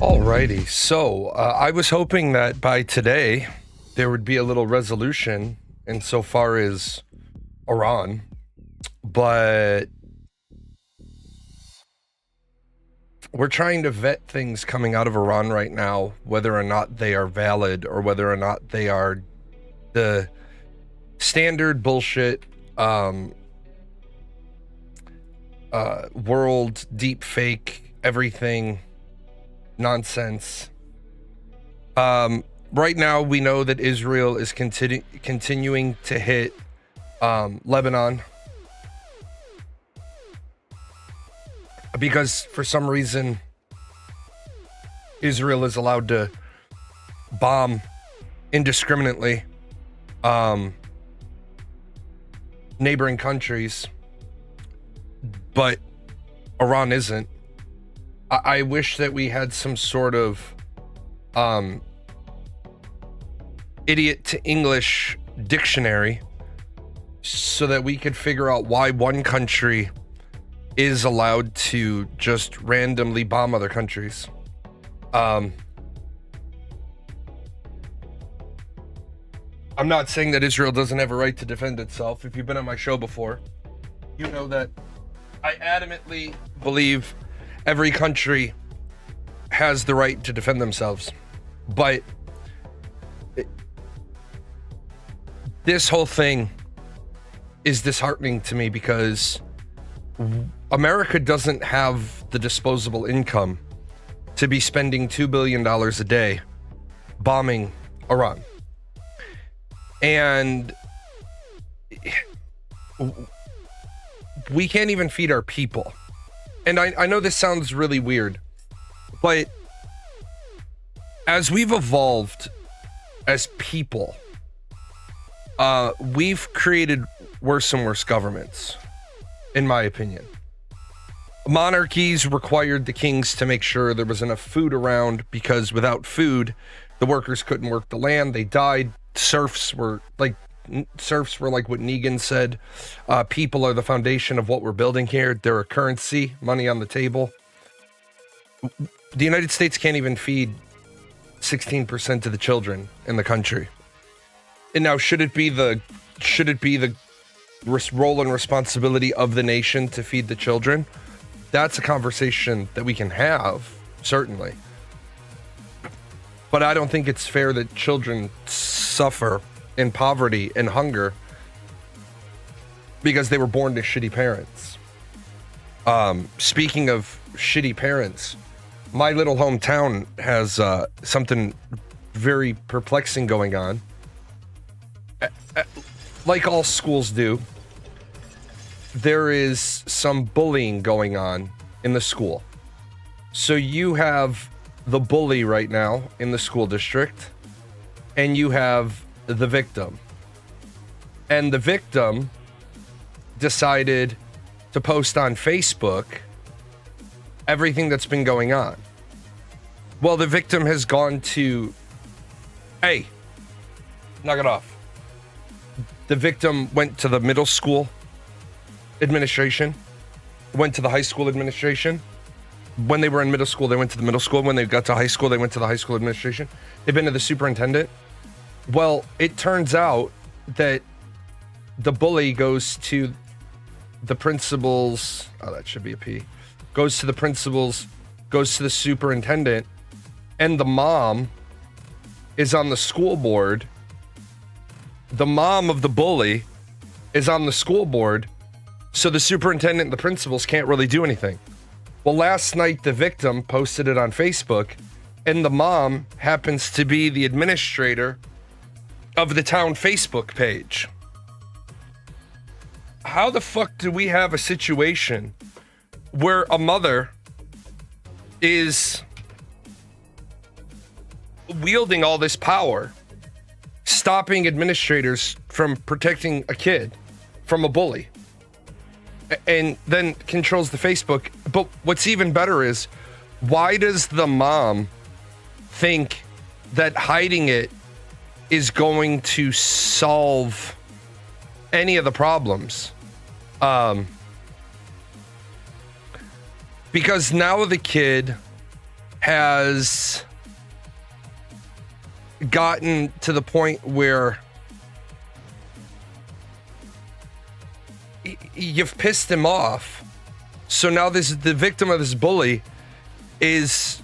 Alrighty, so I was hoping that by today there would be a little resolution insofar as Iran, but we're trying to vet things coming out of Iran right now, whether or not they are valid or whether or not they are the standard bullshit world deep fake everything nonsense. Right now we know that Israel is continuing to hit Lebanon because for some reason Israel is allowed to bomb indiscriminately neighboring countries, but Iran isn't. I wish that we had some sort of idiot to English dictionary so that we could figure out why one country is allowed to just randomly bomb other countries. I'm not saying that Israel doesn't have a right to defend itself. If you've been on my show before, you know that I adamantly believe every country has the right to defend themselves. But this whole thing is disheartening to me because America doesn't have the disposable income to be spending $2 billion a day bombing Iran. And we can't even feed our people. And I know this sounds really weird, but as we've evolved as people, we've created worse and worse governments, in my opinion. Monarchies required the kings to make sure there was enough food around because without food, the workers couldn't work the land. They died. Serfs were like what Negan said. People are the foundation of what we're building here. They're a currency, money on the table. The United States can't even feed 16% of the children in the country. And now, should it be the role and responsibility of the nation to feed the children? That's a conversation that we can have, certainly. But I don't think it's fair that children suffer in poverty and hunger because they were born to shitty parents. Speaking of shitty parents, my little hometown has something very perplexing going on. Like all schools do, there is some bullying going on in the school. So you have the bully right now in the school district, and you have the victim. And the victim decided to post on Facebook everything that's been going on. Well, the victim has gone to, hey, knock it off. The victim went to the middle school administration, went to the high school administration. When they were in middle school, they went to the middle school. When they got to high school, they went to the high school administration. They've been to the superintendent. Well, it turns out that the bully goes to the principal's, oh, that should be a P, goes to the principal's, goes to the superintendent, and the mom is on the school board. The mom of the bully is on the school board, so the superintendent and the principals can't really do anything. Well, last night the victim posted it on Facebook, and the mom happens to be the administrator of the town Facebook page. How the fuck do we have a situation where a mother is wielding all this power, stopping administrators from protecting a kid from a bully, and then controls the Facebook? But what's even better is, why does the mom think that hiding it is going to solve any of the problems? Because now the kid has gotten to the point where you've pissed him off. So now the victim of this bully is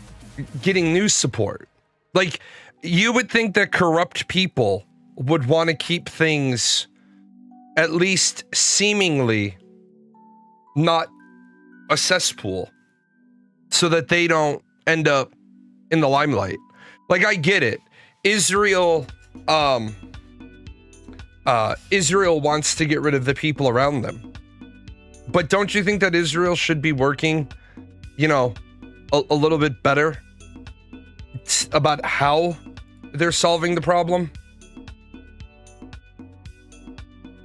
getting news support. Like, you would think that corrupt people would want to keep things at least seemingly not a cesspool so that they don't end up in the limelight. Like, I get it. Israel wants to get rid of the people around them. But don't you think that Israel should be working, a little bit better about how they're solving the problem?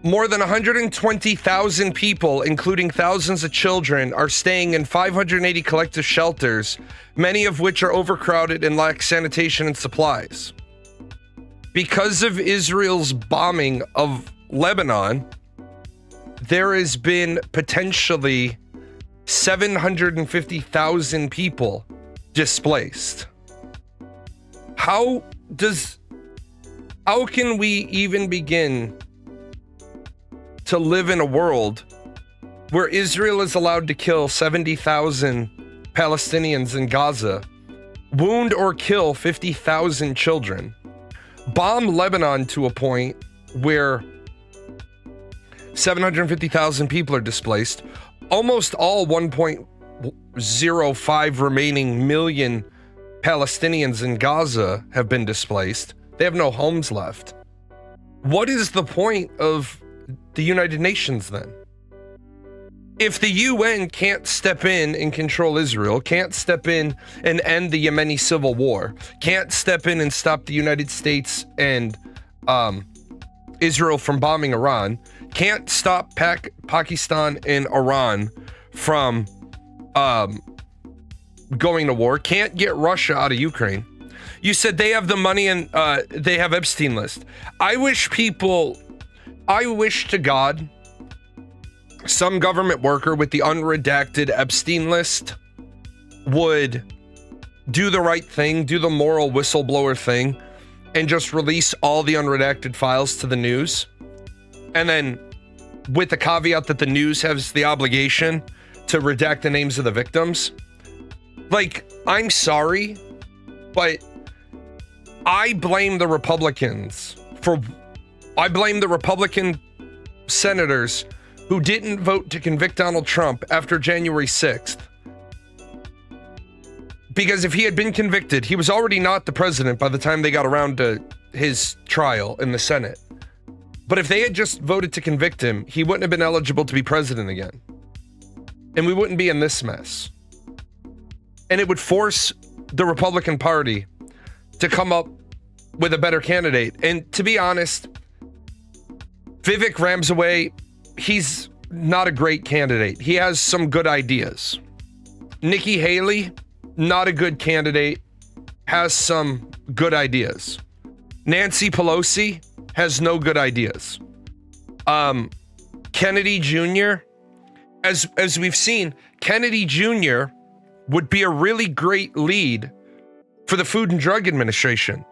More than 120,000 people, including thousands of children, are staying in 580 collective shelters, many of which are overcrowded and lack sanitation and supplies. Because of Israel's bombing of Lebanon, there has been potentially 750,000 people displaced. How can we even begin to live in a world where Israel is allowed to kill 70,000 Palestinians in Gaza, wound or kill 50,000 children, bomb Lebanon to a point where 750,000 people are displaced, almost all 1.05 remaining million Palestinians in Gaza have been displaced. They have no homes left. What is the point of the United Nations then? If the UN can't step in and control Israel, can't step in and end the Yemeni civil war, can't step in and stop the United States and Israel from bombing Iran, can't stop Pakistan and Iran from going to war, can't get Russia out of Ukraine. You said they have the money and they have Epstein list. I wish to God some government worker with the unredacted Epstein list would do the right thing, do the moral whistleblower thing, and just release all the unredacted files to the news. And then with the caveat that the news has the obligation to redact the names of the victims. Like, I'm sorry, but I blame the Republican senators who didn't vote to convict Donald Trump after January 6th. Because if he had been convicted, he was already not the president by the time they got around to his trial in the Senate. But if they had just voted to convict him, he wouldn't have been eligible to be president again. And we wouldn't be in this mess. And it would force the Republican Party to come up with a better candidate. And to be honest, Vivek Ramsaway, he's not a great candidate. He has some good ideas. Nikki Haley, not a good candidate, has some good ideas. Nancy Pelosi has no good ideas. Kennedy Jr., as we've seen, Kennedy Jr. would be a really great lead for the Food and Drug Administration.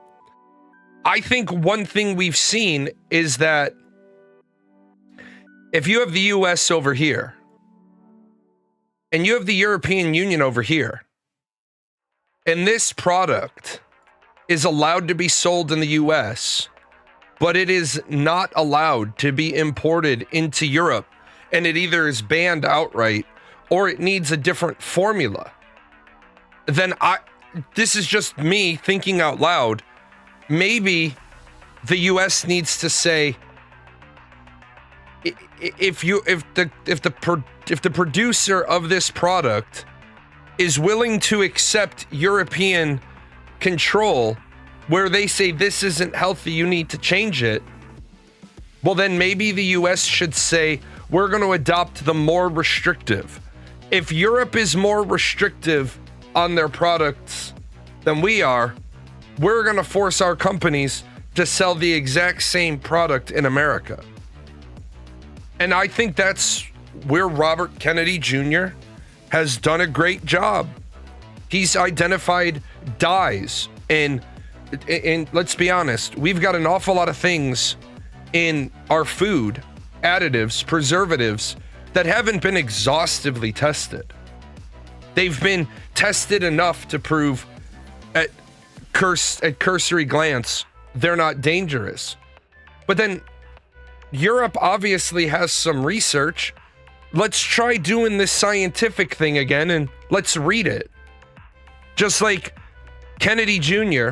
I think one thing we've seen is that if you have the US over here and you have the European Union over here, and this product is allowed to be sold in the US, but it is not allowed to be imported into Europe, and it either is banned outright or it needs a different formula, then this is just me thinking out loud. Maybe the US needs to say, if the producer of this product is willing to accept European control where they say this isn't healthy, you need to change it, well then maybe the US should say we're going to adopt the more restrictive. If Europe is more restrictive on their products than we are, we're going to force our companies to sell the exact same product in America. And I think that's where Robert Kennedy Jr. has done a great job. He's identified dyes, and let's be honest, we've got an awful lot of things in our food, additives, preservatives, that haven't been exhaustively tested. They've been tested enough to prove at cursory glance they're not dangerous. But then Europe obviously has some research. Let's try doing this scientific thing again and let's read it. Just like Kennedy Jr.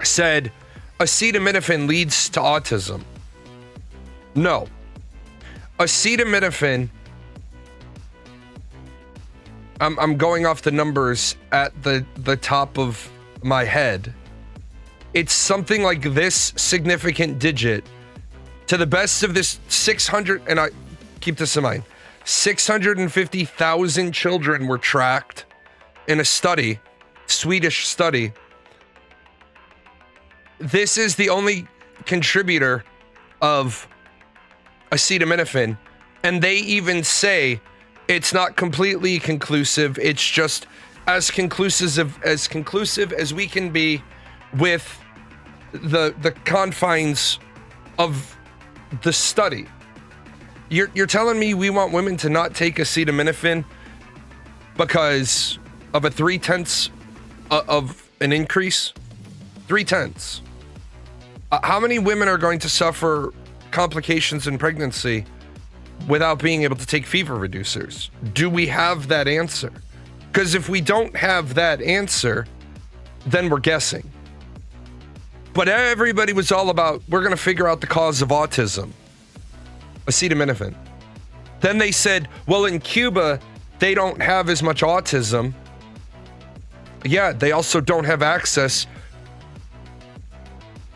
said, acetaminophen leads to autism. No. Acetaminophen, I'm going off the numbers at the top of my head. It's something like this significant digit. To the best of this 600, and I keep this in mind, 650,000 children were tracked in a study, Swedish study. This is the only contributor of acetaminophen, and they even say it's not completely conclusive. It's just as conclusive as we can be with the confines of the study. You're telling me we want women to not take acetaminophen because of a 0.3 of an increase? 0.3. How many women are going to suffer complications in pregnancy without being able to take fever reducers? Do we have that answer? Because if we don't have that answer, then we're guessing. But everybody was all about, we're going to figure out the cause of autism. Acetaminophen. Then they said, well, in Cuba, they don't have as much autism. Yeah, they also don't have access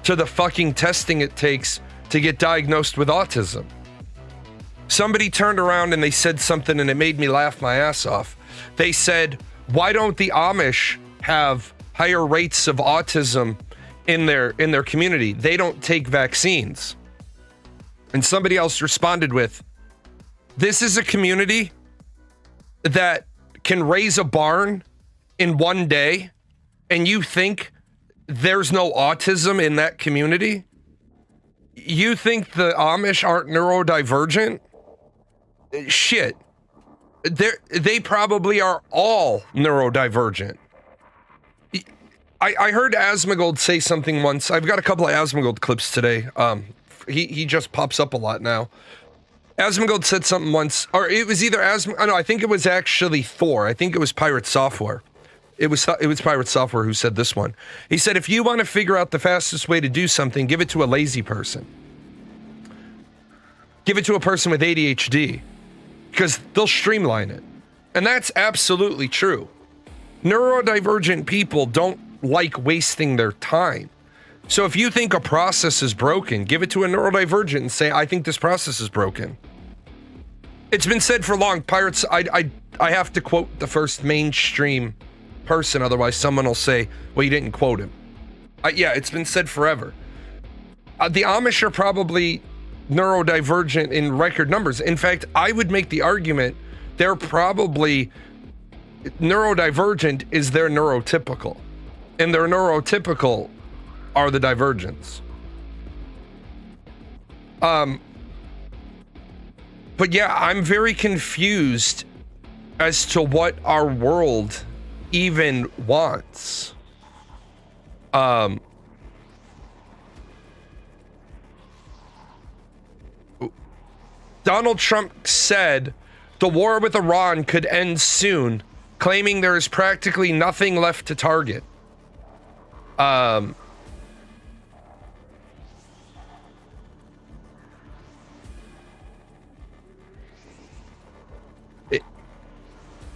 to the fucking testing it takes to get diagnosed with autism. Somebody turned around and they said something and it made me laugh my ass off. They said, why don't the Amish have higher rates of autism in their community? They don't take vaccines. And somebody else responded with, this is a community that can raise a barn in one day, and you think there's no autism in that community? You think the Amish aren't neurodivergent? Shit. They probably are all neurodivergent. I heard Asmongold say something once. I've got a couple of Asmongold clips today. He just pops up a lot now. Asmongold said something once, or it was either I think it was actually Thor. I think it was Pirate Software. It was Pirate Software who said this one. He said, if you want to figure out the fastest way to do something, give it to a lazy person. Give it to a person with ADHD, because they'll streamline it. And that's absolutely true. Neurodivergent people don't like wasting their time. So if you think a process is broken, give it to a neurodivergent and say, I think this process is broken. It's been said for long. Pirates, I have to quote the first mainstream person, otherwise someone will say, well, you didn't quote him. Yeah, it's been said forever. The Amish are probably neurodivergent in record numbers. In fact, I would make the argument they're probably neurodivergent is their neurotypical, and their neurotypical are the divergents. But yeah, I'm very confused as to what our world even wants. Donald Trump said the war with Iran could end soon, claiming there is practically nothing left to target.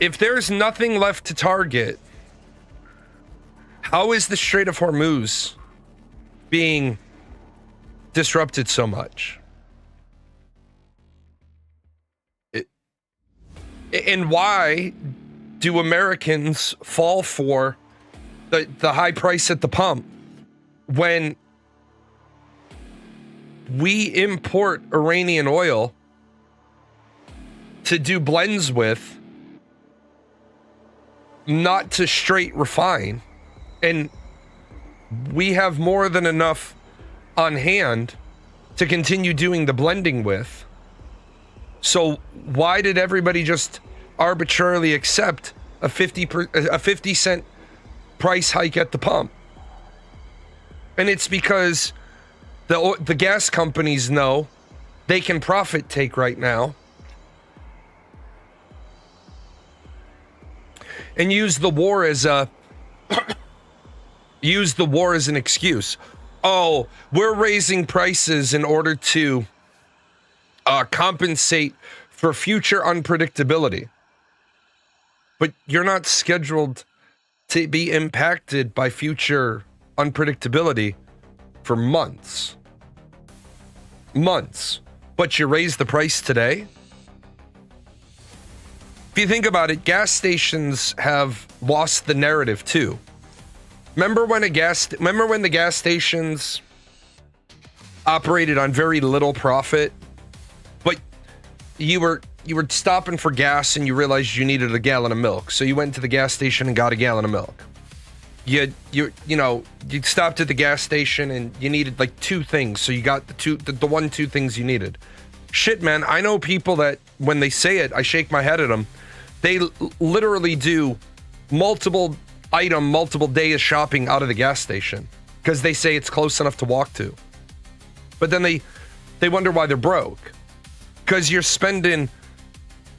If there's nothing left to target, how is the Strait of Hormuz being disrupted so much? And why do Americans fall for the high price at the pump when we import Iranian oil to do blends with not to straight refine, and we have more than enough on hand to continue doing the blending with. So why did everybody just arbitrarily accept a 50 cent price hike at the pump? And it's because the gas companies know they can profit take right now and use the war as an excuse. Oh, we're raising prices in order to compensate for future unpredictability. But you're not scheduled to be impacted by future unpredictability for months. But you raise the price today? If you think about it, gas stations have lost the narrative too. Remember when the gas stations operated on very little profit, but you were stopping for gas and you realized you needed a gallon of milk, so you went to the gas station and got a gallon of milk. You stopped at the gas station and you needed like two things, so you got the two things you needed. Shit, man, I know people that when they say it, I shake my head at them. They literally do multiple days shopping out of the gas station because they say it's close enough to walk to. But then they wonder why they're broke, because you're spending.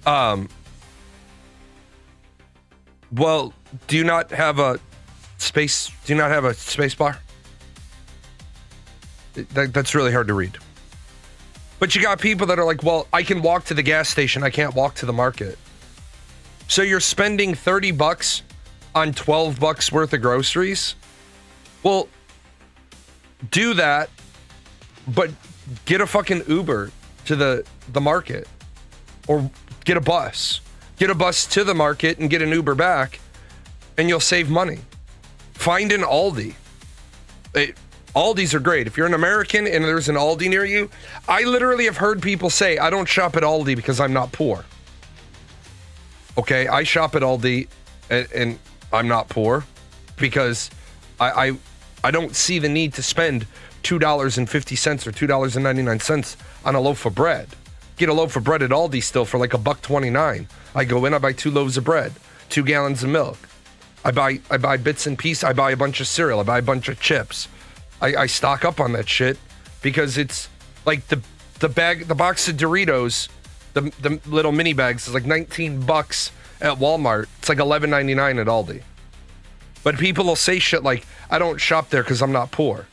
Well, do you not have a space bar? That's really hard to read. But you got people that are like, well, I can walk to the gas station, I can't walk to the market. So you're spending $30 on $12 worth of groceries? Well, do that, but get a fucking Uber to the market, or get a bus. Get a bus to the market and get an Uber back, and you'll save money. Find an Aldi. Aldis are great. If you're an American and there's an Aldi near you, I literally have heard people say, I don't shop at Aldi because I'm not poor. Okay, I shop at Aldi and I'm not poor because I don't see the need to spend $2.50 or $2.99 on a loaf of bread. Get a loaf of bread at Aldi still for like $1.29. I go in, I buy 2 loaves of bread, 2 gallons of milk. I buy bits and pieces. I buy a bunch of cereal. I buy a bunch of chips. I stock up on that shit because it's like the box of Doritos, the little mini bags is like $19 at Walmart. It's like $11.99 at Aldi. But people will say shit like, I don't shop there because I'm not poor.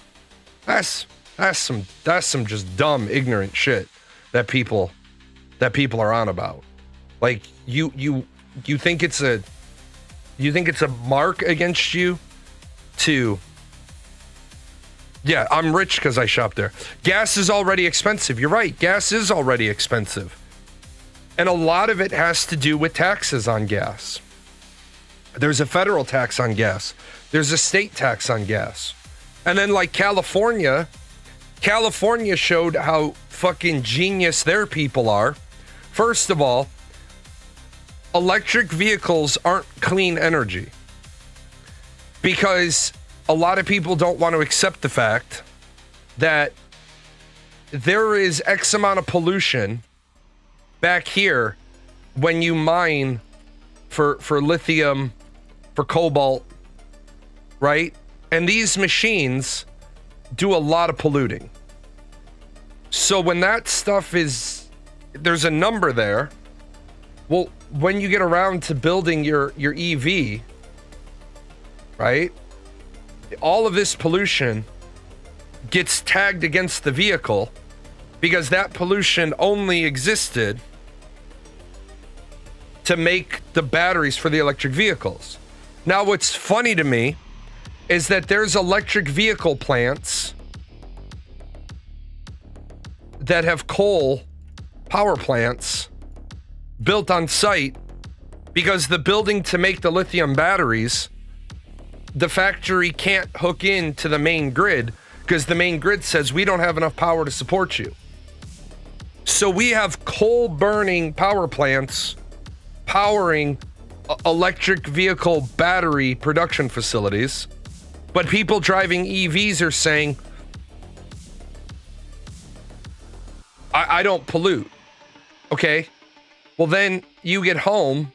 That's some just dumb, ignorant shit that people are on about. Like you think it's a mark against you to, yeah, I'm rich because I shop there. Gas is already expensive. You're right. Gas is already expensive. And a lot of it has to do with taxes on gas. There's a federal tax on gas. There's a state tax on gas. And then like California showed how fucking genius their people are. First of all, electric vehicles aren't clean energy because a lot of people don't want to accept the fact that there is X amount of pollution back here when you mine for lithium, for cobalt, right? And these machines do a lot of polluting. So when that stuff there's a number there, well, when you get around to building your EV, right? All of this pollution gets tagged against the vehicle because that pollution only existed to make the batteries for the electric vehicles. Now, what's funny to me is that there's electric vehicle plants that have coal power plants built on site because the building to make the lithium batteries, the factory can't hook into the main grid because the main grid says we don't have enough power to support you. So we have coal burning power plants powering electric vehicle battery production facilities, but people driving EVs are saying, I don't pollute. Okay, well then you get home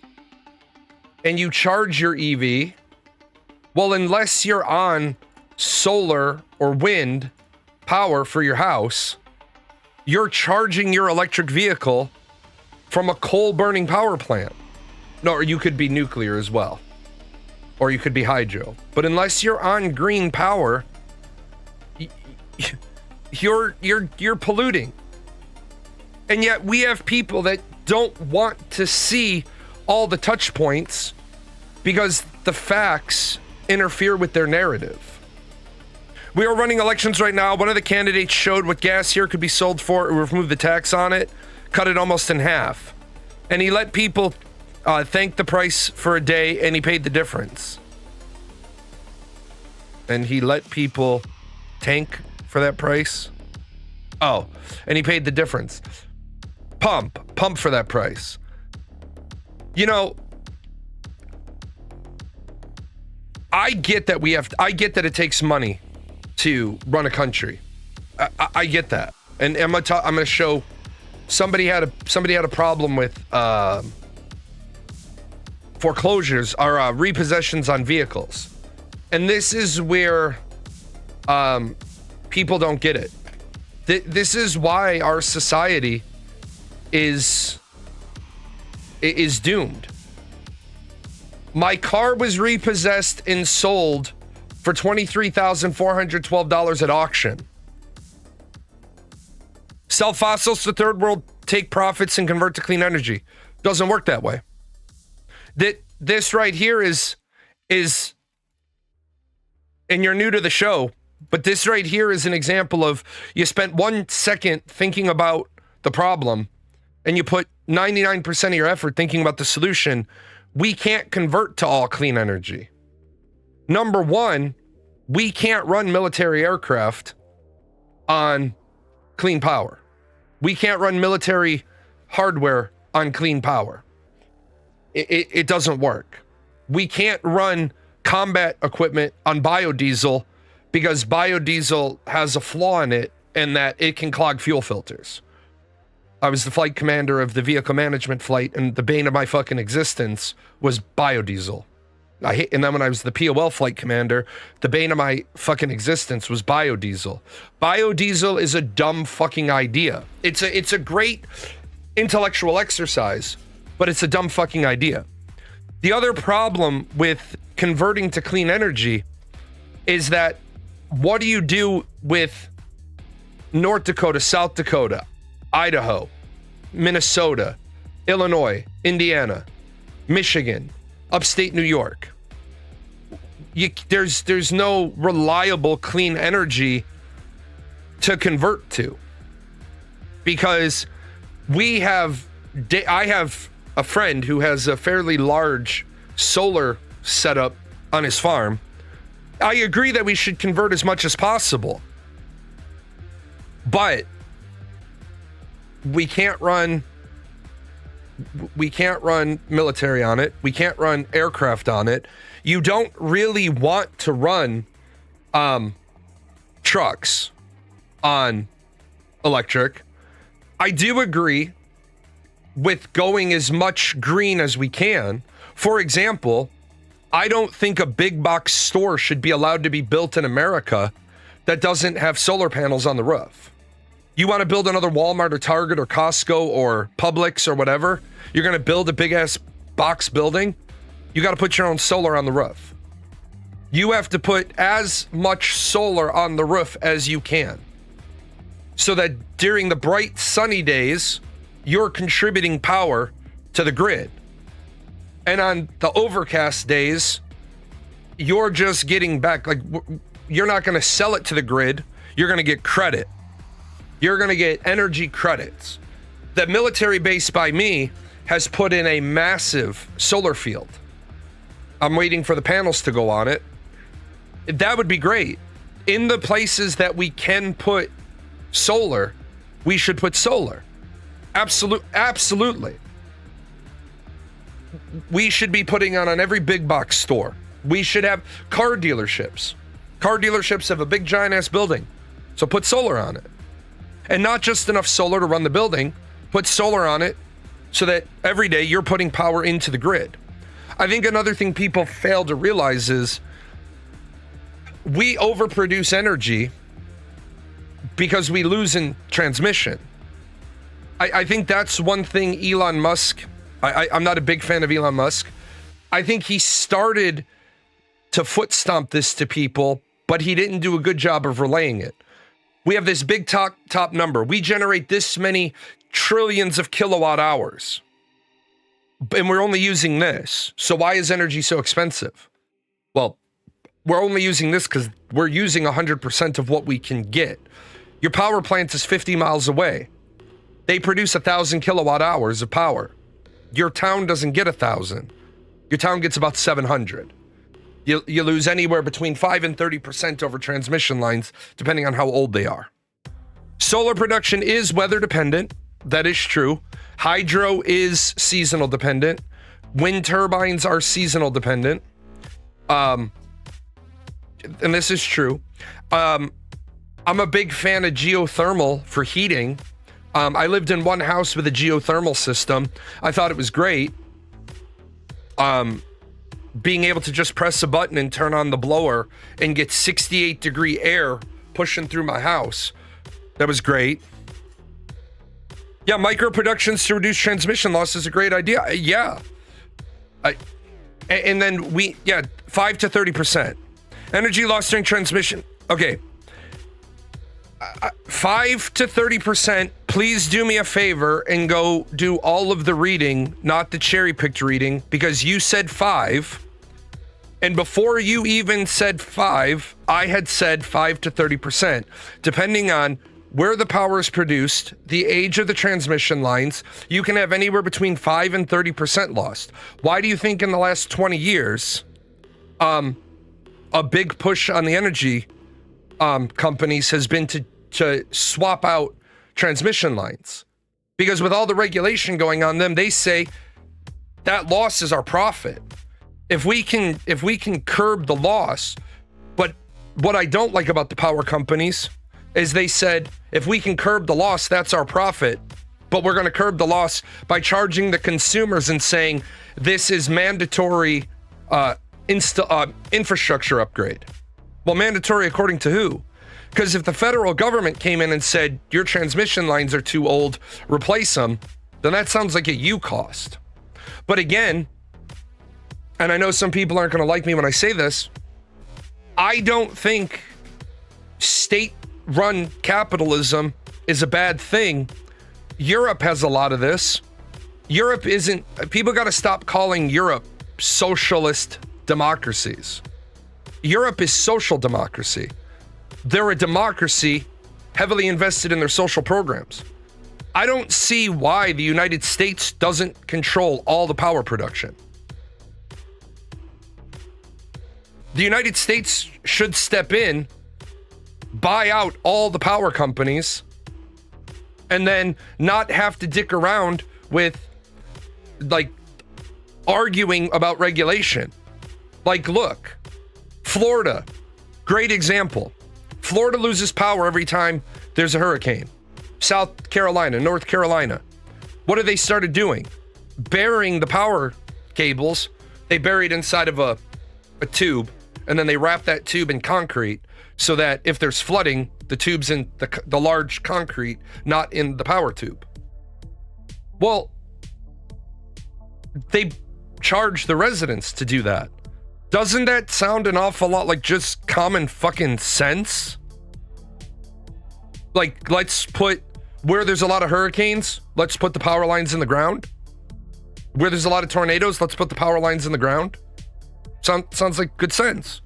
and you charge your EV. Well, unless you're on solar or wind power for your house, you're charging your electric vehicle from a coal burning power plant. No, or you could be nuclear as well, or you could be hydro. But unless you're on green power, you're polluting. And yet we have people that don't want to see all the touch points because the facts interfere with their narrative. We are running elections right now. One of the candidates showed what gas here could be sold for, remove the tax on it, cut it almost in half. And he let people thank the price for a day, and he paid the difference. And he let people tank for that price? Oh, and he paid the difference. Pump for that price. You know, I get that I get that it takes money to run a country. I get that. And I'm gonna show somebody had a problem with foreclosures or repossessions on vehicles. And this is where people don't get it. This is why our society is doomed. My car was repossessed and sold for $23,412 at auction. Sell fossils to third world, take profits and convert to clean energy. Doesn't work that way. This right here is, and you're new to the show, but this right here is an example of you spent 1 second thinking about the problem and you put 99% of your effort thinking about the solution. We can't convert to all clean energy. Number one, we can't run military aircraft on clean power. We can't run military hardware on clean power. It doesn't work. We can't run combat equipment on biodiesel because biodiesel has a flaw in it and that it can clog fuel filters. I was the flight commander of the vehicle management flight, and the bane of my fucking existence was biodiesel. And then when I was the POL flight commander, the bane of my fucking existence was biodiesel. Biodiesel is a dumb fucking idea. It's a great intellectual exercise, but it's a dumb fucking idea. The other problem with converting to clean energy is that what do you do with North Dakota, South Dakota, Idaho, Minnesota, Illinois, Indiana, Michigan, upstate New York? There's no reliable clean energy to convert to, because I have a friend who has a fairly large solar setup on his farm. I agree that we should convert as much as possible, but we can't run military on it. We can't run aircraft on it. You don't really want to run trucks on electric. I do agree with going as much green as we can. For example, I don't think a big box store should be allowed to be built in America that doesn't have solar panels on the roof. You want to build another Walmart or Target or Costco or Publix or whatever, you're going to build a big ass box building, you got to put your own solar on the roof. You have to put as much solar on the roof as you can, so that during the bright sunny days, you're contributing power to the grid. And on the overcast days, you're just getting back, like, you're not going to sell it to the grid, you're going to get credit. You're going to get energy credits. The military base by me has put in a massive solar field. I'm waiting for the panels to go on it. That would be great. In the places that we can put solar, we should put solar. Absolutely. we should be putting on every big box store. We should have car dealerships. Car dealerships have a big giant ass building. So put solar on it. And not just enough solar to run the building, put solar on it so that every day you're putting power into the grid. I think another thing people fail to realize is we overproduce energy because we lose in transmission. I think that's one thing Elon Musk, I'm not a big fan of Elon Musk. I think he started to foot stomp this to people, but he didn't do a good job of relaying it. We have this big top number. We generate this many trillions of kilowatt hours, and we're only using this. So why is energy so expensive? Well, we're only using this because we're using 100% of what we can get. Your power plant is 50 miles away. They produce 1,000 kilowatt hours of power. Your town doesn't get 1,000. Your town gets about 700. You lose anywhere between 5 and 30% over transmission lines, depending on how old they are. Solar production is weather dependent. That is true. Hydro is seasonal dependent. Wind turbines are seasonal dependent. And this is true. I'm a big fan of geothermal for heating. I lived in one house with a geothermal system. I thought it was great. Being able to just press a button and turn on the blower and get 68 degree air pushing through my house. That was great. Yeah, micro productions to reduce transmission loss is a great idea. Yeah. And then 5 to 30%. Energy loss during transmission. Okay. 5 to 30%. Please do me a favor and go do all of the reading, not the cherry-picked reading, because you said 5. And before you even said 5, I had said 5 to 30%, depending on where the power is produced, the age of the transmission lines. You can have anywhere between 5 and 30% lost. Why do you think in the last 20 years, a big push on the energy companies has been to swap out transmission lines? Because with all the regulation going on them, they say that loss is our profit. If we can curb the loss, but what I don't like about the power companies is they said, if we can curb the loss, that's our profit. But we're going to curb the loss by charging the consumers and saying this is mandatory infrastructure upgrade. Well, mandatory according to who? Because if the federal government came in and said your transmission lines are too old, replace them, then that sounds like a you cost. But again, and I know some people aren't going to like me when I say this, I don't think state-run capitalism is a bad thing. Europe has a lot of this. Europe isn't... People got to stop calling Europe socialist democracies. Europe is social democracy. They're a democracy heavily invested in their social programs. I don't see why the United States doesn't control all the power production. The United States should step in, buy out all the power companies, and then not have to dick around with, like, arguing about regulation. Like, look, Florida, great example. Florida loses power every time there's a hurricane. South Carolina, North Carolina. What have they started doing? Burying the power cables. They buried inside of a tube, and then they wrap that tube in concrete so that if there's flooding, the tube's in the large concrete, not in the power tube. Well, they charge the residents to do that. Doesn't that sound an awful lot like just common fucking sense? Like, let's put, where there's a lot of hurricanes, let's put the power lines in the ground. Where there's a lot of tornadoes, let's put the power lines in the ground. Sounds like good sense.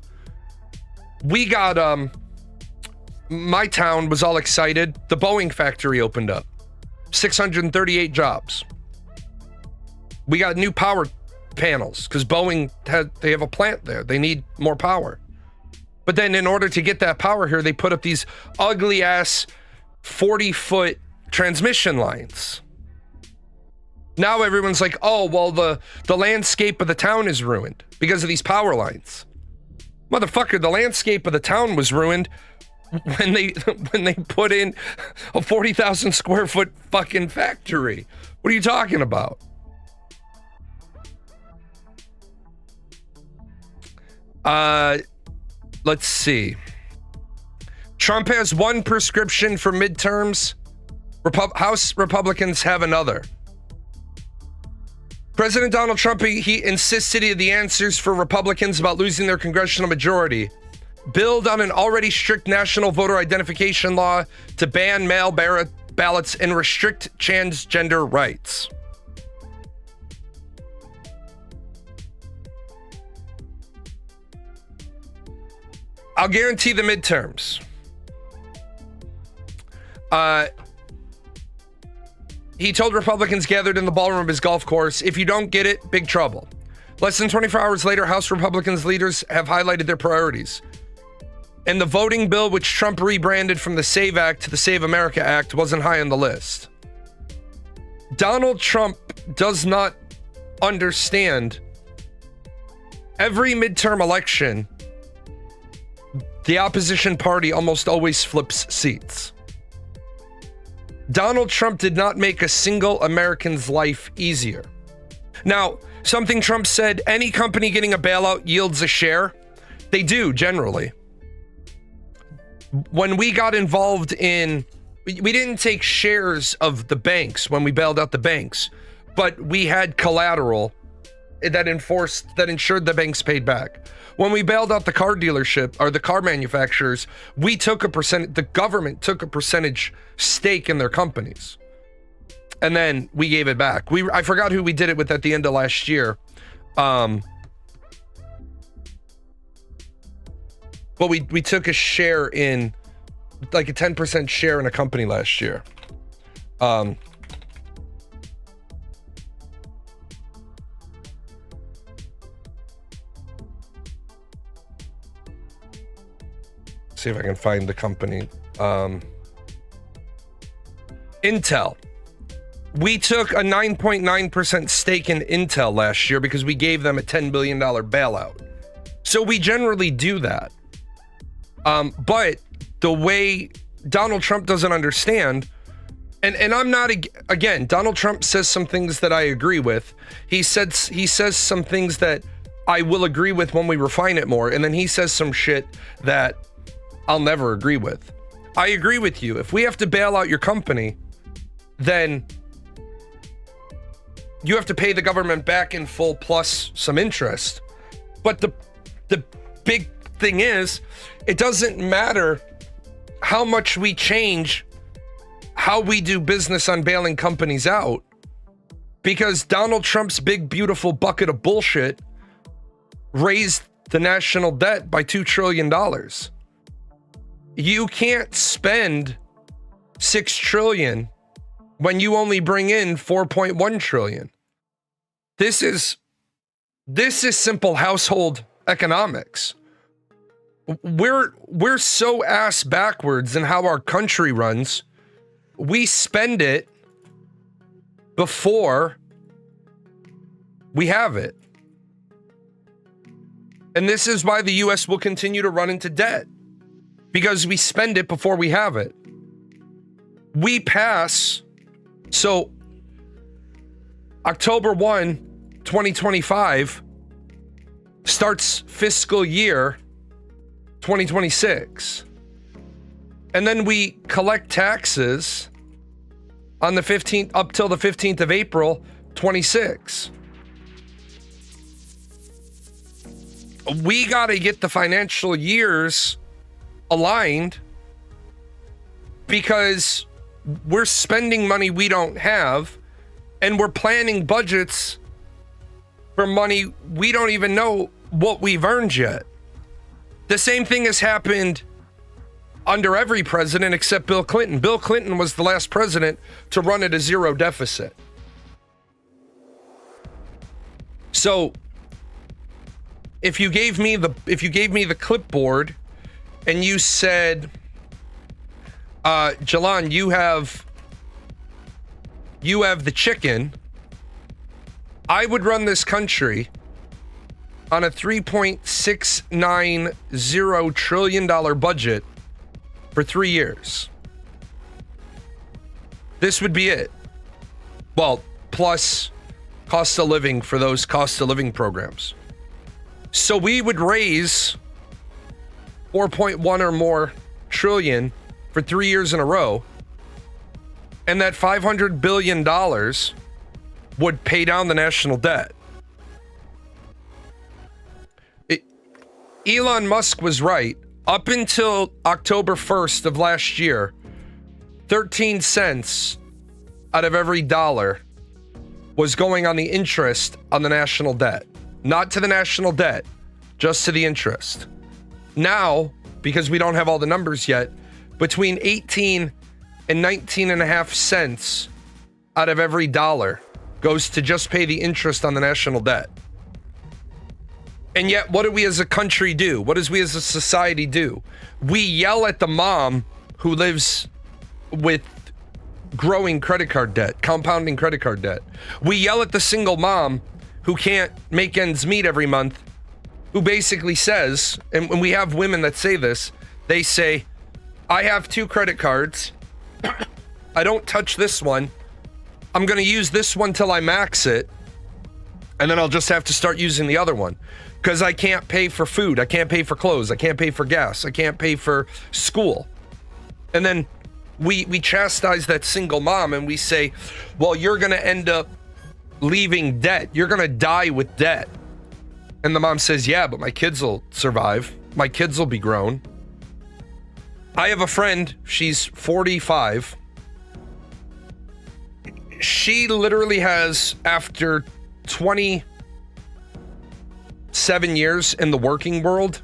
We got, my town was all excited. The Boeing factory opened up. 638 jobs. We got new power panels because Boeing they have a plant there. They need more power. But then in order to get that power here, they put up these ugly ass 40-foot transmission lines. Now everyone's like, oh, well, the landscape of the town is ruined because of these power lines. Motherfucker, the landscape of the town was ruined when they put in a 40,000 square foot fucking factory. What are you talking about? Let's see. Trump has one prescription for midterms. House Republicans have another. President Donald Trump, he insisted he had the answers for Republicans about losing their congressional majority. Build on an already strict national voter identification law to ban mail ballots and restrict transgender rights. I'll guarantee the midterms. He told Republicans gathered in the ballroom of his golf course, if you don't get it, big trouble. Less than 24 hours later, House Republicans leaders have highlighted their priorities. And the voting bill, which Trump rebranded from the SAVE Act to the Save America Act, wasn't high on the list. Donald Trump does not understand. Every midterm election, the opposition party almost always flips seats. Donald Trump did not make a single American's life easier. Now, something Trump said, any company getting a bailout yields a share. They do, generally. When we got involved in, we didn't take shares of the banks when we bailed out the banks, but we had collateral that ensured the banks paid back. When we bailed out the car dealership or the car manufacturers, we took a percent, the government took a percentage stake in their companies. And then we gave it back. I forgot who we did it with at the end of last year. But we took a share in, like a 10% share in a company last year. See if I can find the company. Intel. We took a 9.9% stake in Intel last year because we gave them a $10 billion bailout. So we generally do that. But the way Donald Trump doesn't understand, and I'm not, again, Donald Trump says some things that I agree with. He says some things that I will agree with when we refine it more. And then he says some shit that I'll never agree with. I agree with you. If we have to bail out your company, then you have to pay the government back in full plus some interest. But the big thing is, it doesn't matter how much we change how we do business on bailing companies out, because Donald Trump's big, beautiful bucket of bullshit raised the national debt by $2 trillion. You can't spend $6 trillion when you only bring in 4.1 trillion. This is simple household economics. We're so ass backwards in how our country runs. We spend it before we have it. And this is why the US will continue to run into debt, because we spend it before we have it. We pass. So October 1, 2025 starts fiscal year 2026. And then we collect taxes on the 15th up till the 15th of April 26. We got to get the financial years aligned, because we're spending money we don't have, and we're planning budgets for money we don't even know what we've earned yet. The same thing has happened under every president except Bill Clinton. Bill Clinton was the last president to run at a zero deficit. So if you gave me the clipboard and you said, Jalan, you have the chicken, I would run this country on a $3.690 trillion budget for 3 years. This would be it. Well, plus cost of living for those cost of living programs. So we would raise 4.1 or more trillion for 3 years in a row. And that $500 billion would pay down the national debt. Elon Musk was right. Up until October 1st of last year, 13 cents out of every dollar was going on the interest on the national debt. Not to the national debt, just to the interest. Now, because we don't have all the numbers yet, between 18 and 19 and a half cents out of every dollar goes to just pay the interest on the national debt. And yet, what do we as a country do? What does we as a society do? We yell at the mom who lives with growing credit card debt, compounding credit card debt. We yell at the single mom who can't make ends meet every month, who basically says, and when we have women that say this, they say, I have 2 credit cards. I don't touch this one. I'm going to use this one till I max it. And then I'll just have to start using the other one. Because I can't pay for food, I can't pay for clothes, I can't pay for gas, I can't pay for school. And then we chastise that single mom and we say, well, you're gonna end up leaving debt. You're gonna die with debt. And the mom says, yeah, but my kids will survive. My kids will be grown. I have a friend, she's 45. She literally has, after 27 years in the working world,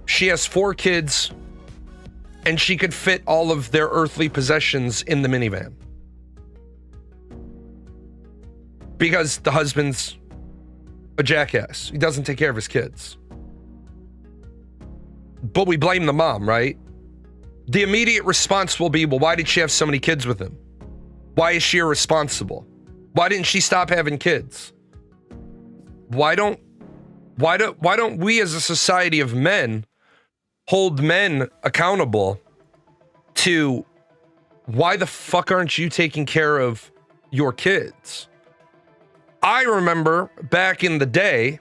she has 4 kids and she could fit all of their earthly possessions in the minivan because the husband's a jackass. He doesn't take care of his kids. But we blame the mom, right? The immediate response will be, well, why did she have so many kids with him? Why is she irresponsible? Why didn't she stop having kids? Why don't we as a society of men hold men accountable to why the fuck aren't you taking care of your kids? I remember back in the day,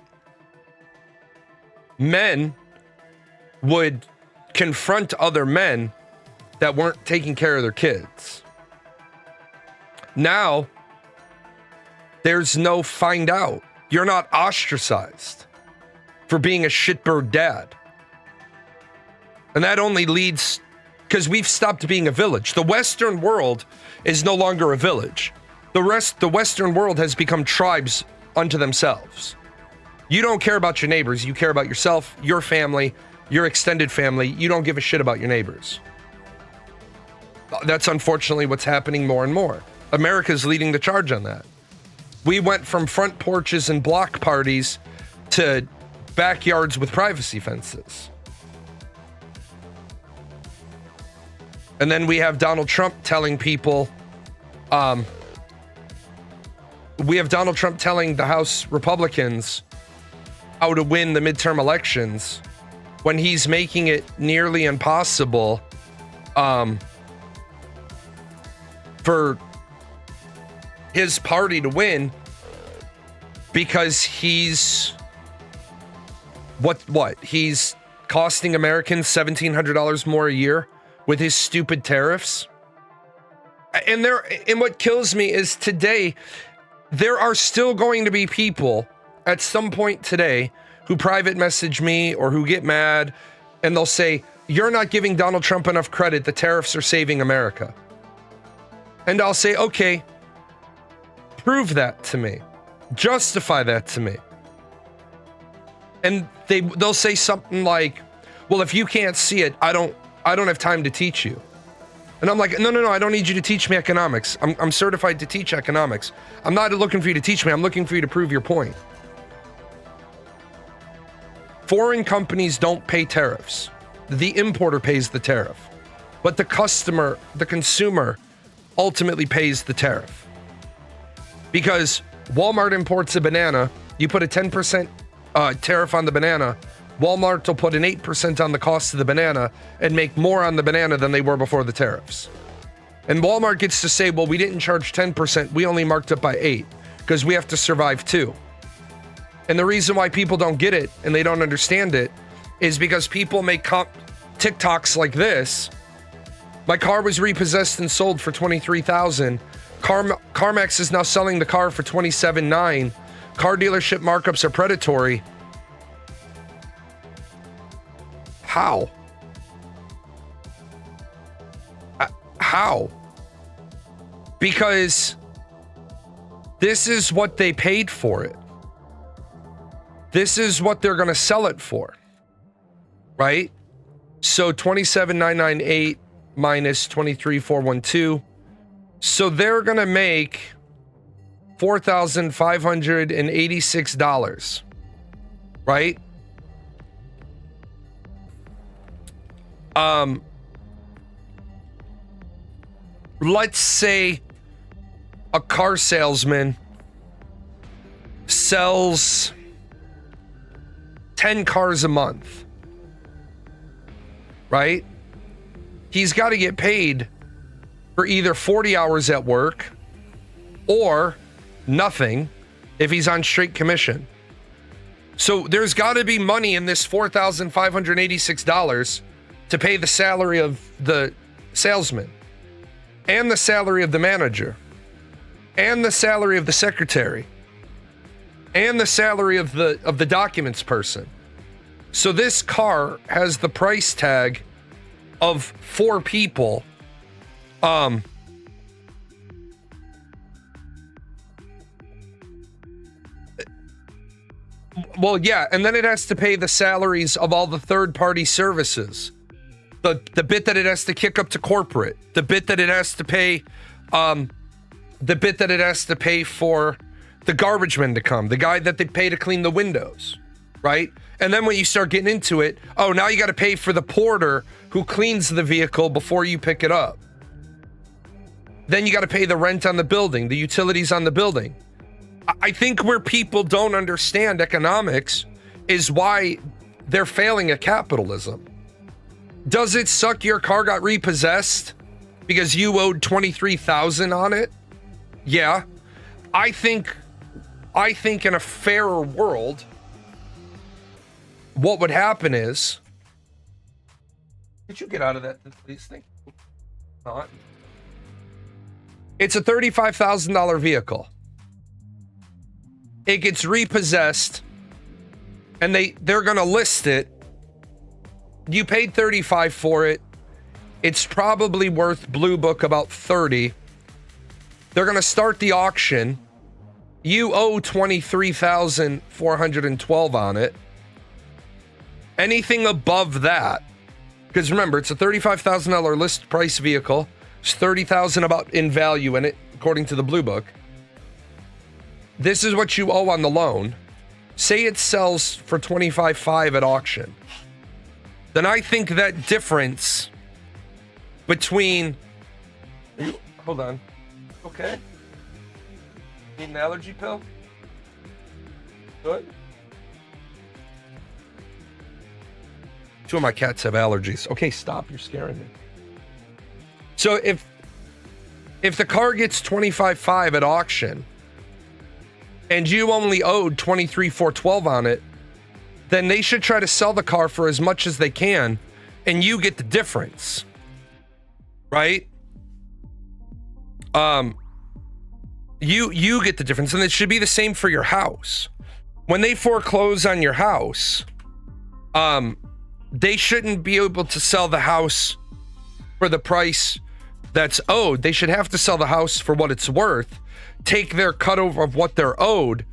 men would confront other men that weren't taking care of their kids. Now, there's no find out. You're not ostracized for being a shitbird dad. And that only leads, because we've stopped being a village. The Western world is no longer a village. The Western world has become tribes unto themselves. You don't care about your neighbors. You care about yourself, your family, your extended family. You don't give a shit about your neighbors. That's unfortunately what's happening more and more. America's leading the charge on that. We went from front porches and block parties to backyards with privacy fences. And then we have Donald Trump telling people, we have Donald Trump telling the House Republicans how to win the midterm elections when he's making it nearly impossible for his party to win because he's he's costing Americans $1,700 more a year with his stupid tariffs. And what kills me is today there are still going to be people at some point today who private message me or who get mad and they'll say, you're not giving Donald Trump enough credit. The tariffs are saving America. And I'll say, okay, prove that to me. Justify that to me. And they'll say something like, well, if you can't see it, I don't have time to teach you. And I'm like, no, I don't need you to teach me economics. I'm certified to teach economics. I'm not looking for you to teach me. I'm looking for you to prove your point. Foreign companies don't pay tariffs. The importer pays the tariff. But the consumer ultimately pays the tariff. Because Walmart imports a banana. You put a 10% tariff on the banana. Walmart will put an 8% on the cost of the banana and make more on the banana than they were before the tariffs. And Walmart gets to say, well, we didn't charge 10%. We only marked up by 8 because we have to survive too. And the reason why people don't get it and they don't understand it is because people make TikToks like this. My car was repossessed and sold for $23,000. CarMax is now selling the car for $27,900. Car dealership markups are predatory. How? How? Because this is what they paid for it. This is what they're going to sell it for. Right? So 27,998 minus 23,412. So they're going to make $4,586. Right? Let's say a car salesman sells 10 cars a month, right? He's got to get paid for either 40 hours at work or nothing if he's on straight commission. So there's got to be money in this $4,586 to pay the salary of the salesman and the salary of the manager and the salary of the secretary and the salary of the documents person. So this car has the price tag of 4 people. Well, yeah, and then it has to pay the salaries of all the third-party services. The bit that it has to kick up to corporate, the bit that it has to pay, for the garbage man to come, the guy that they pay to clean the windows, right? And then when you start getting into it, oh, now you got to pay for the porter who cleans the vehicle before you pick it up. Then you got to pay the rent on the building, the utilities on the building. I think where people don't understand economics is why they're failing at capitalism. Does it suck your car got repossessed because you owed $23,000 on it? Yeah. I think in a fairer world, what would happen is, could you get out of that, please? Think not. It's a $35,000 vehicle. It gets repossessed, and they're gonna list it. You paid $35,000 for it. It's probably worth Blue Book about $30,000. They're gonna start the auction. You owe $23,412 on it. Anything above that, because remember, it's a $35,000 list price vehicle. There's $30,000 about in value in it, according to the Blue Book. This is what you owe on the loan. Say it sells for $25,500 at auction. Then I think that difference between... Hold on. Okay. Need an allergy pill? Good. 2 of my cats have allergies. Okay, stop. You're scaring me. So if the car gets $25,500 at auction and you only owed $23,412 on it, then they should try to sell the car for as much as they can and you get the difference. Right? You get the difference, and it should be the same for your house. When they foreclose on your house, they shouldn't be able to sell the house for the price that's owed. They should have to sell the house for what it's worth, take their cut over of what they're owed,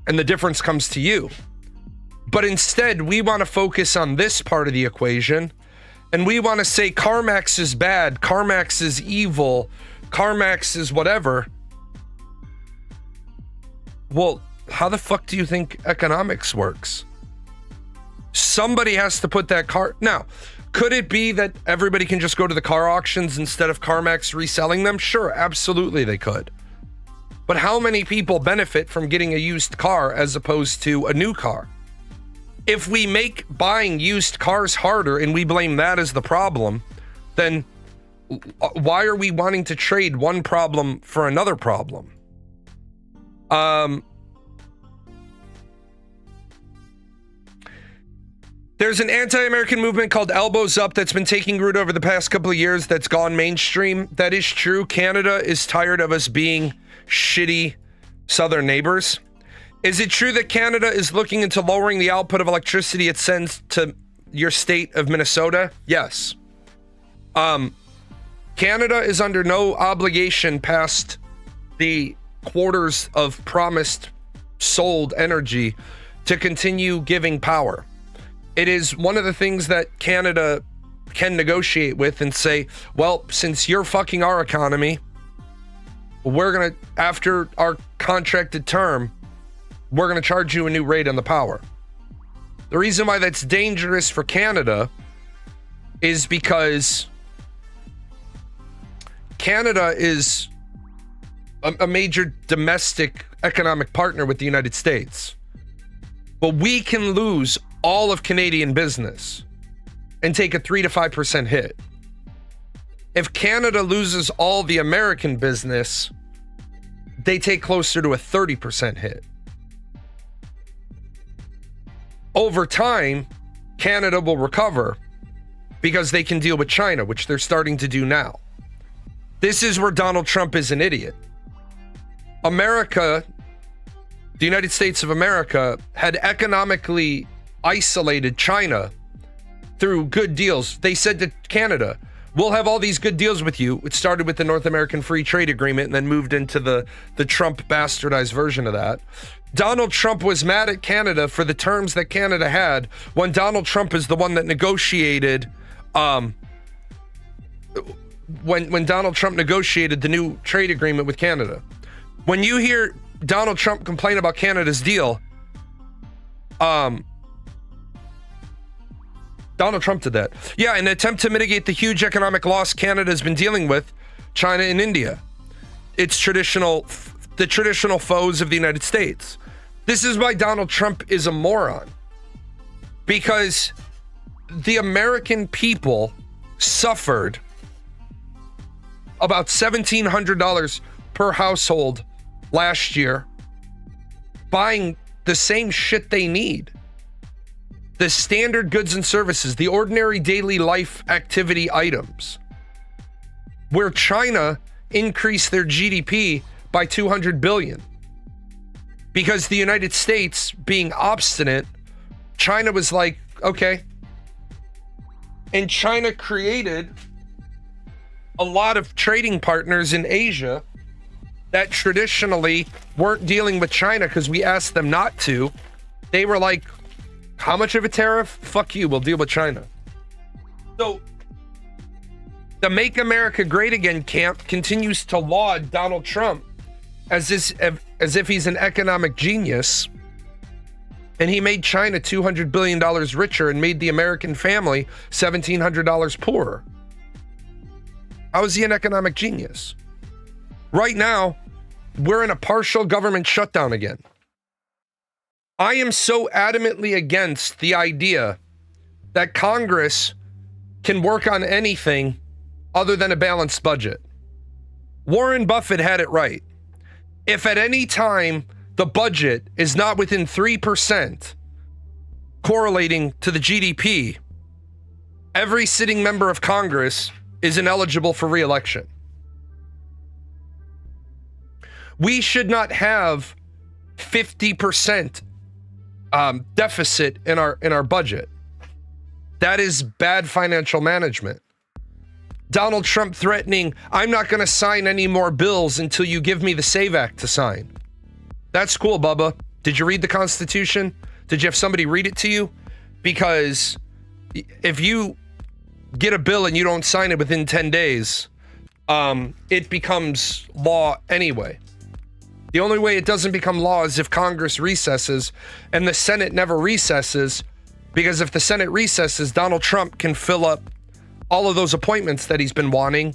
and the difference comes to you. But instead, we want to focus on this part of the equation, and we want to say CarMax is bad, CarMax is evil, CarMax is whatever. Well, how the fuck do you think economics works? Somebody has to put that car... Now, could it be that everybody can just go to the car auctions instead of CarMax reselling them? Sure, absolutely they could. But how many people benefit from getting a used car as opposed to a new car? If we make buying used cars harder and we blame that as the problem, then why are we wanting to trade one problem for another problem? There's an anti-American movement called Elbows Up that's been taking root over the past couple of years that's gone mainstream. That is true. Canada is tired of us being shitty southern neighbors. Is it true that Canada is looking into lowering the output of electricity it sends to your state of Minnesota? Yes. Canada is under no obligation past the quarters of promised sold energy to continue giving power. It is one of the things that Canada can negotiate with and say, well, since you're fucking our economy, we're going to, after our contracted term, we're going to charge you a new rate on the power. The reason why that's dangerous for Canada is because Canada is a major domestic economic partner with the United States. But we can lose all of Canadian business and take a 3 to 5% hit. If Canada loses all the American business, they take closer to a 30% hit. Over time, Canada will recover because they can deal with China, which they're starting to do now. This is where Donald Trump is an idiot. America, the United States of America, had economically isolated China through good deals. They said to Canada, we'll have all these good deals with you. It started with the North American Free Trade Agreement and then moved into the Trump bastardized version of that. Donald Trump was mad at Canada for the terms that Canada had when Donald Trump is the one that negotiated when Donald Trump negotiated the new trade agreement with Canada. When you hear Donald Trump complain about Canada's deal, Donald Trump did that. Yeah, in an attempt to mitigate the huge economic loss Canada has been dealing with, China and India, the traditional foes of the United States. This is why Donald Trump is a moron. Because the American people suffered about $1,700 per household last year buying the same shit they need. The standard goods and services, the ordinary daily life activity items, where China increased their GDP by 200 billion. Because the United States, being obstinate, China was like, okay. And China created a lot of trading partners in Asia that traditionally weren't dealing with China because we asked them not to. They were like, how much of a tariff? Fuck you, we'll deal with China. So the Make America Great Again camp continues to laud Donald Trump as if he's an economic genius, and he made China $200 billion richer and made the American family $1,700 poorer. How is he an economic genius? Right now, we're in a partial government shutdown again. I am so adamantly against the idea that Congress can work on anything other than a balanced budget. Warren Buffett had it right. If at any time the budget is not within 3% correlating to the GDP, every sitting member of Congress is ineligible for re-election. We should not have 50% deficit in our budget. That is bad financial management. Donald Trump threatening, I'm not going to sign any more bills until you give me the SAVE Act to sign. That's cool, Bubba. Did you read the Constitution? Did you have somebody read it to you? Because if you get a bill and you don't sign it within 10 days, it becomes law anyway. The only way it doesn't become law is if Congress recesses, and the Senate never recesses, because if the Senate recesses, Donald Trump can fill up all of those appointments that he's been wanting.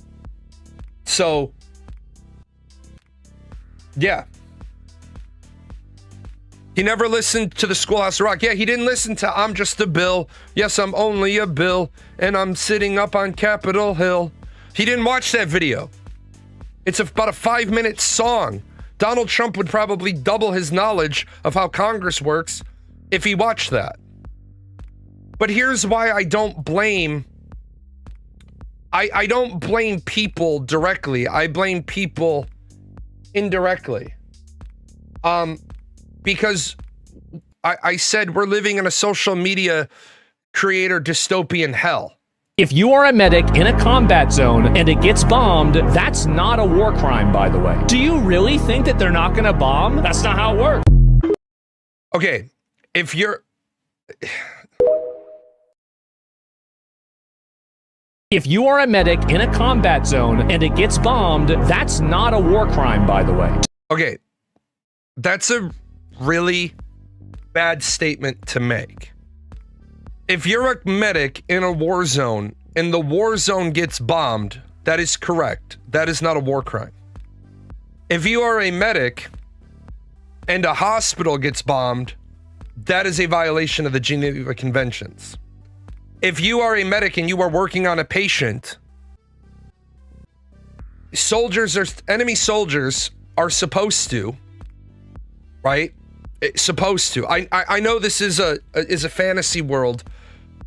So Yeah. He never listened to the Schoolhouse Rock. Yeah, he didn't listen to I'm Just a Bill. Yes, I'm only a bill, and I'm sitting up on Capitol Hill. He didn't watch that video. It's about a 5-minute song. Donald Trump would probably double his knowledge of how Congress works if he watched that. But here's why I don't blame... I don't blame people directly. I blame people indirectly. Because I said we're living in a social media creator dystopian hell. If you are a medic in a combat zone and it gets bombed, that's not a war crime, by the way. Do you really think that they're not going to bomb? That's not how it works. Okay, if you're... If you are a medic in a combat zone and it gets bombed, that's not a war crime, by the way. Okay, that's a really bad statement to make. If you're a medic in a war zone and the war zone gets bombed, that is correct. That is not a war crime. If you are a medic and a hospital gets bombed, that is a violation of the Geneva Conventions. If you are a medic and you are working on a patient, enemy soldiers are supposed to, right? Supposed to. I know this is a fantasy world,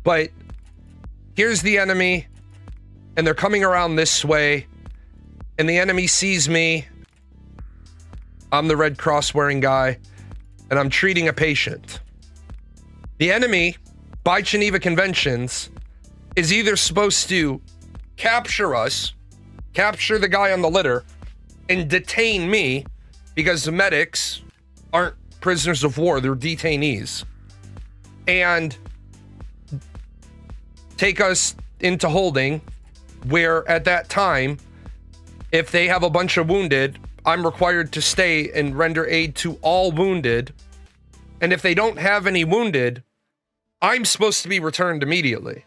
but here's the enemy, and they're coming around this way, and the enemy sees me. I'm the Red Cross wearing guy, and I'm treating a patient. The enemy, by Geneva Conventions, is either supposed to capture us, capture the guy on the litter, and detain me, because the medics aren't prisoners of war, they're detainees, and take us into holding, where at that time, if they have a bunch of wounded, I'm required to stay and render aid to all wounded, and if they don't have any wounded, I'm supposed to be returned immediately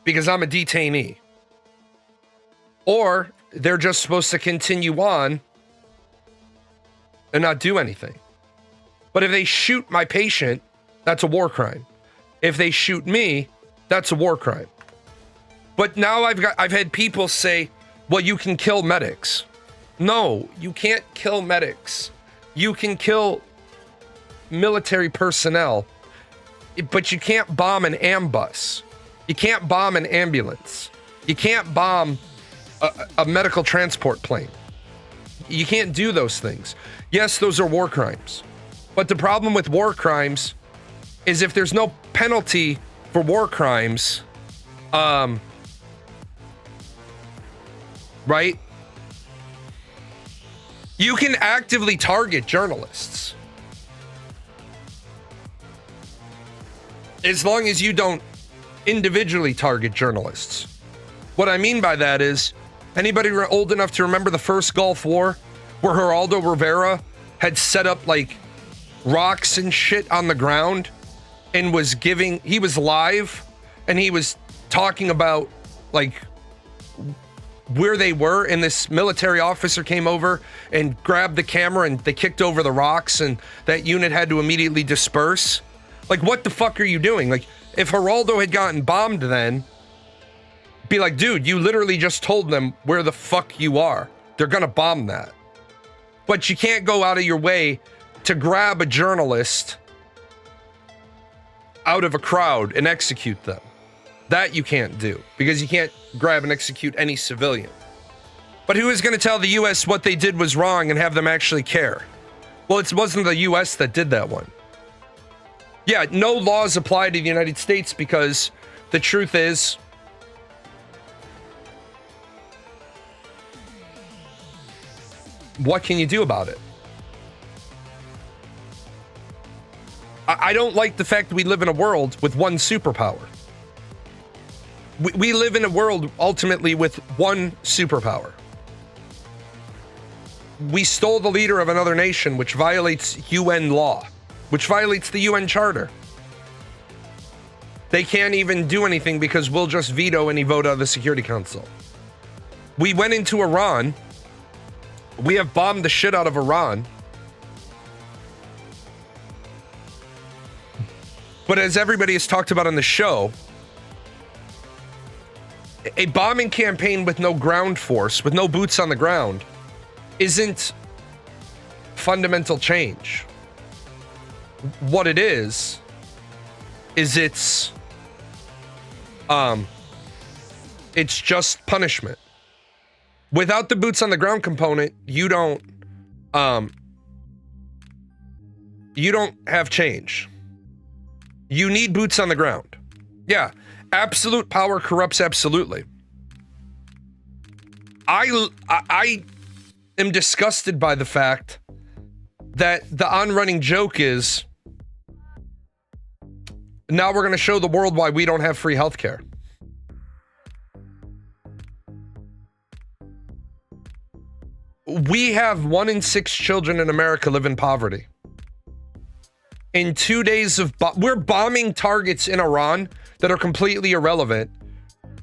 because I'm a detainee. Or they're just supposed to continue on and not do anything. But if they shoot my patient, that's a war crime. If they shoot me, that's a war crime. But now I've had people say, well, you can kill medics. No, you can't kill medics. You can kill military personnel, but you can't bomb an ambulance. You can't bomb an ambulance. You can't bomb a medical transport plane. You can't do those things. Yes, those are war crimes. But the problem with war crimes is if there's no penalty for war crimes, right? You can actively target journalists. As long as you don't individually target journalists. What I mean by that is, anybody old enough to remember the first Gulf War, where Geraldo Rivera had set up like rocks and shit on the ground and he was live and he was talking about like where they were, and this military officer came over and grabbed the camera and they kicked over the rocks and that unit had to immediately disperse? Like, what the fuck are you doing? Like, if Geraldo had gotten bombed then, be like, dude, you literally just told them where the fuck you are. They're gonna bomb that. But you can't go out of your way to grab a journalist out of a crowd and execute them. That you can't do, because you can't grab and execute any civilian. But who is gonna tell the US what they did was wrong and have them actually care? Well, it wasn't the US that did that one. Yeah, no laws apply to the United States because the truth is, what can you do about it? I don't like the fact that we live in a world with one superpower. We live in a world ultimately with one superpower. We stole the leader of another nation, which violates UN law, which violates the UN Charter. They can't even do anything because we'll just veto any vote out of the Security Council. We went into Iran, We have bombed the shit out of Iran. But as everybody has talked about on the show, a bombing campaign with no ground force, with no boots on the ground, isn't fundamental change. What it is it's just punishment. Without the boots on the ground component, you don't have change. You need boots on the ground. Yeah, absolute power corrupts absolutely. I am disgusted by the fact that the on-running joke is, now we're going to show the world why we don't have free healthcare. We have 1 in 6 children in America live in poverty. In 2 days of we're bombing targets in Iran that are completely irrelevant,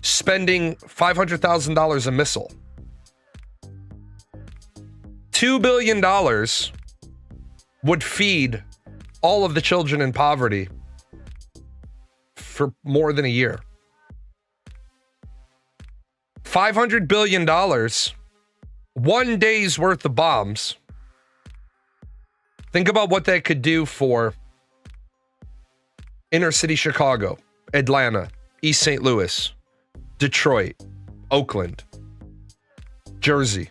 spending $500,000 a missile. $2 billion would feed all of the children in poverty for more than a year. $500 billion, 1 day's worth of bombs. Think about what that could do for inner city Chicago, Atlanta, East St. Louis, Detroit, Oakland, Jersey.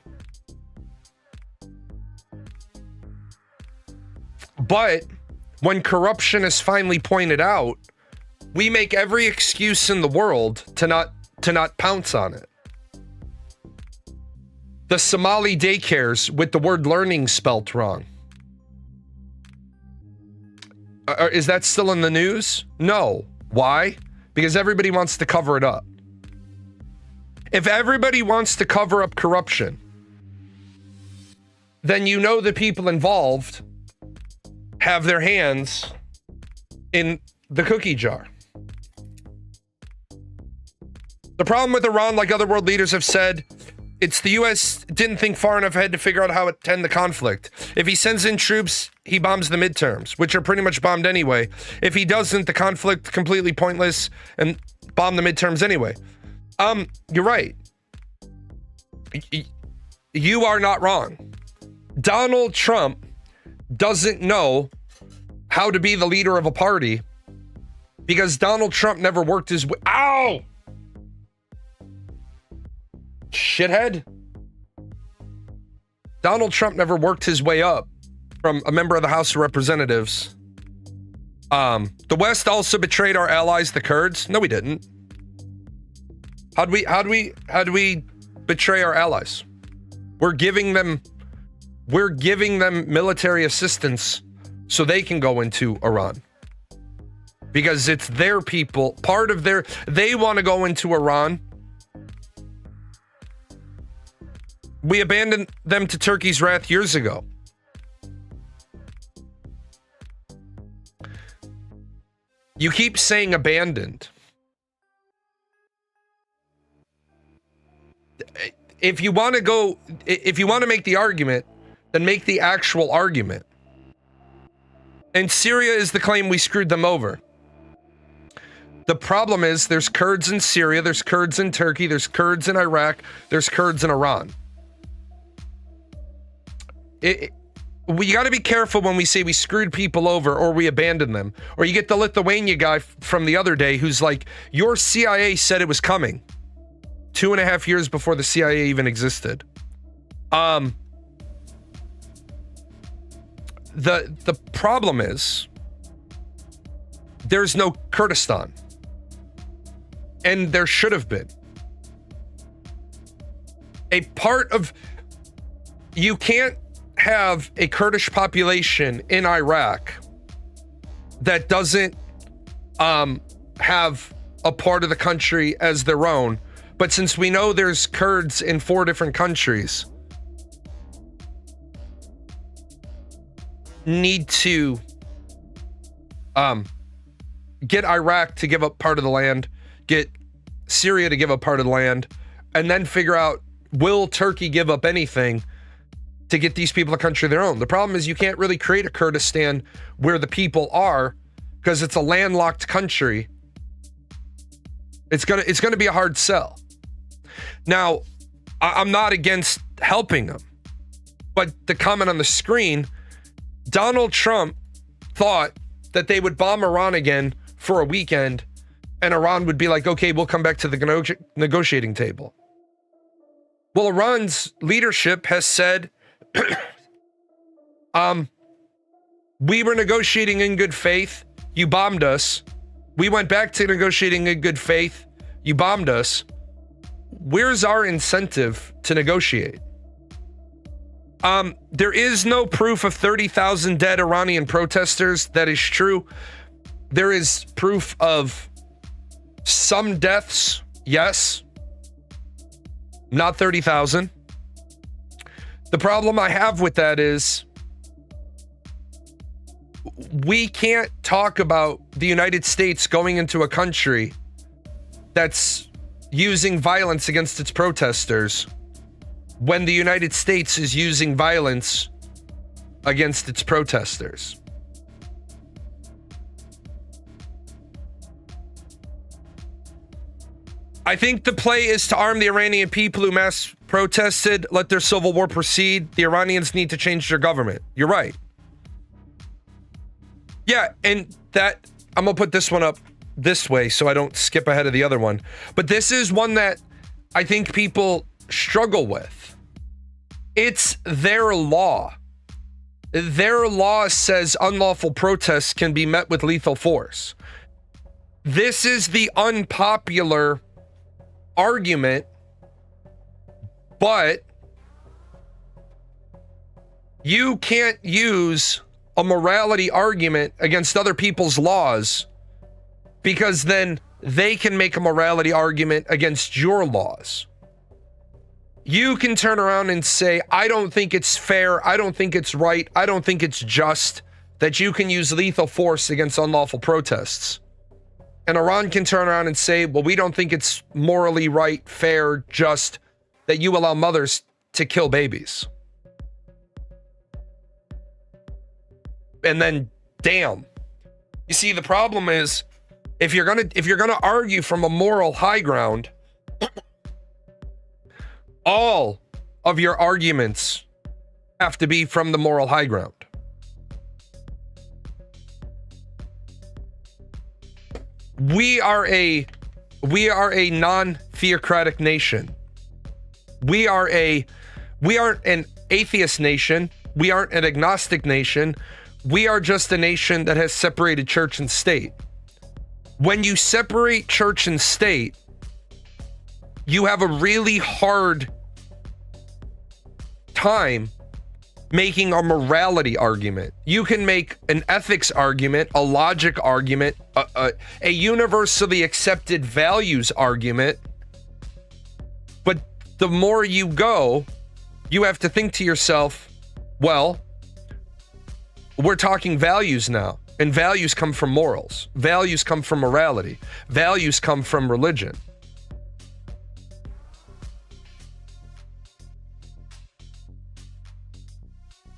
But when corruption is finally pointed out, we make every excuse in the world to not pounce on it. The Somali daycares with the word learning spelt wrong. Is that still in the news? No. Why? Because everybody wants to cover it up. If everybody wants to cover up corruption, then you know the people involved have their hands in the cookie jar. The problem with Iran, like other world leaders have said, it's the U.S. didn't think far enough ahead to figure out how to end the conflict. If he sends in troops, he bombs the midterms, which are pretty much bombed anyway. If he doesn't, the conflict completely pointless and bomb the midterms anyway. You're right. You are not wrong. Donald Trump doesn't know how to be the leader of a party because Donald Trump never worked his way. Ow! Shithead. Donald Trump never worked his way up from a member of the House of Representatives. The West also betrayed our allies, the Kurds. No, we didn't. How'd we betray our allies? We're giving them military assistance so they can go into Iran. Because it's their people, they want to go into Iran. We abandoned them to Turkey's wrath years ago. You keep saying abandoned. If you want to make the argument, then make the actual argument. And Syria is the claim we screwed them over. The problem is there's Kurds in Syria, there's Kurds in Turkey, there's Kurds in Iraq, there's Kurds in Iran. We got to be careful when we say we screwed people over or we abandoned them. Or you get the Lithuania guy from the other day who's like, your CIA said it was coming 2.5 years before the CIA even existed. The problem is there's no Kurdistan. And there should have been. You can't have a Kurdish population in Iraq that doesn't have a part of the country as their own. But since we know there's Kurds in 4 different countries, need to get Iraq to give up part of the land, get Syria to give up part of the land, and then figure out, will Turkey give up anything? to get these people a country of their own. The problem is you can't really create a Kurdistan where the people are because it's a landlocked country. It's gonna be a hard sell. Now, I'm not against helping them, but the comment on the screen, Donald Trump thought that they would bomb Iran again for a weekend and Iran would be like, okay, we'll come back to the negotiating table. Well, Iran's leadership has said, we were negotiating in good faith. You bombed us. We went back to negotiating in good faith. You bombed us. Where's our incentive to negotiate? There is no proof of 30,000 dead Iranian protesters. That is true. There is proof of some deaths. Yes. Not 30,000. The problem I have with that is we can't talk about the United States going into a country that's using violence against its protesters when the United States is using violence against its protesters. I think the play is to arm the Iranian people who mass protested, let their civil war proceed. The Iranians need to change their government. You're right. Yeah, and that, I'm gonna put this one up this way so I don't skip ahead of the other one. But this is one that I think people struggle with. It's their law. Their law says unlawful protests can be met with lethal force. This is the unpopular argument, but you can't use a morality argument against other people's laws because then they can make a morality argument against your laws. You can turn around and say, I don't think it's fair, I don't think it's right, I don't think it's just that you can use lethal force against unlawful protests. And Iran can turn around and say, well, we don't think it's morally right, fair, just that you allow mothers to kill babies. And then, damn. You see, the problem is, if you're gonna argue from a moral high ground, all of your arguments have to be from the moral high ground. We are a non-theocratic nation. We aren't an atheist nation. We aren't an agnostic nation. We are just a nation that has separated church and state. When you separate church and state, you have a really hard time making a morality argument. You can make an ethics argument, a logic argument, a universally accepted values argument. But the more you go, you have to think to yourself, well, we're talking values now, and values come from morals. Values come from morality. Values come from religion.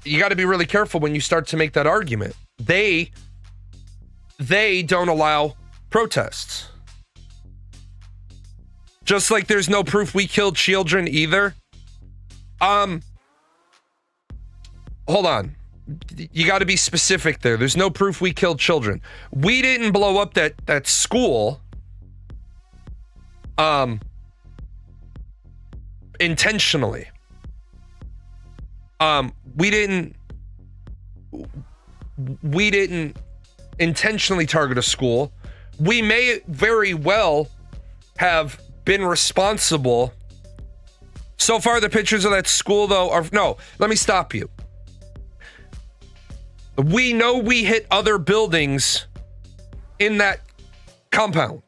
You got to be really careful when you start to make that argument. They don't allow protests. Just like there's no proof we killed children either. Hold on. You got to be specific there. There's no proof we killed children. We didn't blow up that school intentionally. We didn't intentionally target a school. We may very well have been responsible. So far, the pictures of that school, though, are... No, let me stop you. We know we hit other buildings in that compound.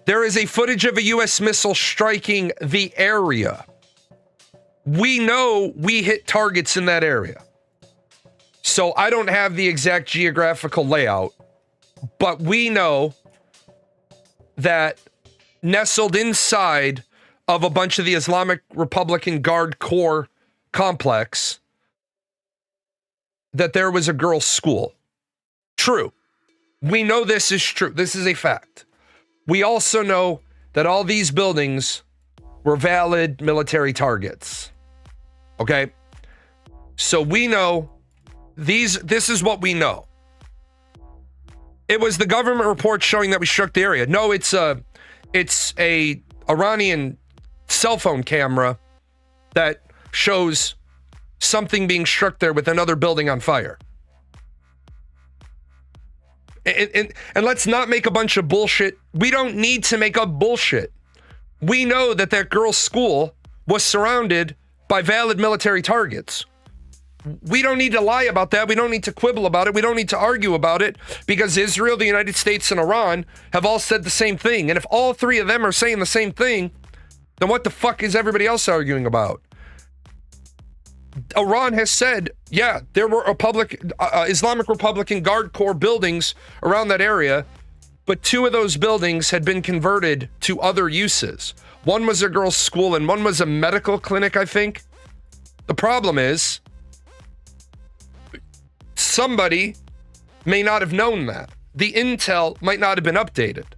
There is a footage of a U.S. missile striking the area. We know we hit targets in that area. So I don't have the exact geographical layout, but we know that nestled inside of a bunch of the Islamic Republican Guard Corps complex that there was a girls' school. True. We know this is true. This is a fact. We also know that all these buildings were valid military targets. Okay? So we know this is what we know. It was the government report showing that we struck the area. No, it's a Iranian cell phone camera that shows something being struck there with another building on fire. And let's not make a bunch of bullshit. We don't need to make up bullshit. We know that girls' school was surrounded by valid military targets. We don't need to lie about that. We don't need to quibble about it. We don't need to argue about it, because Israel, the United States, and Iran have all said the same thing. And if all three of them are saying the same thing, then what the fuck is everybody else arguing about? Iran has said, yeah, there were Islamic Republican Guard Corps buildings around that area, but two of those buildings had been converted to other uses. One was a girls' school and one was a medical clinic, I think. The problem is, somebody may not have known that. The intel might not have been updated.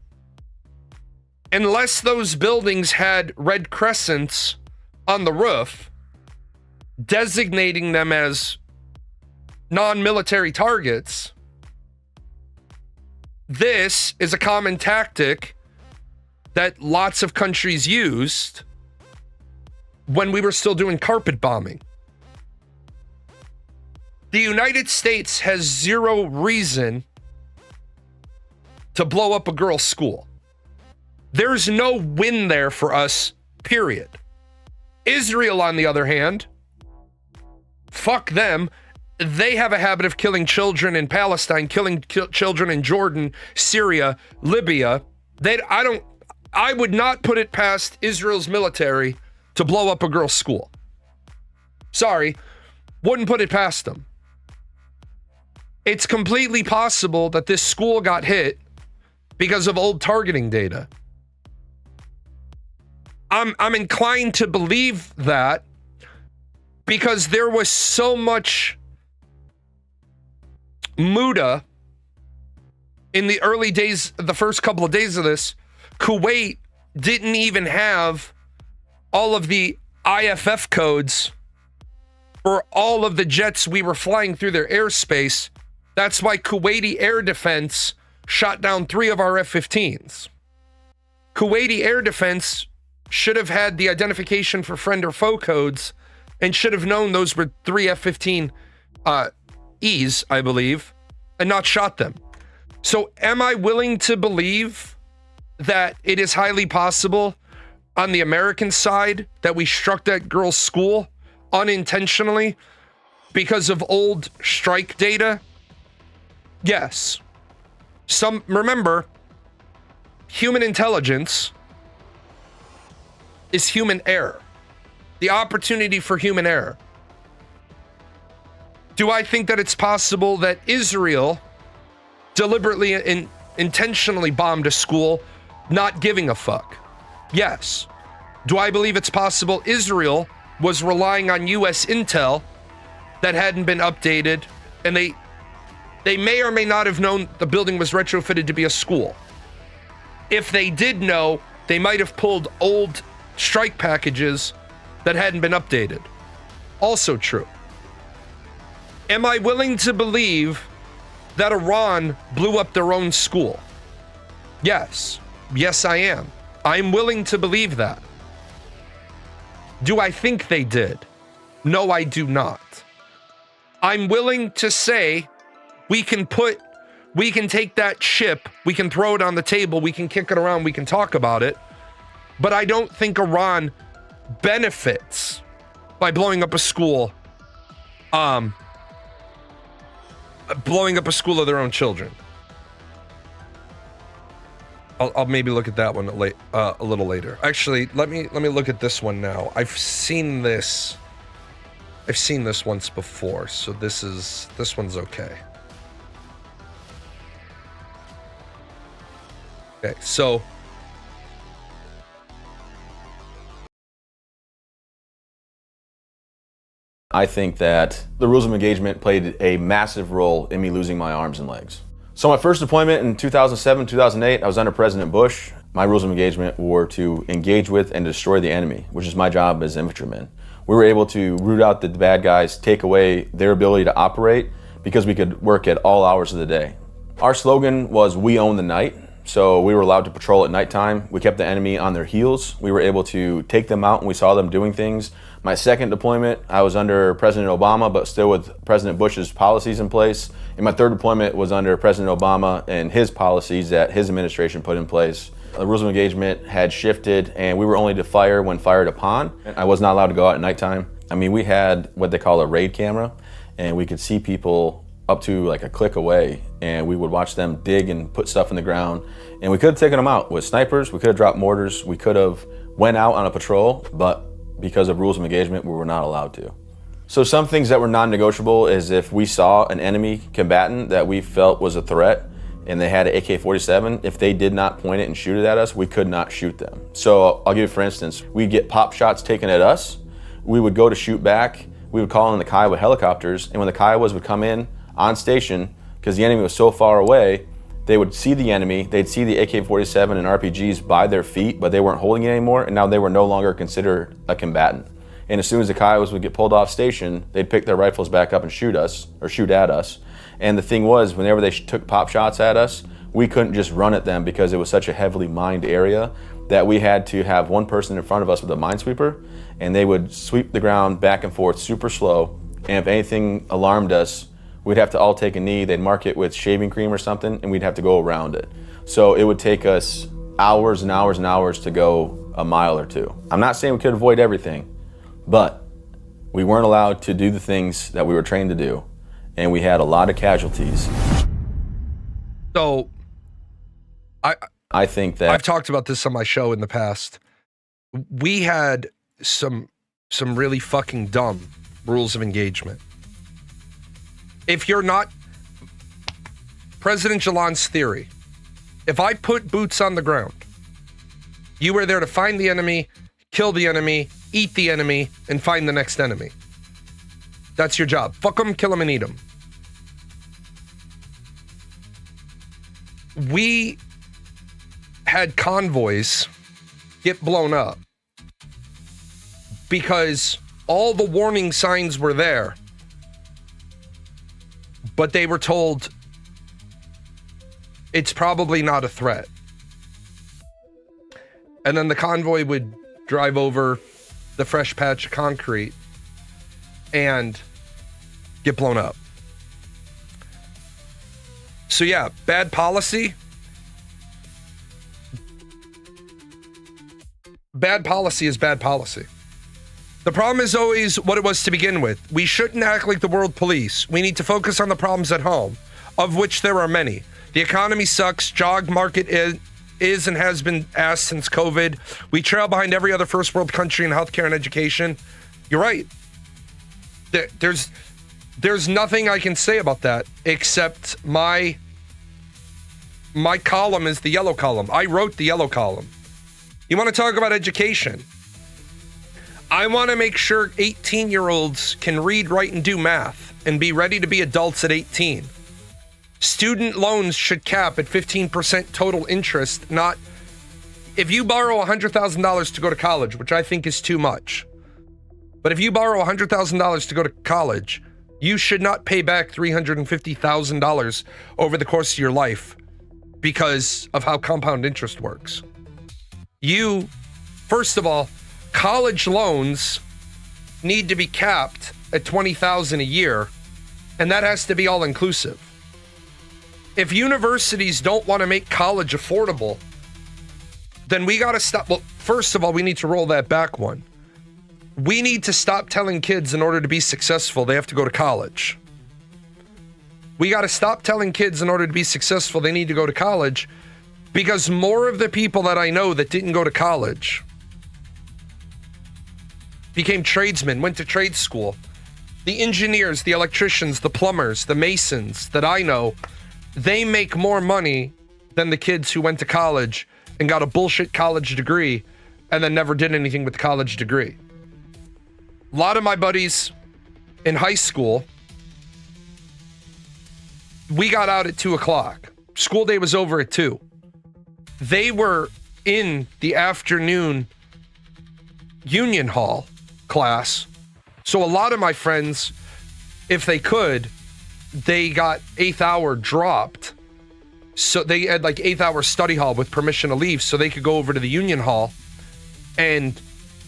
Unless those buildings had red crescents on the roof, designating them as non-military targets, this is a common tactic that lots of countries used when we were still doing carpet bombing. The United States has zero reason to blow up a girls' school. There's no win there for us, period. Israel, on the other hand, fuck them. They have a habit of killing children in Palestine, killing children in Jordan, Syria, Libya. I would not put it past Israel's military to blow up a girls' school. Sorry, wouldn't put it past them. It's completely possible that this school got hit because of old targeting data. I'm inclined to believe that, because there was so much muda in the early days, the first couple of days of this. Kuwait didn't even have all of the IFF codes for all of the jets we were flying through their airspace. That's why Kuwaiti Air Defense shot down 3 of our F-15s. Kuwaiti Air Defense should have had the identification for friend or foe codes and should have known those were 3 F-15 Es, I believe, and not shot them. So am I willing to believe that it is highly possible on the American side that we struck that girls' school unintentionally because of old strike data? Yes. Remember, human intelligence is human error. The opportunity for human error. Do I think that it's possible that Israel deliberately and intentionally bombed a school, not giving a fuck? Yes. Do I believe it's possible Israel was relying on US intel that hadn't been updated, and they may or may not have known the building was retrofitted to be a school? If they did know, they might have pulled old strike packages that hadn't been updated. Also true. Am I willing to believe that Iran blew up their own school? Yes. Yes, I am. I'm willing to believe that. Do I think they did? No, I do not. I'm willing to say we can take that chip, we can throw it on the table, we can kick it around, we can talk about it, but I don't think Iran benefits by blowing up a school, blowing up a school of their own children. I'll maybe look at that one a little later. Actually, let me look at this one now. I've seen this once before, so this one's okay. Okay, so I think that the rules of engagement played a massive role in me losing my arms and legs. So my first deployment in 2007, 2008, I was under President Bush. My rules of engagement were to engage with and destroy the enemy, which is my job as infantryman. We were able to root out the bad guys, take away their ability to operate, because we could work at all hours of the day. Our slogan was, "We own the night." So we were allowed to patrol at nighttime. We kept the enemy on their heels. We were able to take them out when we saw them doing things. My second deployment, I was under President Obama, but still with President Bush's policies in place. And my third deployment was under President Obama and his policies that his administration put in place. The rules of engagement had shifted, and we were only to fire when fired upon. I was not allowed to go out at nighttime. I mean, we had what they call a raid camera, and we could see people up to like a click away, and we would watch them dig and put stuff in the ground. And we could have taken them out with snipers, we could have dropped mortars, we could have went out on a patrol, but because of rules of engagement, we were not allowed to. So some things that were non-negotiable is if we saw an enemy combatant that we felt was a threat and they had an AK-47, if they did not point it and shoot it at us, we could not shoot them. So I'll give you, for instance, we'd get pop shots taken at us, we would go to shoot back, we would call in the Kiowa helicopters, and when the Kiowas would come in on station, because the enemy was so far away, they would see the enemy, they'd see the AK-47 and RPGs by their feet, but they weren't holding it anymore, and now they were no longer considered a combatant. And as soon as the Kiowas would get pulled off station, they'd pick their rifles back up and shoot us, or shoot at us. And the thing was, whenever they took pop shots at us, we couldn't just run at them because it was such a heavily mined area that we had to have one person in front of us with a minesweeper, and they would sweep the ground back and forth super slow, and if anything alarmed us, we'd have to all take a knee, they'd mark it with shaving cream or something, and we'd have to go around it. So it would take us hours and hours and hours to go a mile or two. I'm not saying we could avoid everything, but we weren't allowed to do the things that we were trained to do, and we had a lot of casualties. So, I think that I've talked about this on my show in the past. We had some really fucking dumb rules of engagement. If you're not President Jalon's theory, if I put boots on the ground, you were there to find the enemy, kill the enemy, eat the enemy, and find the next enemy. That's your job. Fuck them, kill them, and eat them. We had convoys get blown up because all the warning signs were there, but they were told it's probably not a threat. And then the convoy would drive over the fresh patch of concrete and get blown up. So yeah, bad policy. Bad policy is bad policy. The problem is always what it was to begin with. We shouldn't act like the world police. We need to focus on the problems at home, of which there are many. The economy sucks. Job market is and has been ass since COVID. We trail behind every other first world country in healthcare and education. You're right. There's nothing I can say about that except my column is the yellow column. I wrote the yellow column. You want to talk about education? I want to make sure 18-year-olds can read, write, and do math and be ready to be adults at 18. Student loans should cap at 15% total interest, not if you borrow $100,000 to go to college, which I think is too much. But if you borrow $100,000 to go to college, you should not pay back $350,000 over the course of your life because of how compound interest works. First of all, college loans need to be capped at $20,000 a year, and that has to be all inclusive. If universities don't want to make college affordable, then we got to stop. Well, first of all, we need to roll that back one. We need to stop telling kids in order to be successful, they have to go to college. We got to stop telling kids in order to be successful, they need to go to college, because more of the people that I know that didn't go to college became tradesmen, went to trade school. The engineers, the electricians, the plumbers, the masons that I know, they make more money than the kids who went to college and got a bullshit college degree and then never did anything with the college degree. A lot of my buddies in high school, we got out at 2 o'clock. School day was over at 2. They were in the afternoon union hall class. So a lot of my friends, if they could, they got 8th hour dropped. So they had like 8th hour study hall with permission to leave so they could go over to the union hall and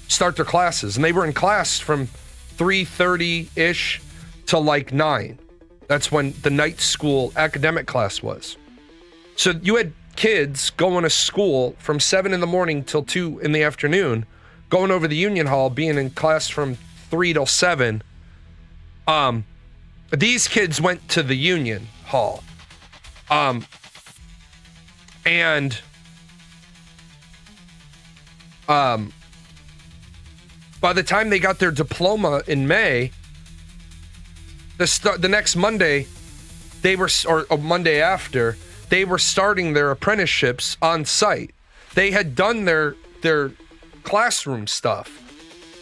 start their classes. And they were in class from 3:30-ish to like 9. That's when the night school academic class was. So you had kids going to school from 7 in the morning till 2 in the afternoon, going over the union hall, being in class from 3 till 7. These kids went to the union hall. By the time they got their diploma in May, the next Monday, they were, or Monday after, they were starting their apprenticeships on site. They had done their classroom stuff,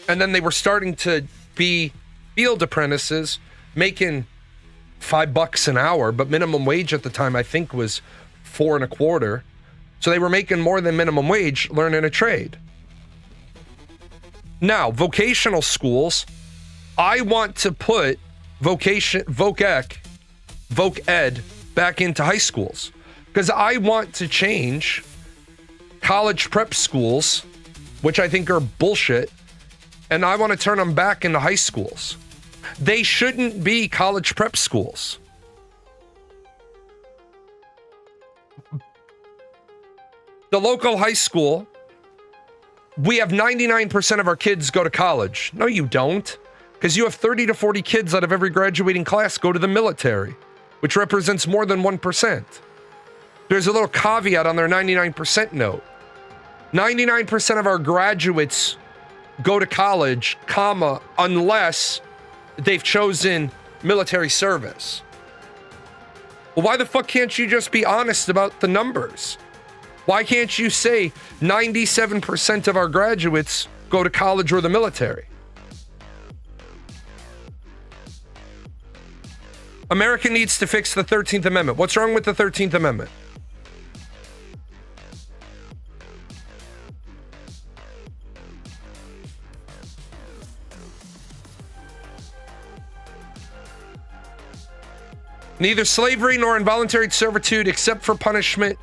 and then they were starting to be field apprentices, making $5 an hour, but minimum wage at the time I think was $4.25. So they were making more than minimum wage learning a trade. Now, vocational schools, I want to put voc ed back into high schools because I want to change college prep schools, which I think are bullshit, and I want to turn them back into high schools. They shouldn't be college prep schools. The local high school, we have 99% of our kids go to college. No, you don't. Because you have 30 to 40 kids out of every graduating class go to the military, which represents more than 1%. There's a little caveat on their 99% note. 99% of our graduates go to college, comma, unless they've chosen military service. Well, why the fuck can't you just be honest about the numbers? Why can't you say 97% of our graduates go to college or the military? America needs to fix the 13th Amendment. What's wrong with the 13th Amendment? Neither slavery nor involuntary servitude, except for punishment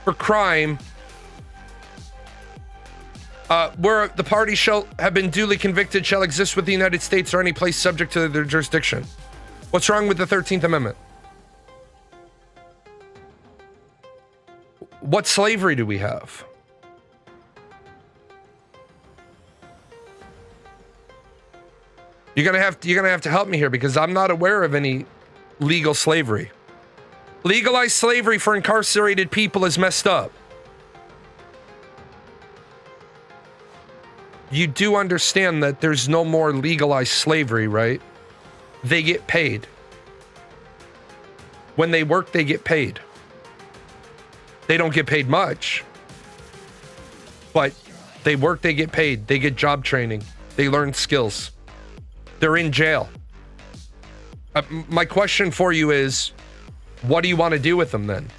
for crime, where the party shall have been duly convicted, shall exist with the United States or any place subject to their jurisdiction. What's wrong with the 13th Amendment? What slavery do we have? You're gonna have to help me here because I'm not aware of any legal slavery. Legalized slavery for incarcerated people is messed up. You do understand that there's no more legalized slavery, right? They get paid. When they work, they get paid. They don't get paid much, but they work, they get paid. They get job training. They learn skills. They're in jail. My question for you is, what do you want to do with them then?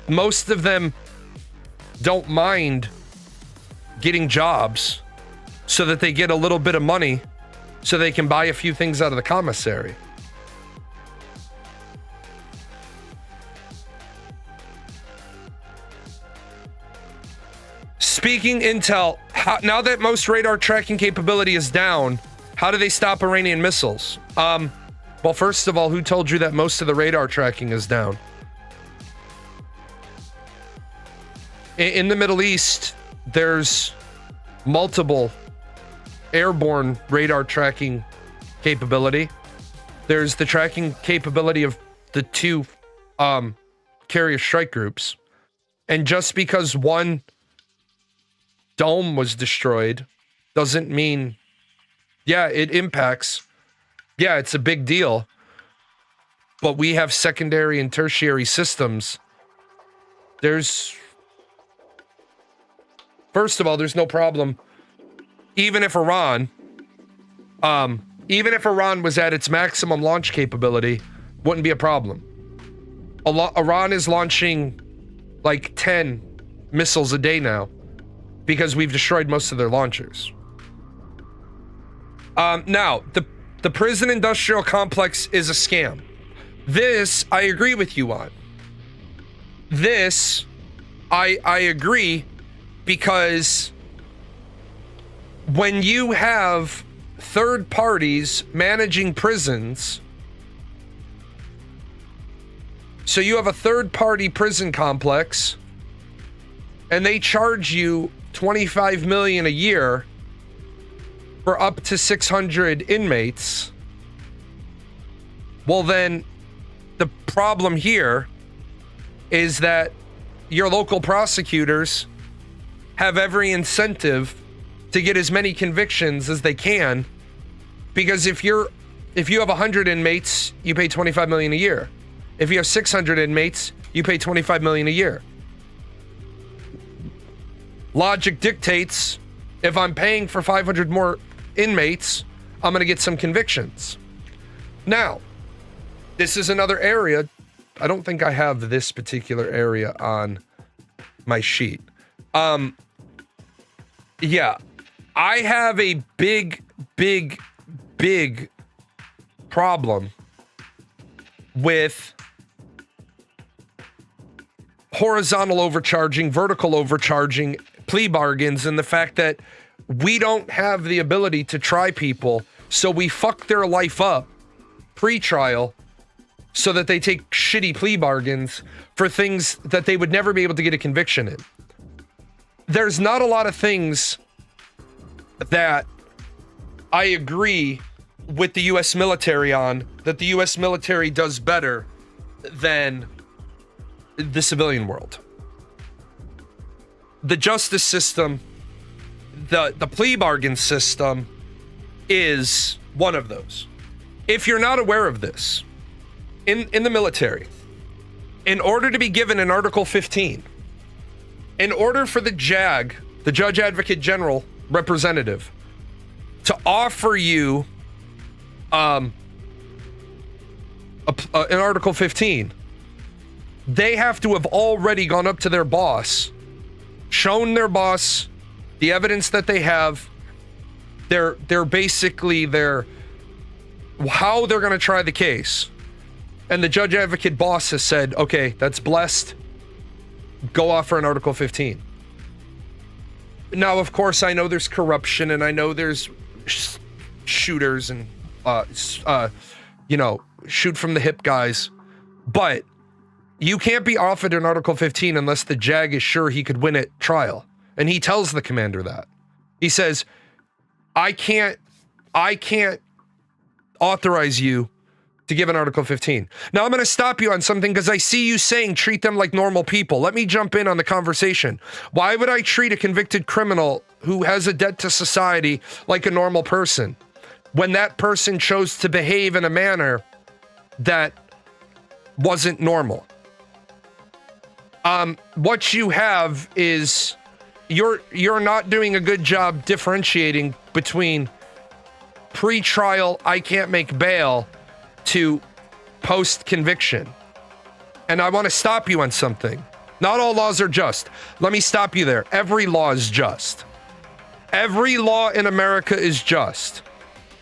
Most of them don't mind getting jobs so that they get a little bit of money so they can buy a few things out of the commissary. Speaking intel, now that most radar tracking capability is down, how do they stop Iranian missiles? Well, first of all, who told you that most of the radar tracking is down? In the Middle East, there's multiple airborne radar tracking capability. There's the tracking capability of the two carrier strike groups. And just because one dome was destroyed doesn't mean, yeah, it impacts. Yeah, it's a big deal. But we have secondary and tertiary systems. First of all, there's no problem even if Iran was at its maximum launch capability, wouldn't be a problem. Iran is launching like 10 missiles a day now because we've destroyed most of their launchers. Now, the prison industrial complex is a scam. This, I agree with you on. This, I agree, because when you have third parties managing prisons, so you have a third party prison complex and they charge you $25 million a year for up to 600 inmates, well then the problem here is that your local prosecutors have every incentive to get as many convictions as they can, because if you have 100 inmates, you pay $25 million a year. If you have 600 inmates, you pay $25 million a year. Logic dictates, if I'm paying for 500 more inmates, I'm going to get some convictions. Now, this is another area. I don't think I have this particular area on my sheet. Yeah, I have a big problem with horizontal overcharging, vertical overcharging, plea bargains, and the fact that we don't have the ability to try people, so we fuck their life up pre-trial so that they take shitty plea bargains for things that they would never be able to get a conviction in. There's not a lot of things that I agree with the US military on, that the US military does better than the civilian world. The justice system, the plea bargain system is one of those. If you're not aware of this, in the military, in order to be given an Article 15, in order for the JAG, the Judge Advocate General representative, to offer you an Article 15, they have to have already gone up to their boss, shown their boss the evidence that they have, they're basically how they're going to try the case. And the Judge Advocate boss has said, okay, that's blessed. Go offer an Article 15. Now, of course, I know there's corruption and I know there's shooters and, shoot from the hip guys. But you can't be offered an Article 15 unless the JAG is sure he could win at trial. And he tells the commander that. He says, I can't authorize you to give an Article 15. Now, I'm going to stop you on something because I see you saying treat them like normal people. Let me jump in on the conversation. Why would I treat a convicted criminal who has a debt to society like a normal person when that person chose to behave in a manner that wasn't normal? What you have is you're not doing a good job differentiating between pre-trial, I can't make bail, to post-conviction. And I want to stop you on something. Not all laws are just. Let me stop you there. Every law is just. Every law in America is just.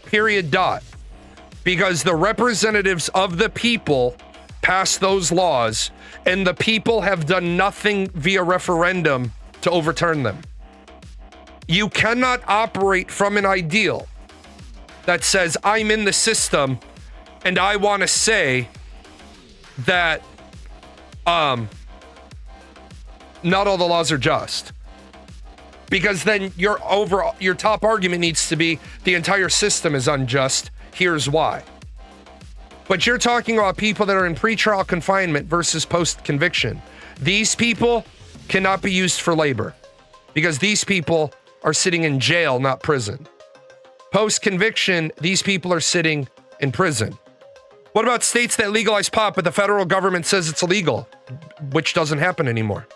Period. Dot. Because the representatives of the people pass those laws, and the people have done nothing via referendum to overturn them. You cannot operate from an ideal that says, I'm in the system and I want to say that not all the laws are just. Because then your top argument needs to be the entire system is unjust. Here's why. But you're talking about people that are in pretrial confinement versus post-conviction. These people cannot be used for labor because these people are sitting in jail, not prison. Post-conviction, these people are sitting in prison. What about states that legalize pot, but the federal government says it's illegal, which doesn't happen anymore?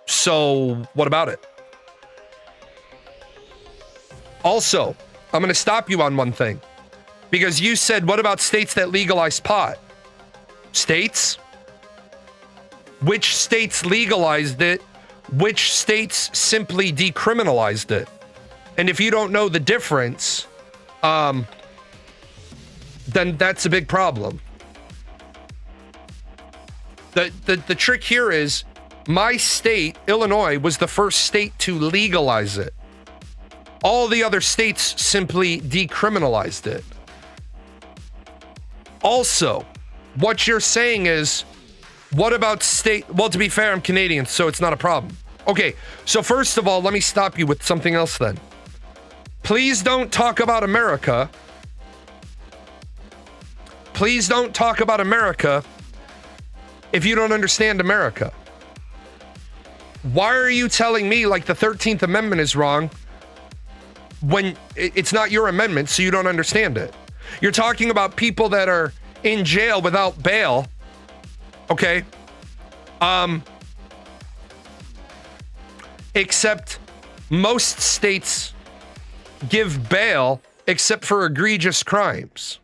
So what about it? Also, I'm going to stop you on one thing. Because you said, what about states that legalize pot? States? Which states legalized it? Which states simply decriminalized it? And if you don't know the difference, then that's a big problem. The trick here is, my state, Illinois, was the first state to legalize it. All the other states simply decriminalized it. Also, what you're saying is, what about state? Well, to be fair, I'm Canadian, so it's not a problem. Okay, so first of all, let me stop you with something else then. Please don't talk about America. Please don't talk about America if you don't understand America. Why are you telling me like the 13th Amendment is wrong when it's not your amendment, so you don't understand it? You're talking about people that are in jail without bail. Okay. Except most states give bail except for egregious crimes.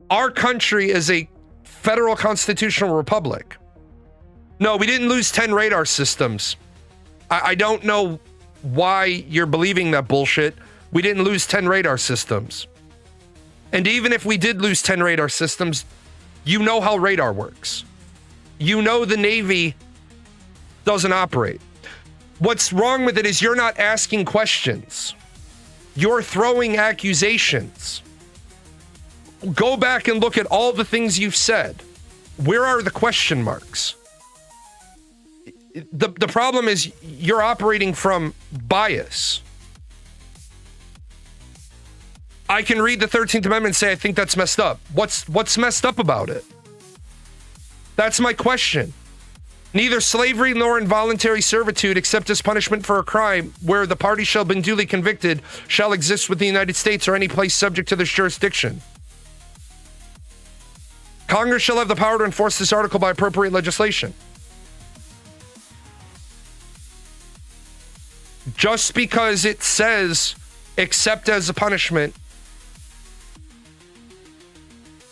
Our country is a federal constitutional republic. No, we didn't lose 10 radar systems. I don't know why you're believing that bullshit. We didn't lose 10 radar systems. And even if we did lose 10 radar systems, you know how radar works. You know the Navy doesn't operate. What's wrong with it is you're not asking questions. You're throwing accusations. Go back and look at all the things you've said. Where are the question marks? The problem is you're operating from bias. I can read the 13th Amendment and say I think that's messed up. What's messed up about it? That's my question. Neither slavery nor involuntary servitude, except as punishment for a crime where the party shall have been duly convicted, shall exist with the United States or any place subject to this jurisdiction. Congress shall have the power to enforce this article by appropriate legislation. Just because it says except as a punishment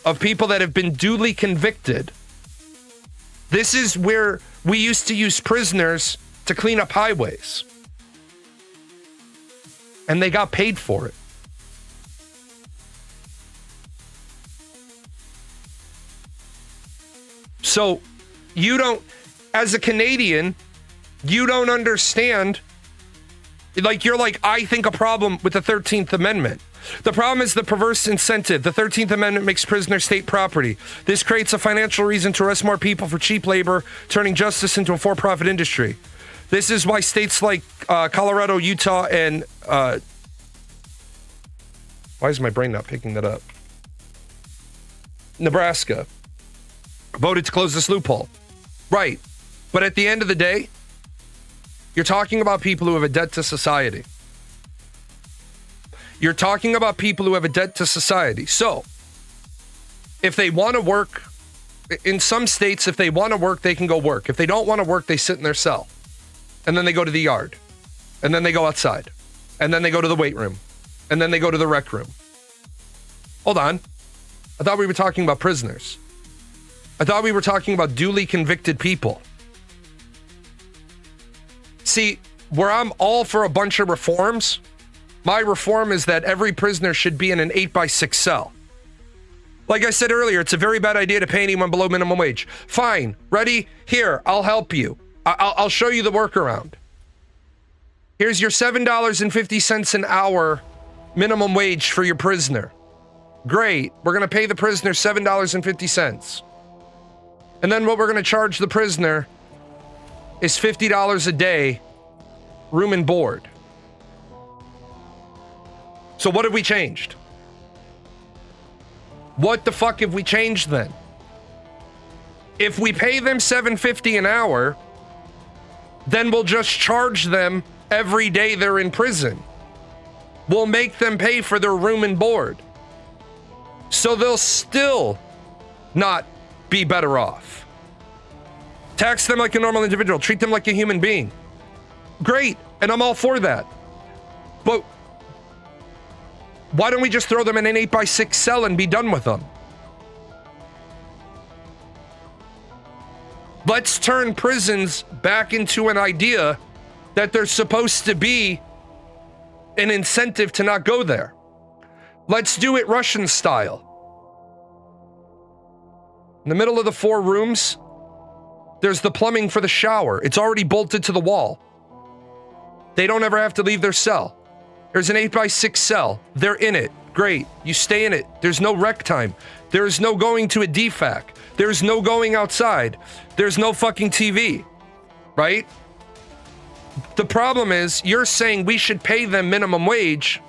of people that have been duly convicted. This is where we used to use prisoners to clean up highways. And they got paid for it. So you don't, as a Canadian, you don't understand. Like, you're like, I think a problem with the 13th Amendment. The problem is the perverse incentive. The 13th Amendment makes prisoners state property. This creates a financial reason to arrest more people for cheap labor, turning justice into a for-profit industry. This is why states like Colorado, Utah, and why is my brain not picking that up? Nebraska voted to close this loophole. Right. But at the end of the day, you're talking about people who have a debt to society. You're talking about people who have a debt to society. So, if they want to work, in some states, if they want to work, they can go work. If they don't want to work, they sit in their cell. And then they go to the yard. And then they go outside. And then they go to the weight room. And then they go to the rec room. Hold on. I thought we were talking about prisoners. I thought we were talking about duly convicted people. See, where I'm all for a bunch of reforms, my reform is that every prisoner should be in an 8x6 cell. Like I said earlier, it's a very bad idea to pay anyone below minimum wage. Fine. Ready? Here, I'll help you. I'll show you the workaround. Here's your $7.50 an hour minimum wage for your prisoner. Great. We're going to pay the prisoner $7.50. And then what we're going to charge the prisoner is $50 a day, room and board. So what have we changed? What the fuck have we changed then? If we pay them $7.50 an hour, then we'll just charge them every day they're in prison. We'll make them pay for their room and board. So they'll still not be better off. Tax them like a normal individual. Treat them like a human being. Great. And I'm all for that. But why don't we just throw them in an 8x6 cell and be done with them? Let's turn prisons back into an idea that there's supposed to be an incentive to not go there. Let's do it Russian style. In the middle of the 4 rooms, there's the plumbing for the shower. It's already bolted to the wall. They don't ever have to leave their cell. There's an 8x6 cell. They're in it. Great. You stay in it. There's no rec time. There's no going to a DFAC. There's no going outside. There's no fucking TV. Right? The problem is, you're saying we should pay them minimum wage.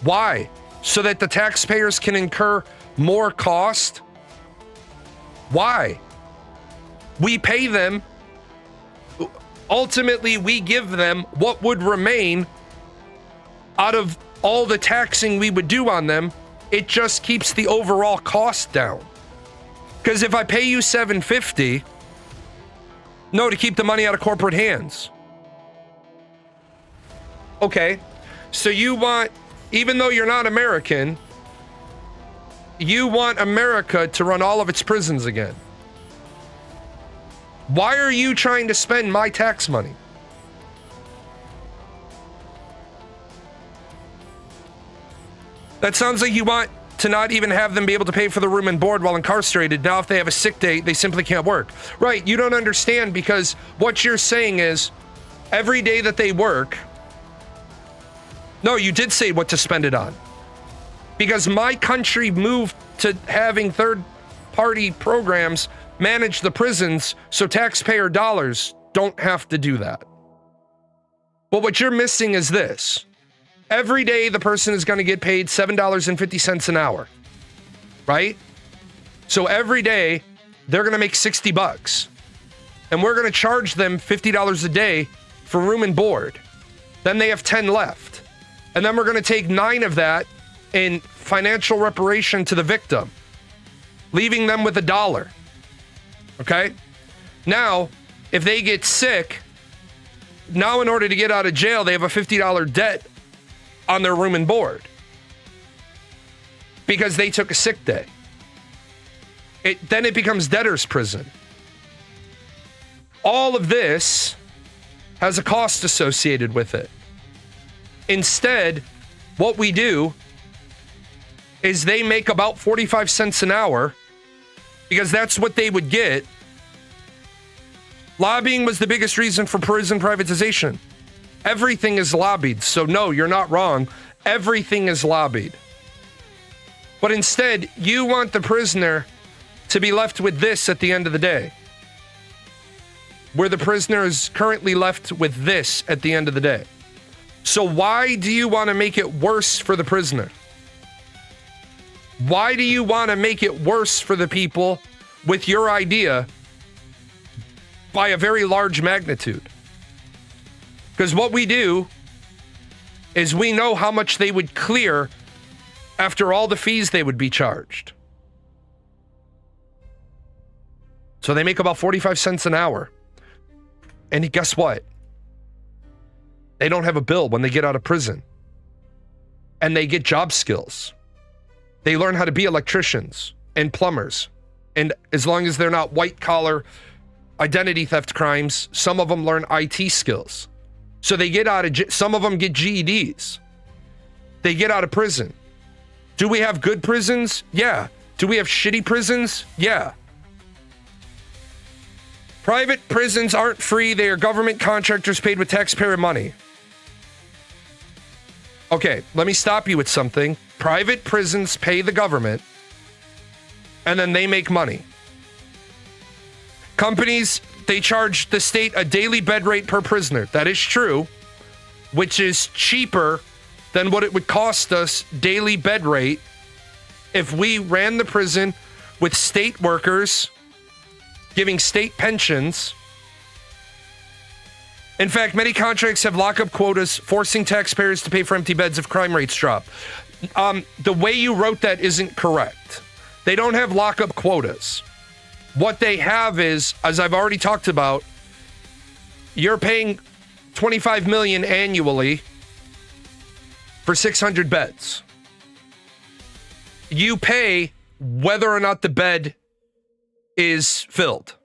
Why? So that the taxpayers can incur more cost? Why? We pay them. Ultimately, we give them what would remain out of all the taxing we would do on them. It just keeps the overall cost down. Because if I pay you $750, no, to keep the money out of corporate hands. Okay, so you want, even though you're not American, you want America to run all of its prisons again. Why are you trying to spend my tax money? That sounds like you want to not even have them be able to pay for the room and board while incarcerated. Now, if they have a sick day, they simply can't work. Right, you don't understand, because what you're saying is every day that they work. No, you did say what to spend it on. Because my country moved to having third-party programs manage the prisons so taxpayer dollars don't have to do that. But what you're missing is this. Every day the person is going to get paid $7.50 an hour, right? So every day they're going to make $60, and we're going to charge them $50 a day for room and board. Then they have 10 left. And then we're going to take 9 of that in financial reparation to the victim, leaving them with $1. Okay? Now, if they get sick, now in order to get out of jail, they have a $50 debt on their room and board because they took a sick day. Then it becomes debtor's prison. All of this has a cost associated with it. Instead, what we do is they make about 45 cents an hour because that's what they would get. Lobbying was the biggest reason for prison privatization. Everything is lobbied. So no, you're not wrong. Everything is lobbied. But instead, you want the prisoner to be left with this at the end of the day. Where the prisoner is currently left with this at the end of the day. So why do you want to make it worse for the prisoner? Why do you want to make it worse for the people with your idea by a very large magnitude? Because what we do is we know how much they would clear after all the fees they would be charged. So they make about 45 cents an hour. And guess what? They don't have a bill when they get out of prison. And they get job skills. They learn how to be electricians and plumbers. And as long as they're not white-collar identity theft crimes, some of them learn IT skills. So they get out of, some of them get GEDs. They get out of prison. Do we have good prisons? Yeah. Do we have shitty prisons? Yeah. Private prisons aren't free. They are government contractors paid with taxpayer money. Okay, let me stop you with something. Private prisons pay the government, and then they make money. Companies, they charge the state a daily bed rate per prisoner. That is true, which is cheaper than what it would cost us daily bed rate if we ran the prison with state workers giving state pensions. In fact, many contracts have lockup quotas, forcing taxpayers to pay for empty beds if crime rates drop. The way you wrote that isn't correct. They don't have lockup quotas. What they have is, as I've already talked about, you're paying $25 million annually for 600 beds. You pay whether or not the bed is filled.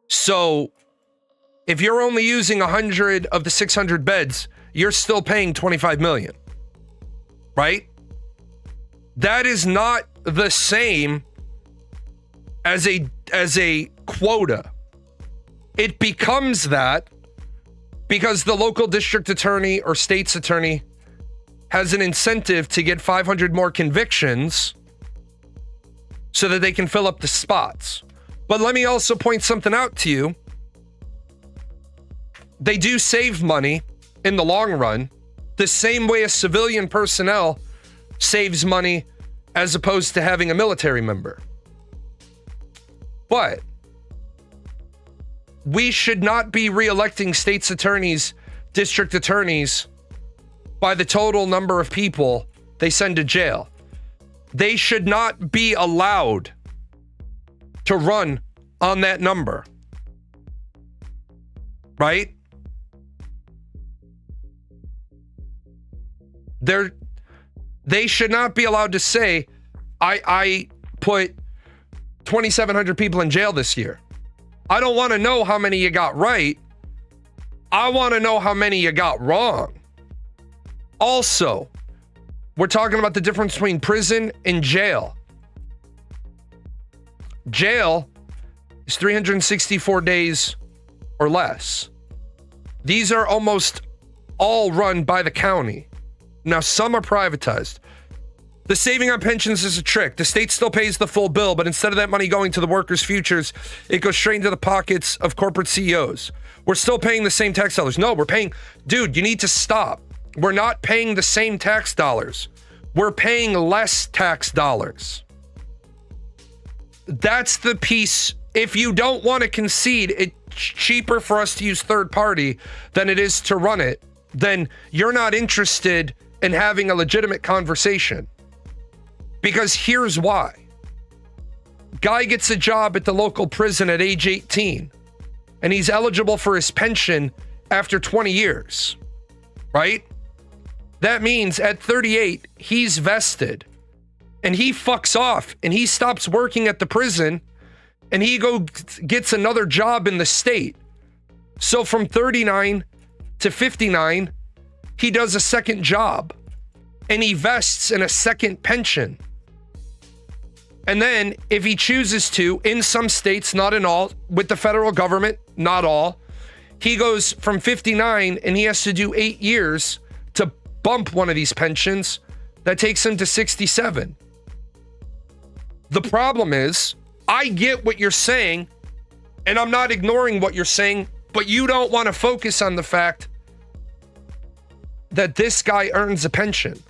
So if you're only using 100 of the 600 beds, you're still paying $25 million, right? That is not the same as a quota. It becomes that because the local district attorney or state's attorney has an incentive to get 500 more convictions so that they can fill up the spots. But let me also point something out to you. They do save money in the long run, the same way a civilian personnel saves money as opposed to having a military member. But we should not be re-electing state's attorneys, district attorneys by the total number of people they send to jail. They should not be allowed to run on that number. Right? They should not be allowed to say, I put 2,700 people in jail this year. I don't want to know how many you got right. I want to know how many you got wrong. Also, we're talking about the difference between prison and jail. Jail is 364 days or less. These are almost all run by the county. Now, some are privatized. The saving on pensions is a trick. The state still pays the full bill, but instead of that money going to the workers' futures, it goes straight into the pockets of corporate CEOs. We're still paying the same tax dollars. No, we're paying... Dude, you need to stop. We're not paying the same tax dollars. We're paying less tax dollars. That's the piece. If you don't want to concede, it's cheaper for us to use third party than it is to run it, then you're not interested in having a legitimate conversation. Because here's why. Guy gets a job at the local prison at age 18, and he's eligible for his pension after 20 years, right? That means at 38, he's vested, and he fucks off, and he stops working at the prison, and he gets another job in the state. So from 39 to 59, he does a second job, and he vests in a second pension. And then if he chooses to, in some states, not in all, with the federal government, not all, he goes from 59 and he has to do 8 years to bump one of these pensions. That takes him to 67. The problem is, I get what you're saying, and I'm not ignoring what you're saying, but you don't want to focus on the fact that this guy earns a pension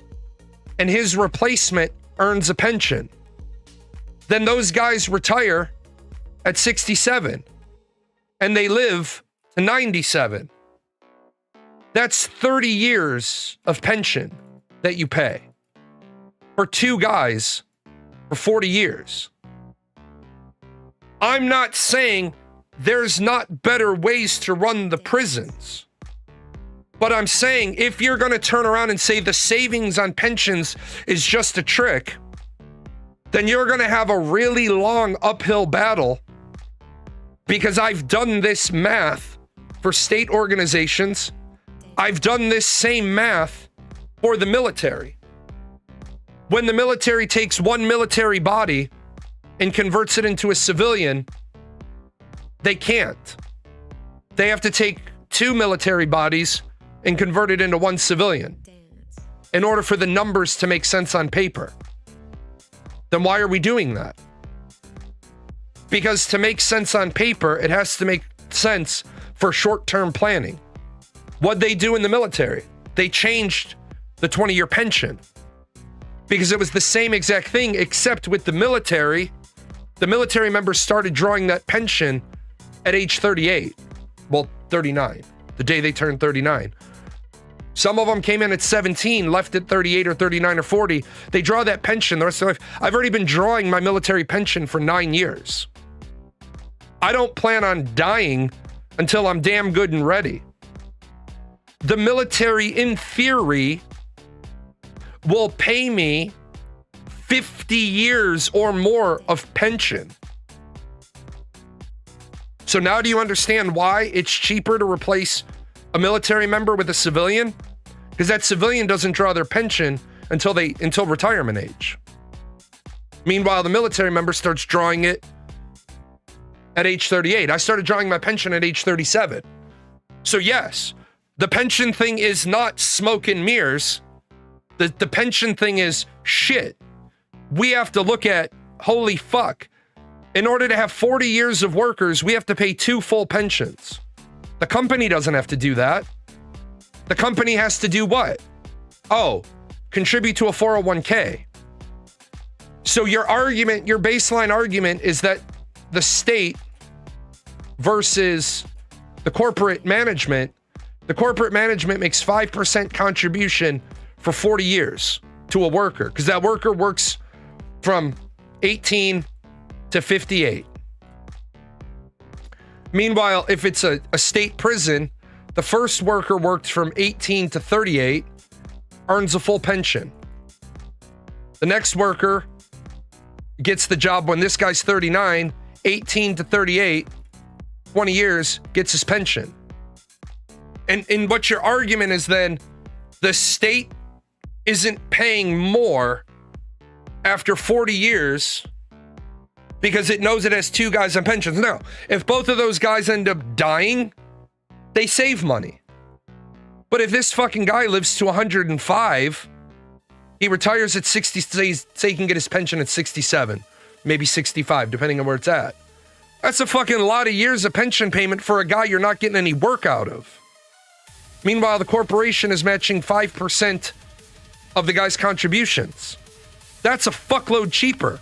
and his replacement earns a pension. Then those guys retire at 67 and they live to 97. That's 30 years of pension that you pay for two guys for 40 years. I'm not saying there's not better ways to run the prisons, but I'm saying if you're going to turn around and say the savings on pensions is just a trick, then you're going to have a really long uphill battle, because I've done this math for state organizations. I've done this same math for the military. When the military takes one military body and converts it into a civilian, they can't. They have to take two military bodies and convert it into one civilian in order for the numbers to make sense on paper. Then why are we doing that? Because to make sense on paper, it has to make sense for short-term planning. What'd they do in the military? They changed the 20-year pension because it was the same exact thing, except with the military members started drawing that pension at age 38. Well, 39, the day they turned 39. Some of them came in at 17, left at 38 or 39 or 40. They draw that pension the rest of their life. I've already been drawing my military pension for 9 years. I don't plan on dying until I'm damn good and ready. The military, in theory, will pay me 50 years or more of pension. So now do you understand why it's cheaper to replace a military member with a civilian? Because that civilian doesn't draw their pension until retirement age. Meanwhile, the military member starts drawing it at age 38. I started drawing my pension at age 37. So yes, the pension thing is not smoke and mirrors. The pension thing is shit. We have to look at, holy fuck, in order to have 40 years of workers, we have to pay 2 full pensions. The company doesn't have to do that. The company has to do what? Oh, contribute to a 401k. So your argument, your baseline argument is that the state versus the corporate management makes 5% contribution for 40 years to a worker, because that worker works from 18 to 58. Meanwhile, if it's a state prison, the first worker worked from 18 to 38, earns a full pension. The next worker gets the job when this guy's 39, 18 to 38, 20 years, gets his pension. And what your argument is then, the state isn't paying more after 40 years because it knows it has 2 guys on pensions. No, if both of those guys end up dying, they save money. But if this fucking guy lives to 105, he retires at 60, say he can get his pension at 67, maybe 65, depending on where it's at. That's a fucking lot of years of pension payment for a guy you're not getting any work out of. Meanwhile, the corporation is matching 5% of the guy's contributions. That's a fuckload cheaper.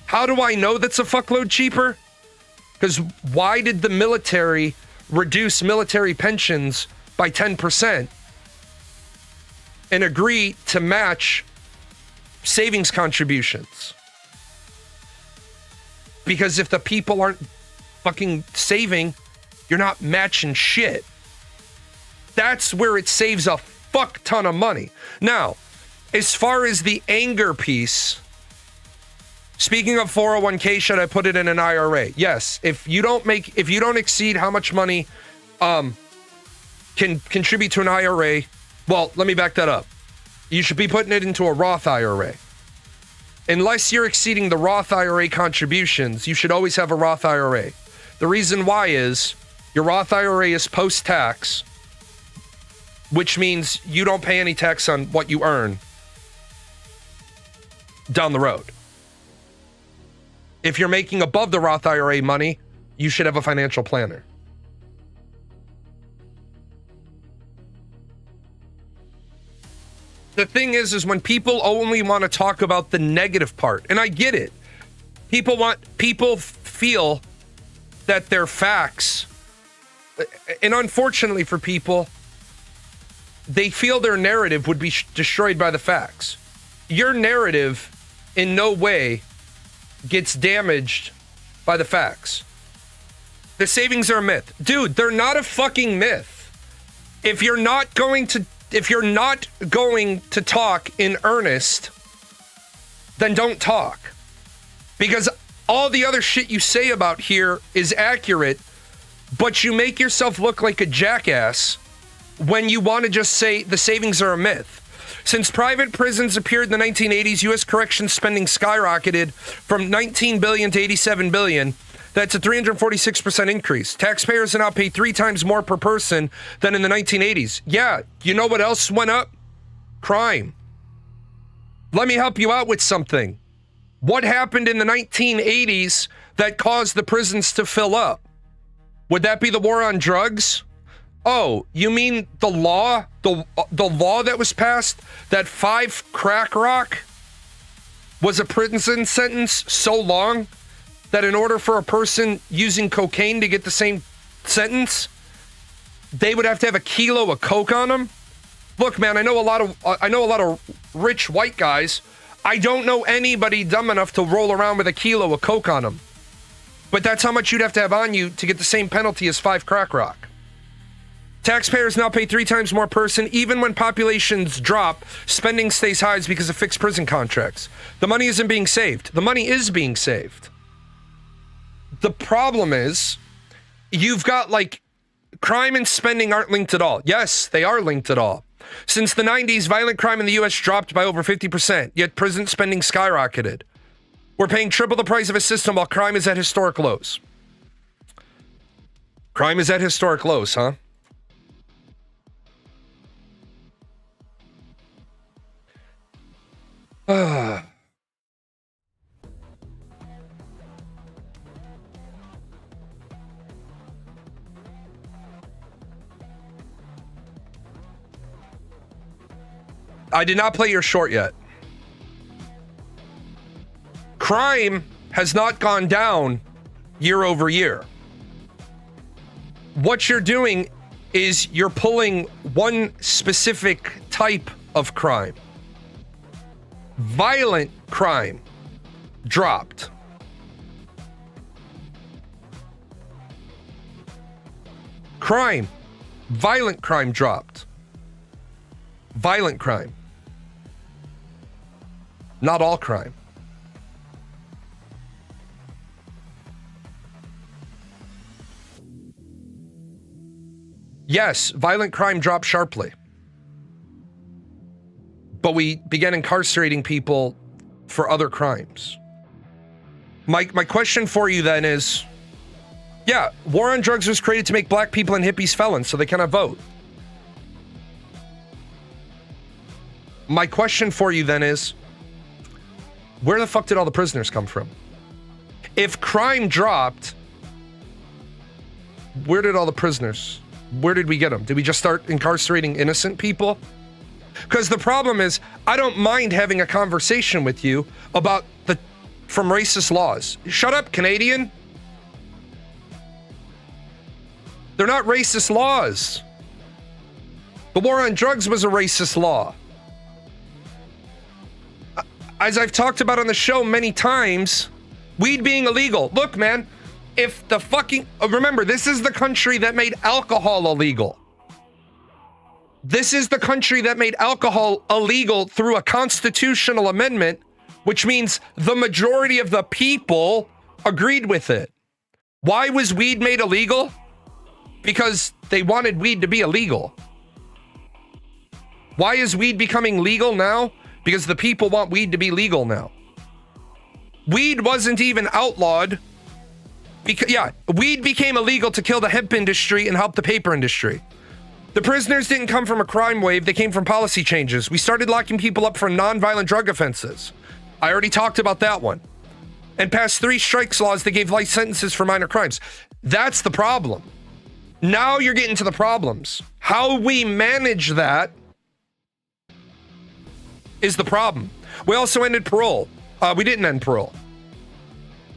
How do I know that's a fuckload cheaper? Because why did the military reduce military pensions by 10% and agree to match savings contributions? Because if the people aren't fucking saving, you're not matching shit. That's where it saves a fuck ton of money. Now, as far as the anger piece, speaking of 401k, should I put it in an IRA? Yes. If you don't exceed how much money can contribute to an IRA, well, let me back that up. You should be putting it into a Roth IRA. Unless you're exceeding the Roth IRA contributions, you should always have a Roth IRA. The reason why is your Roth IRA is post-tax, which means you don't pay any tax on what you earn down the road. If you're making above the Roth IRA money, you should have a financial planner. The thing is when people only want to talk about the negative part, and I get it. People feel that their facts, and unfortunately for people, they feel their narrative would be destroyed by the facts. Your narrative in no way gets damaged by the facts. The savings are a myth. Dude, they're not a fucking myth. If you're not going to talk in earnest, then don't talk. Because all the other shit you say about here is accurate, but you make yourself look like a jackass when you want to just say the savings are a myth. Since private prisons appeared in the 1980s, U.S. corrections spending skyrocketed from $19 billion to $87 billion. That's a 346% increase. Taxpayers now pay 3 times more per person than in the 1980s. Yeah, you know what else went up? Crime. Let me help you out with something. What happened in the 1980s that caused the prisons to fill up? Would that be the war on drugs? Oh, you mean the law? The law that was passed that 5 crack rock was a prison sentence so long that in order for a person using cocaine to get the same sentence, they would have to have a kilo of coke on them? Look, man, I know a lot of rich white guys. I don't know anybody dumb enough to roll around with a kilo of coke on them. But that's how much you'd have to have on you to get the same penalty as 5 crack rock. Taxpayers now pay 3 times more per person. Even when populations drop, spending stays high because of fixed prison contracts. The money isn't being saved. The money is being saved. The problem is, you've got like, crime and spending aren't linked at all. Yes, they are linked at all. Since the 90s, violent crime in the U.S. dropped by over 50%, yet prison spending skyrocketed. We're paying triple the price of a system while crime is at historic lows. Crime is at historic lows, huh? I did not play your short yet. Crime has not gone down year over year. What you're doing is you're pulling one specific type of crime. Violent crime dropped. Crime, violent crime dropped. Violent crime. Not all crime. Yes, violent crime dropped sharply. But we began incarcerating people for other crimes. My question for you then is, yeah, war on drugs was created to make black people and hippies felons so they cannot vote. My question for you then is, where the fuck did all the prisoners come from? If crime dropped, where did all the prisoners, where did we get them? Did we just start incarcerating innocent people? Because the problem is, I don't mind having a conversation with you about from racist laws. Shut up, Canadian. They're not racist laws. The war on drugs was a racist law. As I've talked about on the show many times, weed being illegal. Look, man, if the fucking... Remember, this is the country that made alcohol illegal. This is the country that made alcohol illegal through a constitutional amendment, which means the majority of the people agreed with it. Why was weed made illegal? Because they wanted weed to be illegal. Why is weed becoming legal now? Because the people want weed to be legal now. Weed wasn't even outlawed. Weed became illegal to kill the hemp industry and help the paper industry. The prisoners didn't come from a crime wave, they came from policy changes. We started locking people up for non-violent drug offenses. I already talked about that one. And passed 3 strikes laws that gave life sentences for minor crimes. That's the problem. Now you're getting to the problems. How we manage that is the problem. We also ended parole. We didn't end parole.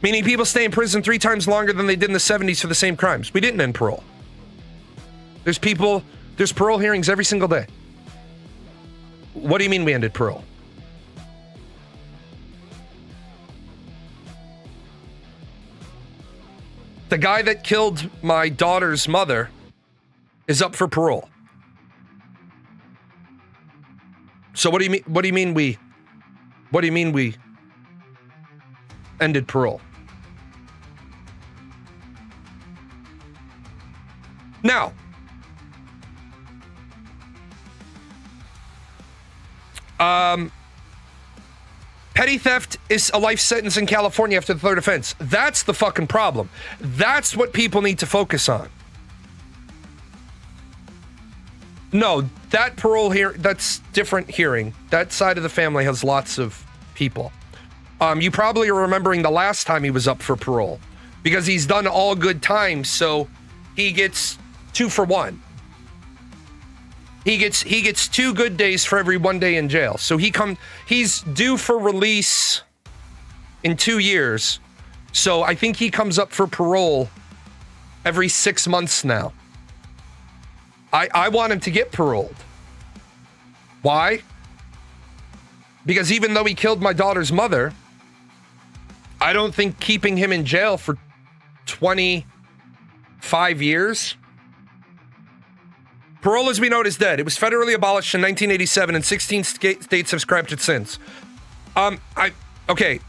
Meaning people stay in prison 3 times longer than they did in the 70s for the same crimes. We didn't end parole. There's parole hearings every single day. What do you mean we ended parole? The guy that killed my daughter's mother is up for parole. So what do you mean? What do you mean we ended parole? Now, petty theft is a life sentence in California after the 3rd offense. That's the fucking problem. That's what people need to focus on. No, that parole here, that's different hearing. That side of the family has lots of people. You probably are remembering the last time he was up for parole because he's done all good times, so he gets 2 for 1. He gets 2 good days for every 1 day in jail. So he's due for release in 2 years. So I think he comes up for parole every 6 months now. I want him to get paroled. Why? Because even though he killed my daughter's mother, I don't think keeping him in jail for 25 years. Parole, as we know, is dead. It was federally abolished in 1987, and 16 states have scrapped it since. Okay.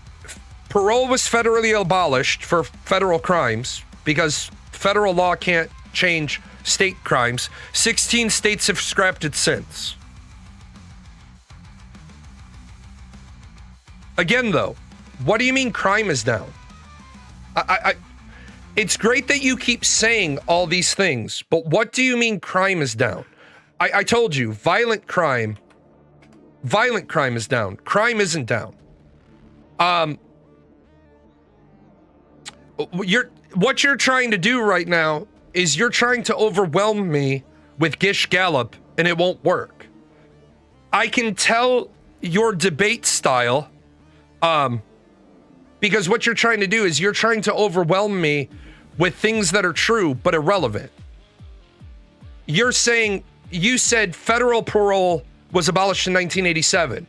Parole was federally abolished for federal crimes because federal law can't change state crimes. 16 states have scrapped it since. Again, though, what do you mean crime is down? It's great that you keep saying all these things, but what do you mean crime is down? I told you, violent crime is down. Crime isn't down. What you're trying to do right now is you're trying to overwhelm me with Gish Gallop, and it won't work. I can tell your debate style, because what you're trying to do is you're trying to overwhelm me with things that are true but irrelevant. You're saying, you said federal parole was abolished in 1987.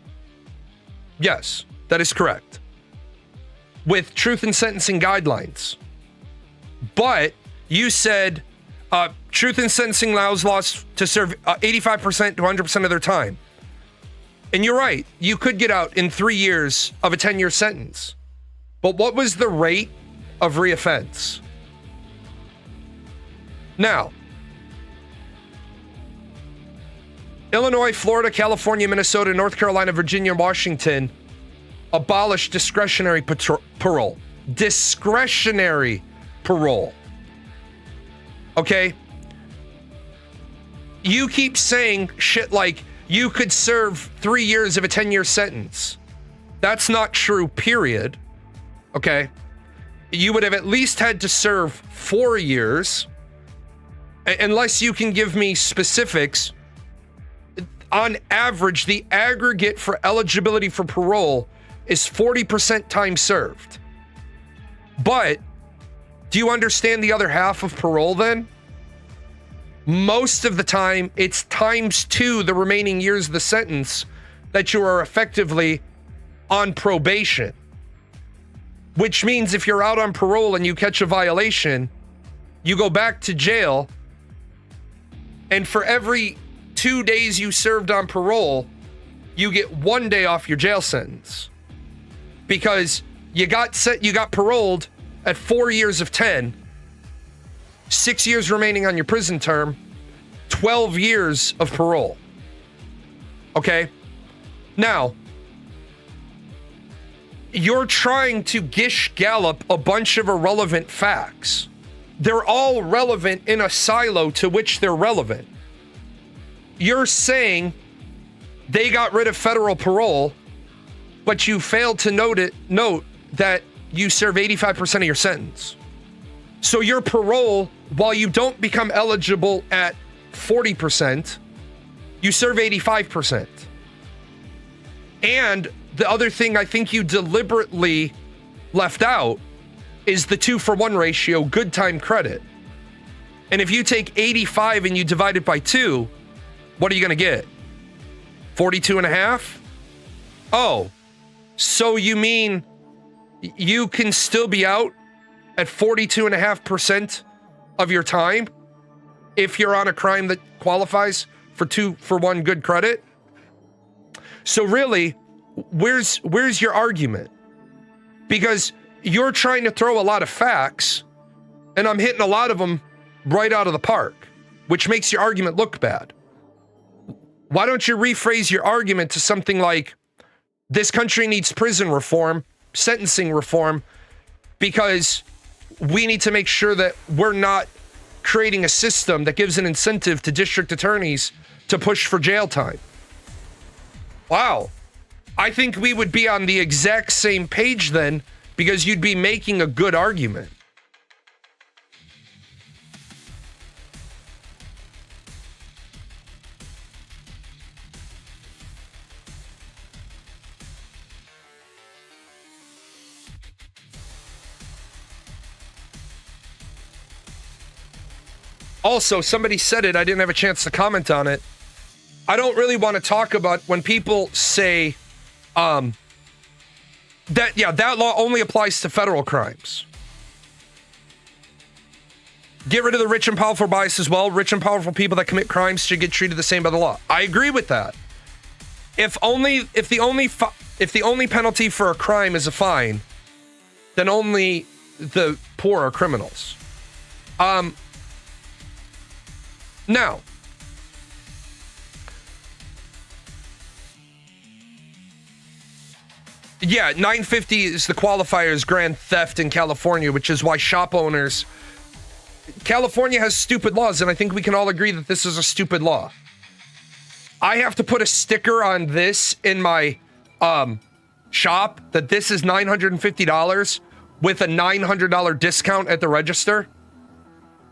Yes, that is correct. With truth in sentencing guidelines. But you said truth in sentencing allows laws to serve 85% to 100% of their time. And you're right, you could get out in 3 years of a 10-year sentence. But what was the rate of reoffense? Now, Illinois, Florida, California, Minnesota, North Carolina, Virginia, and Washington abolished discretionary parole. Discretionary parole. Okay? You keep saying shit like you could serve 3 years of a 10-year sentence. That's not true, period. Okay? You would have at least had to serve 4 years, unless you can give me specifics. On average, the aggregate for eligibility for parole is 40% time served. But do you understand the other half of parole then? Most of the time, it's ×2 the remaining years of the sentence that you are effectively on probation. Which means if you're out on parole and you catch a violation, you go back to jail, and for every 2 days you served on parole, you get 1 day off your jail sentence. Because you got paroled at 4 years of 10, 6 years remaining on your prison term, 12 years of parole. Okay? Now, you're trying to Gish Gallop a bunch of irrelevant facts. They're all relevant in a silo to which they're relevant. You're saying they got rid of federal parole, but you failed to note that you serve 85% of your sentence. So your parole, while you don't become eligible at 40%, you serve 85%. And the other thing I think you deliberately left out is the 2-for-1 ratio, good time credit. And if you take 85 and you divide it by 2, what are you going to get? 42.5? Oh, so you mean you can still be out at 42.5% of your time if you're on a crime that qualifies for 2-for-1 good credit? So really, where's your argument? Because you're trying to throw a lot of facts, and I'm hitting a lot of them right out of the park, which makes your argument look bad. Why don't you rephrase your argument to something like, this country needs prison reform, sentencing reform, because we need to make sure that we're not creating a system that gives an incentive to district attorneys to push for jail time. Wow. I think we would be on the exact same page then, because you'd be making a good argument. Also, somebody said it, I didn't have a chance to comment on it. I don't really want to talk about when people say that law only applies to federal crimes. Get rid of the rich and powerful bias as well. Rich and powerful people that commit crimes should get treated the same by the law. I agree with that. If the only penalty for a crime is a fine, then only the poor are criminals. Now, yeah, 950 is the qualifier as grand theft in California, which is why shop owners. California has stupid laws, and I think we can all agree that this is a stupid law. I have to put a sticker on this in my shop that this is $950 with a $900 discount at the register,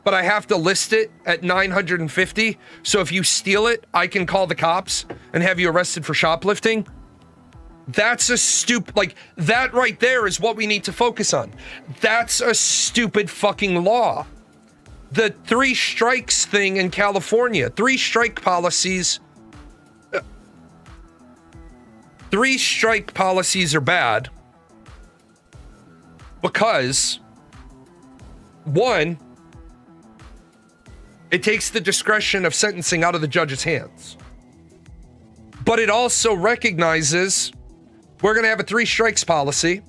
but I have to list it at $950. So if you steal it, I can call the cops and have you arrested for shoplifting. That's a stupid, like, that right there is what we need to focus on. That's a stupid fucking law. The 3 strikes thing in California, 3 strike policies. 3 strike policies are bad because, one, it takes the discretion of sentencing out of the judge's hands. But it also recognizes we're going to have a 3 strikes policy.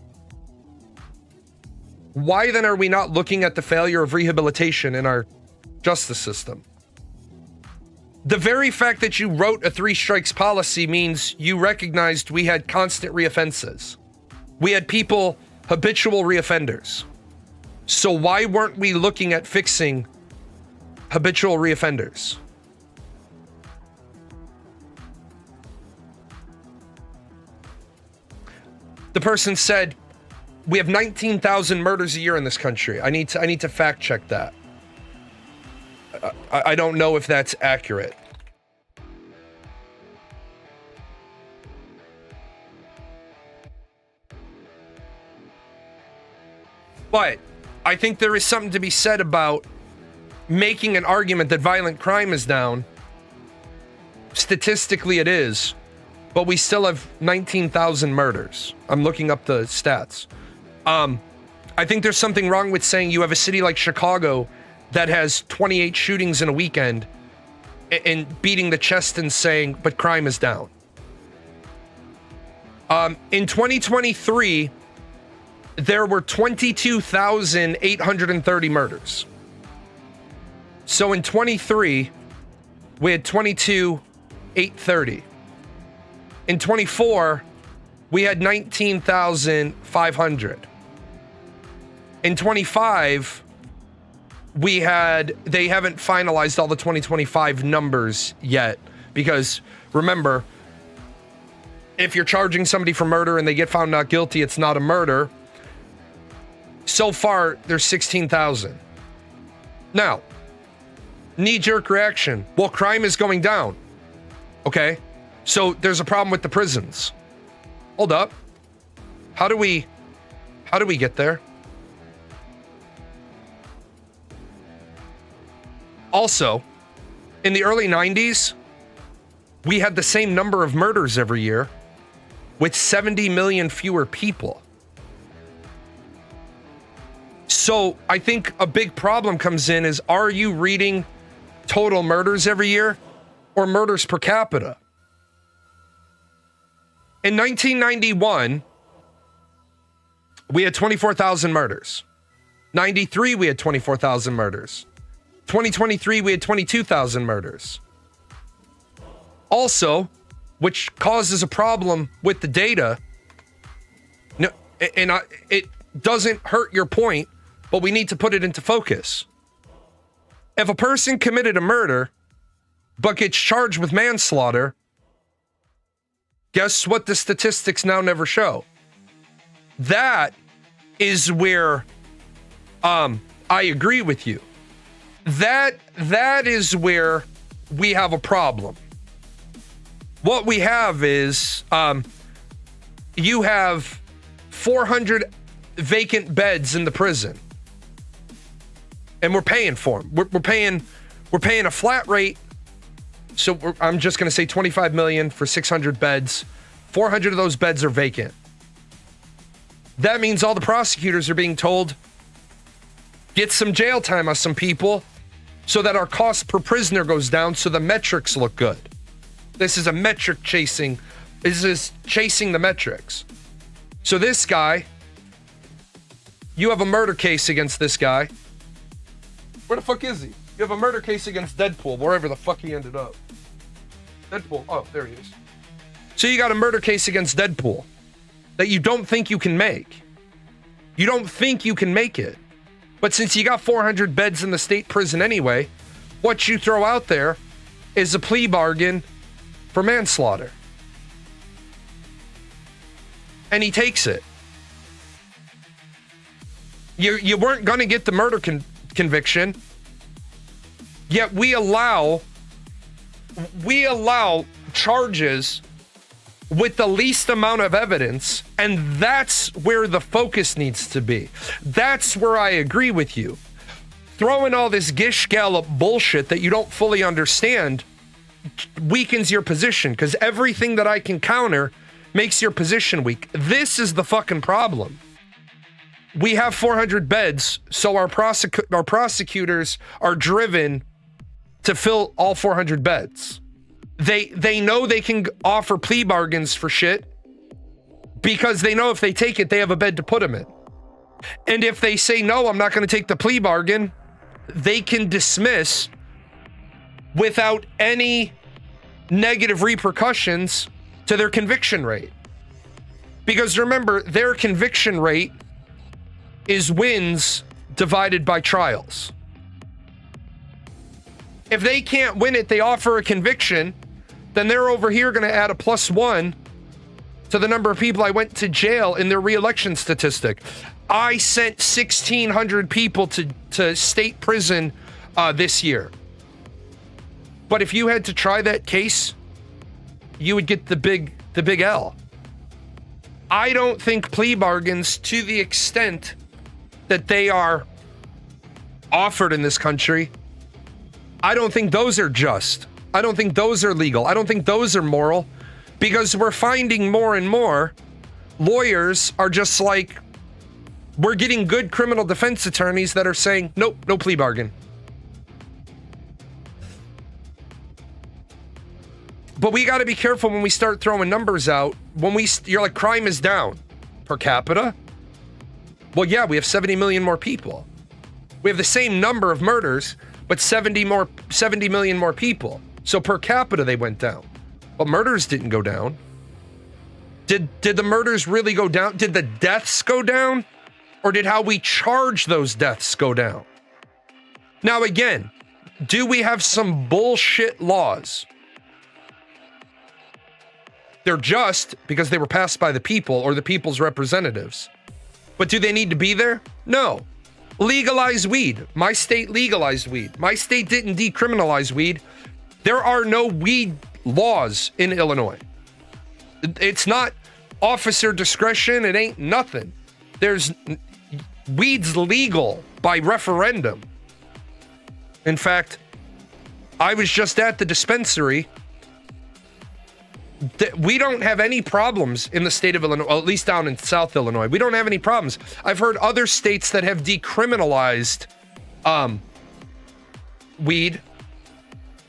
Why then are we not looking at the failure of rehabilitation in our justice system? The very fact that you wrote a 3 strikes policy means you recognized we had constant reoffenses. We had people, habitual reoffenders. So why weren't we looking at fixing habitual reoffenders? The person said, we have 19,000 murders a year in this country. I need to fact check that. I don't know if that's accurate. But I think there is something to be said about making an argument that violent crime is down. Statistically, it is. But we still have 19,000 murders. I'm looking up the stats. I think there's something wrong with saying you have a city like Chicago that has 28 shootings in a weekend and beating the chest and saying, but crime is down. In 2023, there were 22,830 murders. So in 23, we had 22,830. In 24, we had 19,500. In 25, they haven't finalized all the 2025 numbers yet, because remember, if you're charging somebody for murder and they get found not guilty, it's not a murder. So far, there's 16,000. Now, knee-jerk reaction. Well, crime is going down. Okay, so there's a problem with the prisons. Hold up. How do we get there? Also, in the early 90s, we had the same number of murders every year with 70 million fewer people. So I think a big problem comes in is, are you reading total murders every year or murders per capita? In 1991, we had 24,000 murders. 93, we had 24,000 murders. 2023, we had 22,000 murders. Also, which causes a problem with the data. No, and it doesn't hurt your point, but we need to put it into focus. If a person committed a murder, but gets charged with manslaughter, guess what the statistics now never show? That is where I agree with you. That is where we have a problem. What we have is you have 400 vacant beds in the prison, and we're paying for them. We're paying a flat rate. So I'm just going to say 25 million for 600 beds. 400 of those beds are vacant. That means all the prosecutors are being told, get some jail time on some people so that our cost per prisoner goes down so the metrics look good. This is a metric chasing. This is chasing the metrics. So this guy, you have a murder case against this guy. Where the fuck is he? You have a murder case against Deadpool, wherever the fuck he ended up. Deadpool, oh, there he is. So you got a murder case against Deadpool that you don't think you can make. You don't think you can make it. But since you got 400 beds in the state prison anyway, what you throw out there is a plea bargain for manslaughter. And he takes it. You weren't going to get the murder conviction, yet we allow charges with the least amount of evidence, and that's where the focus needs to be. That's where I agree with you. Throwing all this Gish Gallop bullshit that you don't fully understand weakens your position, because everything that I can counter makes your position weak. This is the fucking problem. We have 400 beds, so our prosecutors are driven to fill all 400 beds. They know they can offer plea bargains for shit because they know if they take it, they have a bed to put them in. And if they say, no, I'm not going to take the plea bargain, they can dismiss without any negative repercussions to their conviction rate. Because remember, their conviction rate is wins divided by trials. If they can't win it, they offer a conviction, then they're over here going to add a +1 to the number of people I went to jail in their re-election statistic. I sent 1,600 people to state prison this year. But if you had to try that case, you would get the big L. I don't think plea bargains, to the extent that they are offered in this country, I don't think those are just. I don't think those are legal. I don't think those are moral, because we're finding more and more lawyers are just like, we're getting good criminal defense attorneys that are saying, nope, no plea bargain. But we got to be careful when we start throwing numbers out. You're like, crime is down per capita. Well, yeah, we have 70 million more people. We have the same number of murders, but 70 million more people. So per capita, they went down. But murders didn't go down. Did the murders really go down? Did the deaths go down? Or did how we charge those deaths go down? Now, again, do we have some bullshit laws? They're just because they were passed by the people or the people's representatives. But do they need to be there? No. Legalize weed. My state legalized weed. My state didn't decriminalize weed. There are no weed laws in Illinois. It's not officer discretion. It ain't nothing. Weed's legal by referendum. In fact, I was just at the dispensary. We don't have any problems in the state of Illinois, at least down in South Illinois. We don't have any problems. I've heard other states that have decriminalized weed.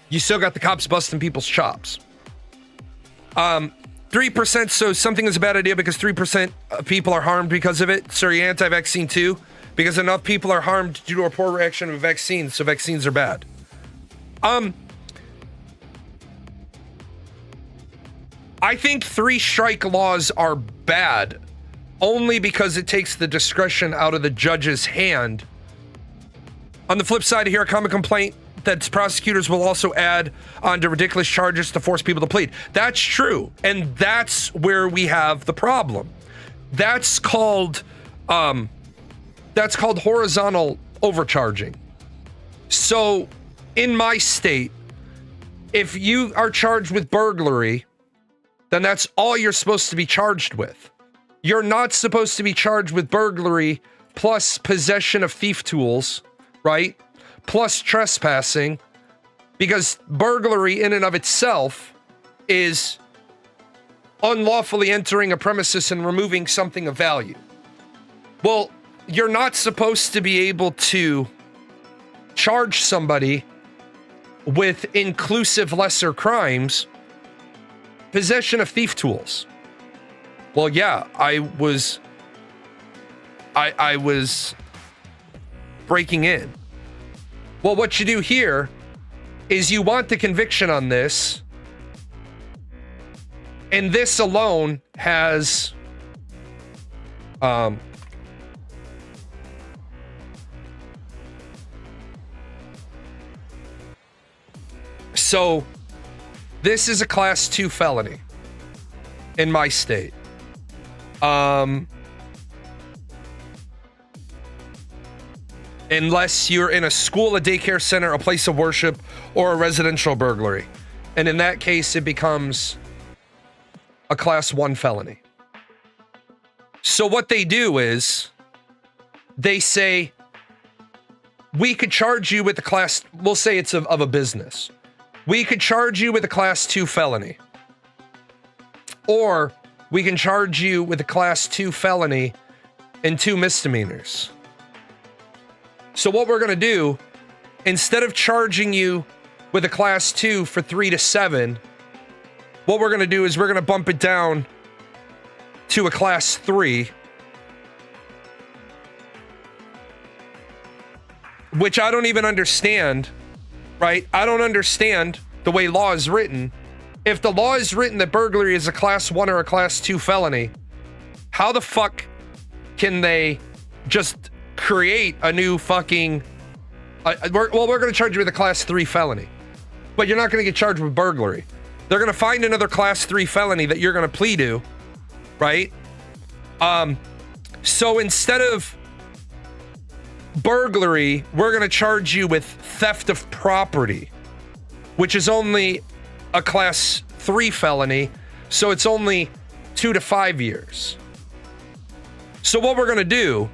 You still got the cops busting people's chops. 3%, so something is a bad idea because 3% of people are harmed because of it. So you're anti-vaccine too? Because enough people are harmed due to a poor reaction to vaccines, so vaccines are bad. I think 3-strike laws are bad only because it takes the discretion out of the judge's hand. On the flip side, I hear a common complaint that prosecutors will also add on to ridiculous charges to force people to plead. That's true, and that's where we have the problem. That's called horizontal overcharging. So, in my state, if you are charged with burglary, then that's all you're supposed to be charged with. You're not supposed to be charged with burglary plus possession of thief tools, right? Plus trespassing, because burglary in and of itself is unlawfully entering a premises and removing something of value. Well, you're not supposed to be able to charge somebody with inclusive lesser crimes, possession of thief tools. Well, yeah, I was breaking in. Well, what you do here is you want the conviction on this, and this alone has so this is a class 2 felony in my state. Unless you're in a school, a daycare center, a place of worship, or a residential burglary. And in that case, it becomes a class 1 felony. So what they do is they say, we could charge you with a class, we'll say it's of a business. We could charge you with a class 2 felony. Or we can charge you with a class 2 felony and 2 misdemeanors. So what we're going to do, instead of charging you with a class 2 for 3 to 7, what we're going to do is we're going to bump it down to a class 3, which I don't even understand, right? I don't understand the way law is written. If the law is written that burglary is a class 1 or a class 2 felony, how the fuck can they just create a new fucking we're going to charge you with a class 3 felony, but you're not going to get charged with burglary. They're going to find another class 3 felony that you're going to plea to, right? So instead of burglary, we're going to charge you with theft of property, which is only a class 3 felony, so it's only 2 to 5 years. So what we're going to do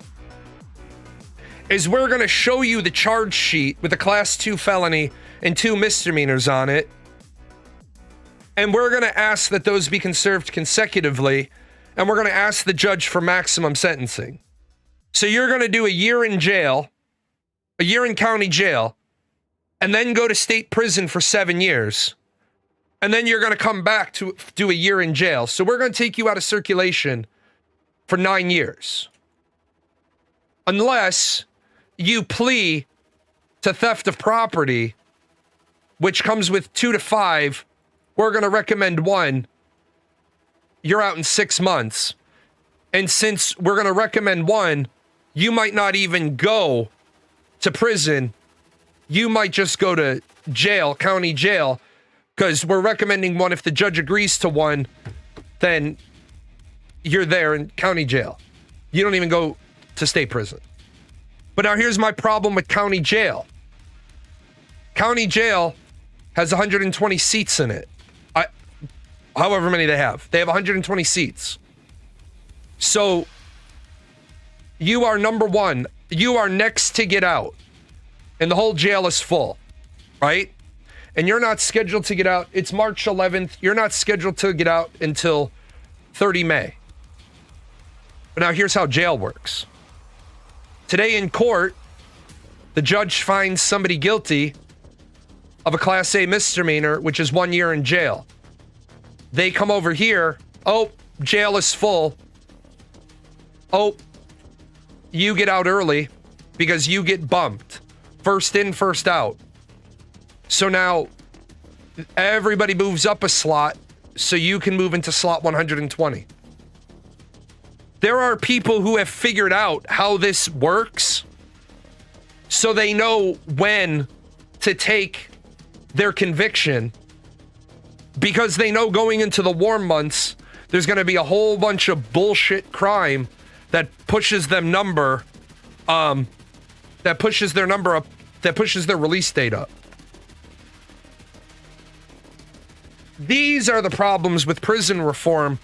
is we're going to show you the charge sheet with a class 2 felony and 2 misdemeanors on it. And we're going to ask that those be conserved consecutively. And we're going to ask the judge for maximum sentencing. So you're going to do a year in jail, a year in county jail, and then go to state prison for 7 years. And then you're going to come back to do a year in jail. So we're going to take you out of circulation for 9 years. Unless you plea to theft of property, which comes with 2 to 5, we're going to recommend 1. You're out in 6 months. And since we're going to recommend 1, you might not even go to prison. You might just go to jail, county jail, because we're recommending 1. If the judge agrees to 1, then you're there in county jail. You don't even go to state prison. But now here's my problem with county jail. County jail has 120 seats in it. However many they have. They have 120 seats. So you are number 1. You are next to get out. And the whole jail is full. Right? And you're not scheduled to get out. It's March 11th. You're not scheduled to get out until 30 May. But now here's how jail works. Today in court, the judge finds somebody guilty of a Class A misdemeanor, which is 1 year in jail. They come over here. Oh, jail is full. Oh, you get out early because you get bumped. First in, first out. So now everybody moves up a slot so you can move into slot 120. There are people who have figured out how this works so they know when to take their conviction, because they know going into the warm months, there's going to be a whole bunch of bullshit crime that pushes them number, that pushes their number up, that pushes their release date up. These are the problems with prison reform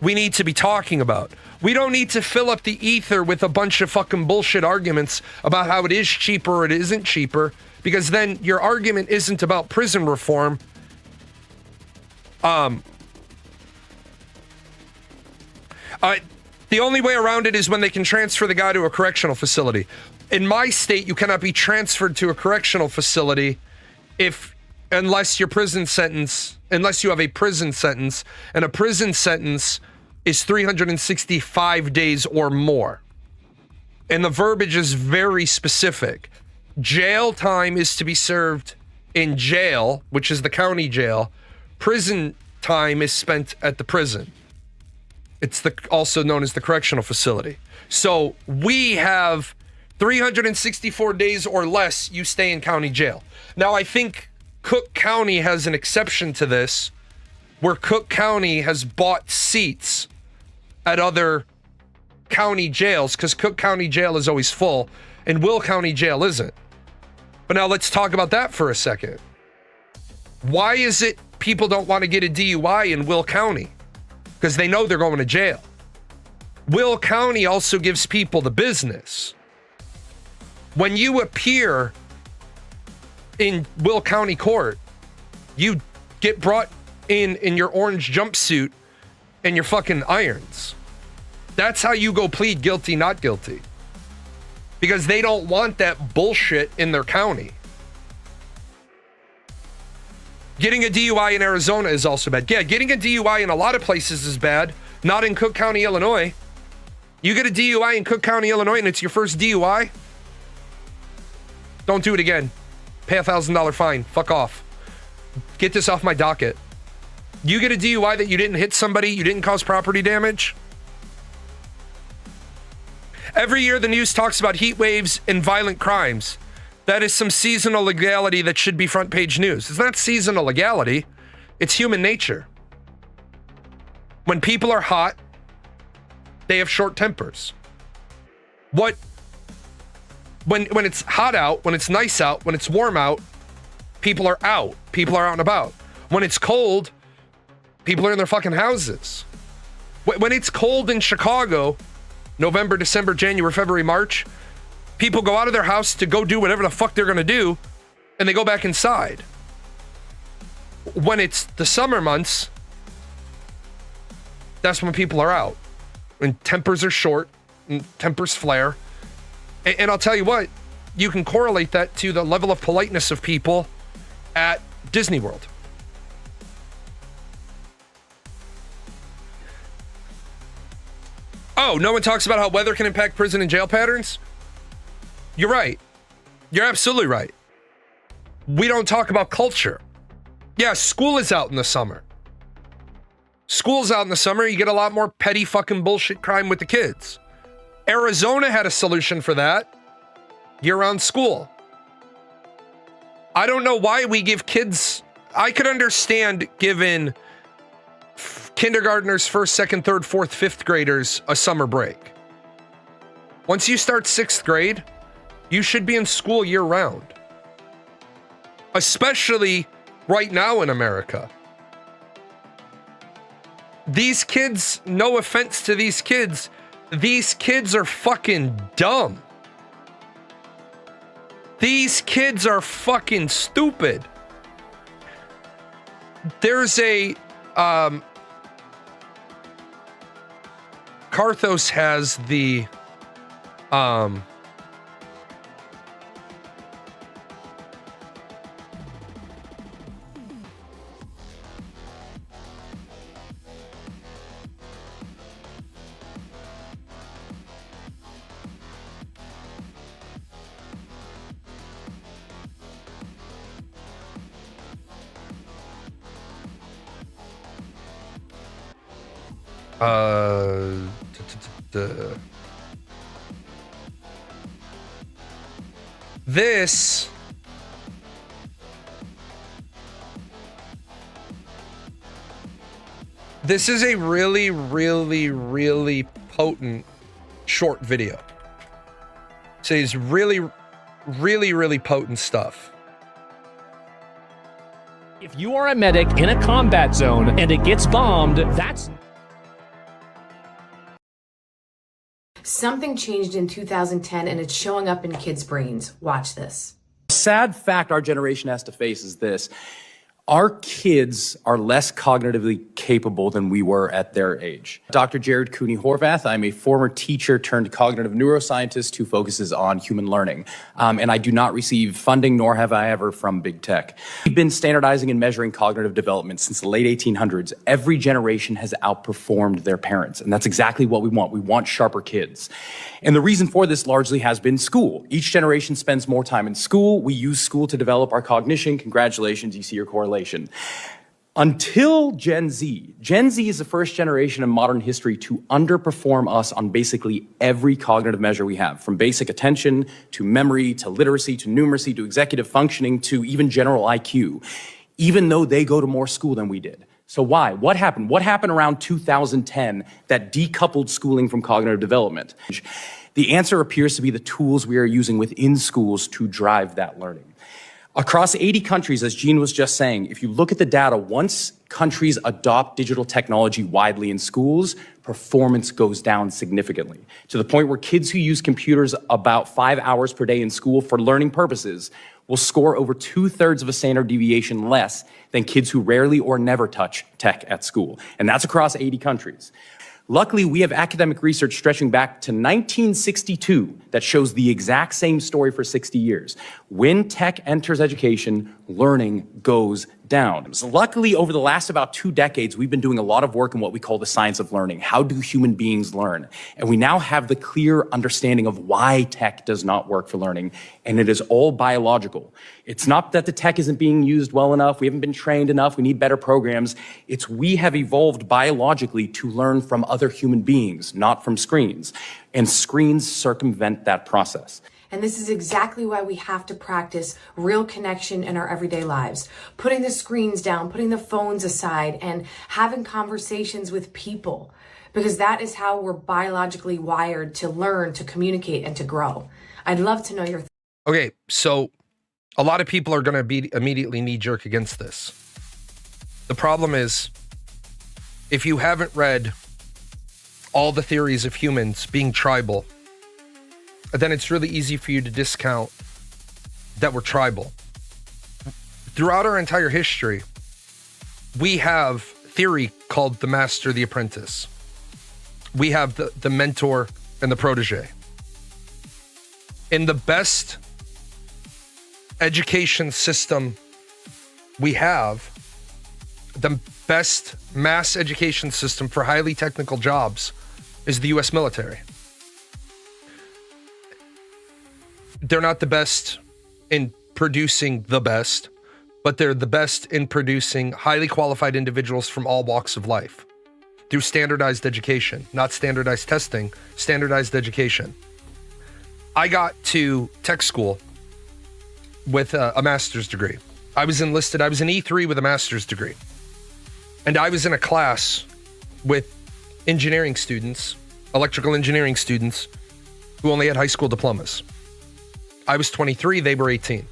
we need to be talking about. We don't need to fill up the ether with a bunch of fucking bullshit arguments about how it is cheaper or it isn't cheaper, because then your argument isn't about prison reform. The only way around it is when they can transfer the guy to a correctional facility. In my state, you cannot be transferred to a correctional facility unless you have a prison sentence, and a prison sentence is 365 days or more. And the verbiage is very specific. Jail time is to be served in jail, which is the county jail. Prison time is spent at the prison. It's also known as the correctional facility. So we have 364 days or less you stay in county jail. Now, I think Cook County has an exception to this, where Cook County has bought seats at other county jails, because Cook County Jail is always full and Will County Jail isn't. But now let's talk about that for a second. Why is it people don't want to get a DUI in Will County? Because they know they're going to jail. Will County also gives people the business. When you appear in Will County Court, you get brought in your orange jumpsuit and your fucking irons. That's how you go plead guilty, not guilty. Because they don't want that bullshit in their county. Getting a DUI in Arizona is also bad. Yeah, getting a DUI in a lot of places is bad. Not in Cook County, Illinois. You get a DUI in Cook County, Illinois, and it's your first DUI? Don't do it again. Pay $1,000 fine. Fuck off. Get this off my docket. You get a DUI that you didn't hit somebody, you didn't cause property damage? Every year the news talks about heat waves and violent crimes. That is some seasonal legality that should be front page news. It's not seasonal legality. It's human nature. When people are hot, they have short tempers. When it's hot out, when it's nice out, when it's warm out, people are out. People are out and about. When it's cold, people are in their fucking houses. When it's cold in Chicago, November, December, January, February, March, people go out of their house to go do whatever the fuck they're gonna do, and they go back inside. When it's the summer months, that's when people are out. When tempers are short, and tempers flare. And I'll tell you what, you can correlate that to the level of politeness of people at Disney World. Oh, no one talks about how weather can impact prison and jail patterns? You're right. You're absolutely right. We don't talk about culture. Yeah, school is out in the summer. School's out in the summer, you get a lot more petty fucking bullshit crime with the kids. Arizona had a solution for that. Year-round school. I don't know why we give kids... I could understand giving kindergartners, first, second, third, fourth, fifth graders a summer break. Once you start sixth grade, you should be in school year-round. Especially right now in America. These kids, no offense to these kids are fucking dumb. These kids are fucking stupid. There's a Karthos has the this is a really, really, really potent short video. So it's really, really, really potent stuff. If you are a medic in a combat zone and it gets bombed, that's... Something changed in 2010 and it's showing up in kids' brains. Watch this. Sad fact our generation has to face is this. Our kids are less cognitively capable than we were at their age. Dr. Jared Cooney Horvath, I'm a former teacher turned cognitive neuroscientist who focuses on human learning. And I do not receive funding, nor have I ever, from big tech. We've been standardizing and measuring cognitive development since the late 1800s. Every generation has outperformed their parents, and that's exactly what we want. We want sharper kids. And the reason for this largely has been school. Each generation spends more time in school. We use school to develop our cognition. Congratulations, you see your correlation. Until Gen Z. Gen Z is the first generation in modern history to underperform us on basically every cognitive measure we have, from basic attention to memory to literacy to numeracy to executive functioning to even general IQ, even though they go to more school than we did. So why? What happened? What happened around 2010 that decoupled schooling from cognitive development? The answer appears to be the tools we are using within schools to drive that learning. Across 80 countries, as Gene was just saying, if you look at the data, once countries adopt digital technology widely in schools, performance goes down significantly, to the point where kids who use computers about 5 hours per day in school for learning purposes will score over 2/3 of a standard deviation less than kids who rarely or never touch tech at school. And that's across 80 countries. Luckily, we have academic research stretching back to 1962 that shows the exact same story for 60 years. When tech enters education, learning goes down. So luckily, over the last about 2 decades, we've been doing a lot of work in what we call the science of learning. How do human beings learn? And we now have the clear understanding of why tech does not work for learning, and it is all biological. It's not that the tech isn't being used well enough, we haven't been trained enough, we need better programs. It's we have evolved biologically to learn from other human beings, not from screens. And screens circumvent that process. And this is exactly why we have to practice real connection in our everyday lives. Putting the screens down, putting the phones aside, and having conversations with people. Because that is how we're biologically wired to learn, to communicate, and to grow. I'd love to know your Okay, so a lot of people are going to be immediately knee-jerk against this. The problem is, if you haven't read all the theories of humans being tribal, then it's really easy for you to discount that we're tribal. Throughout our entire history, we have theory called the master, the apprentice. We have the mentor and the protege. In the best education system we have, the best mass education system for highly technical jobs is the US military. They're not the best in producing the best, but they're the best in producing highly qualified individuals from all walks of life through standardized education, not standardized testing, standardized education. I got to tech school with a master's degree. I was enlisted, I was an E3 with a master's degree. And I was in a class with engineering students, electrical engineering students, who only had high school diplomas. I was 23, they were 18.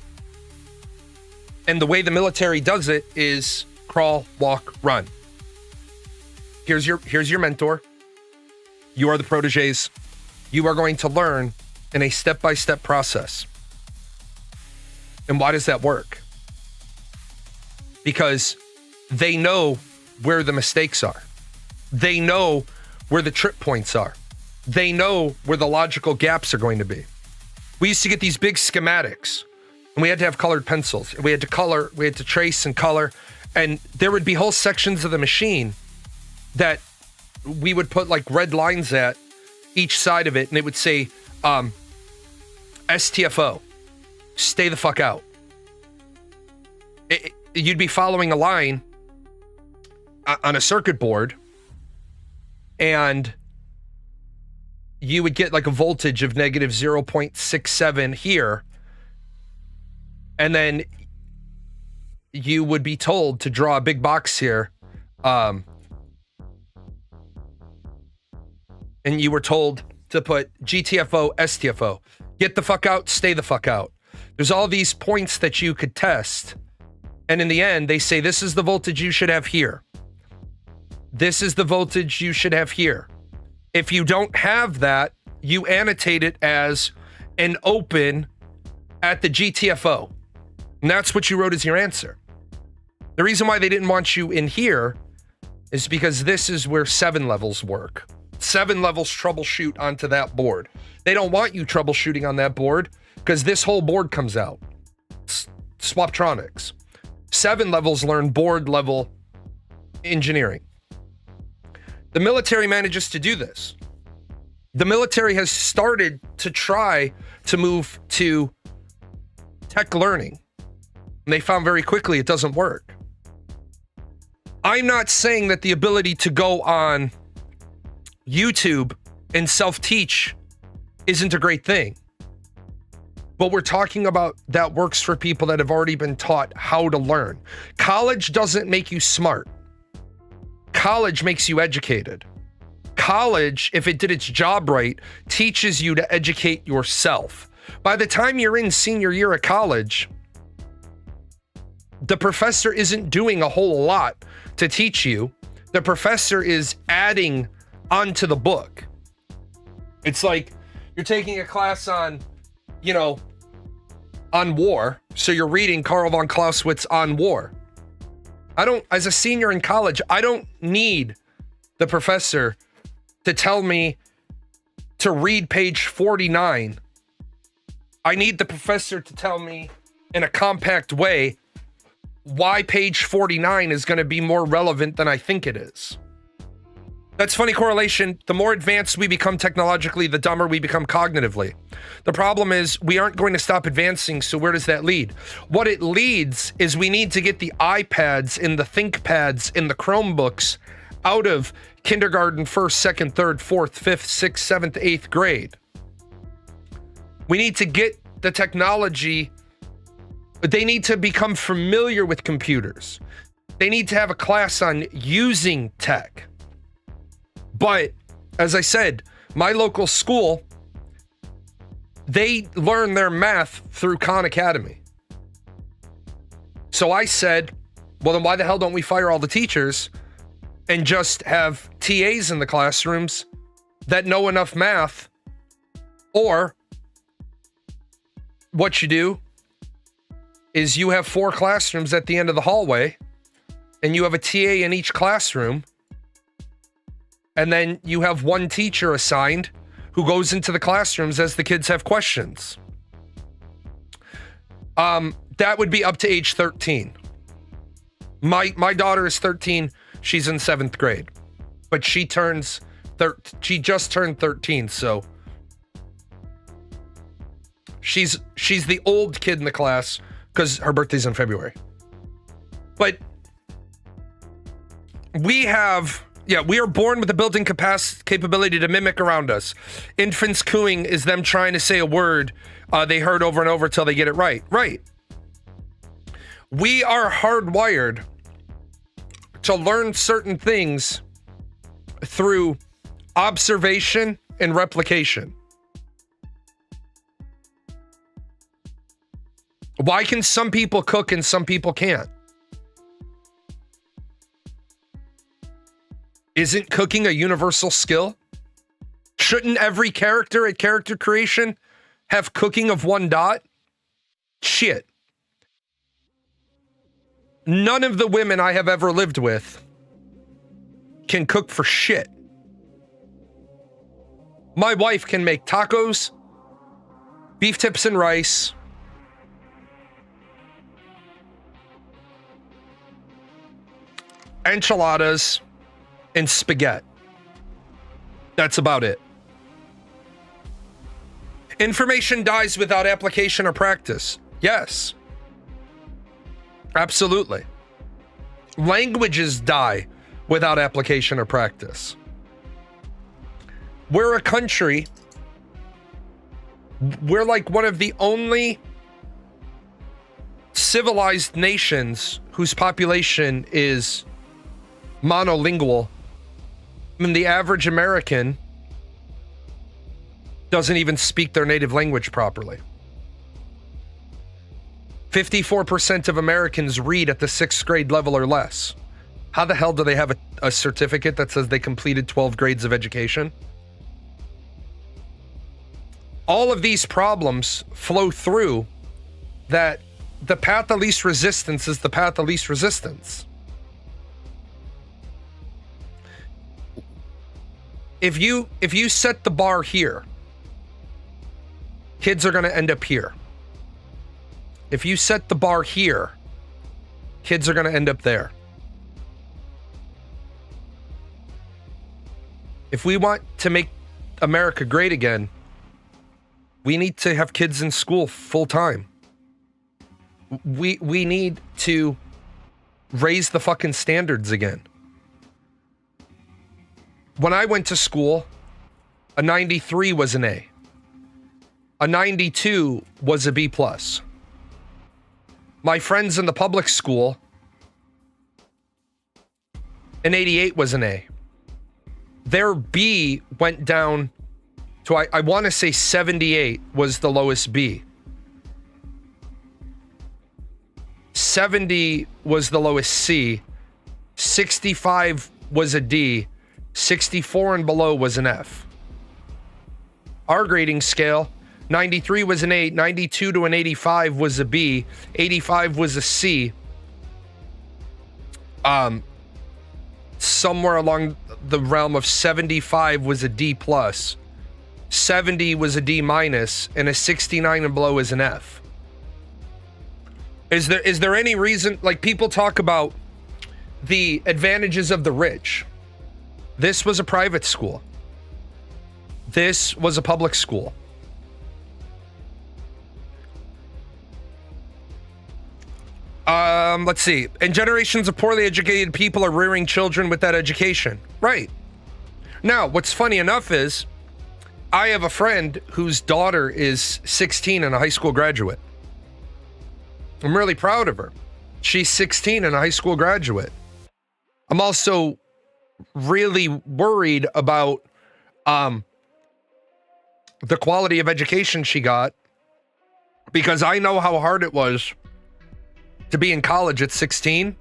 And the way the military does it is crawl, walk, run. Here's your mentor. You are the proteges. You are going to learn in a step-by-step process. And why does that work? Because they know where the mistakes are. They know where the trip points are. They know where the logical gaps are going to be. We used to get these big schematics, and we had to have colored pencils. We had to trace and color, and there would be whole sections of the machine that we would put like red lines at each side of it, and it would say, STFO, stay the fuck out. You'd be following a line on a circuit board, and you would get like a voltage of negative 0.67 here, and then you would be told to draw a big box here, and you were told to put GTFO, STFO, get the fuck out, stay the fuck out. There's all these points that you could test, and in the end, they say this is the voltage you should have here. This is the voltage you should have here. If you don't have that, you annotate it as an open at the GTFO. And that's what you wrote as your answer. The reason why they didn't want you in here is because this is where 7 levels work. 7 levels troubleshoot onto that board. They don't want you troubleshooting on that board because this whole board comes out. It's Swaptronics. 7 levels learn board level engineering. The military manages to do this. The military has started to try to move to tech learning. And they found very quickly it doesn't work. I'm not saying that the ability to go on YouTube and self-teach isn't a great thing. But we're talking about that works for people that have already been taught how to learn. College doesn't make you smart. College makes you educated. College, if it did its job right, teaches you to educate yourself. By the time you're in senior year of college, the professor isn't doing a whole lot to teach you. The professor is adding onto the book. It's like you're taking a class on, on war. So you're reading Karl von Clausewitz on war. As a senior in college, I don't need the professor to tell me to read page 49. I need the professor to tell me in a compact way why page 49 is going to be more relevant than I think it is. That's funny correlation. The more advanced we become technologically, the dumber we become cognitively. The problem is we aren't going to stop advancing, so where does that lead? What it leads is we need to get the iPads and the ThinkPads and the Chromebooks out of kindergarten, 1st, 2nd, 3rd, 4th, 5th, 6th, 7th, 8th grade. We need to get the technology. They need to become familiar with computers. They need to have a class on using tech. But as I said, my local school, they learn their math through Khan Academy. So I said, well, then why the hell don't we fire all the teachers and just have TAs in the classrooms that know enough math? Or what you do is you have 4 classrooms at the end of the hallway and you have a TA in each classroom. And then you have 1 teacher assigned who goes into the classrooms as the kids have questions. That would be up to age 13. My daughter is 13. She's in 7th grade. But she just turned 13, so she's the old kid in the class because her birthday's in February. But we are born with the built-in capability to mimic around us. Infants cooing is them trying to say a word they heard over and over till they get it right. Right. We are hardwired to learn certain things through observation and replication. Why can some people cook and some people can't? Isn't cooking a universal skill? Shouldn't every character at character creation have cooking of 1 dot? Shit. None of the women I have ever lived with can cook for shit. My wife can make tacos, beef tips and rice, enchiladas, and spaghetti. That's about it. Information dies without application or practice. Yes. Absolutely. Languages die without application or practice. We're a country, we're like one of the only civilized nations whose population is monolingual. I mean, the average American doesn't even speak their native language properly. 54% of Americans read at the 6th grade level or less. How the hell do they have a certificate that says they completed 12 grades of education? All of these problems flow through that the path of least resistance is the path of least resistance. If you set the bar here, kids are going to end up here. If you set the bar here, kids are going to end up there. If we want to make America great again, we need to have kids in school full time. We need to raise the fucking standards again. When I went to school, a 93 was an A. A 92 was a B+. My friends in the public school, an 88 was an A. Their B went down to, I want to say 78 was the lowest B. 70 was the lowest C. 65 was a D. 64 and below was an F. Our grading scale, 93 was an 8, 92 to an 85 was a B, 85 was a C. Somewhere along the realm of 75 was a D+, 70 was a D-, and a 69 and below is an F. Is there any reason, like, people talk about the advantages of the rich? This was a private school. This was a public school. Let's see. And generations of poorly educated people are rearing children with that education. Right. Now, what's funny enough is I have a friend whose daughter is 16 and a high school graduate. I'm really proud of her. She's 16 and a high school graduate. I'm also really worried about the quality of education she got, because I know how hard it was to be in college at 16.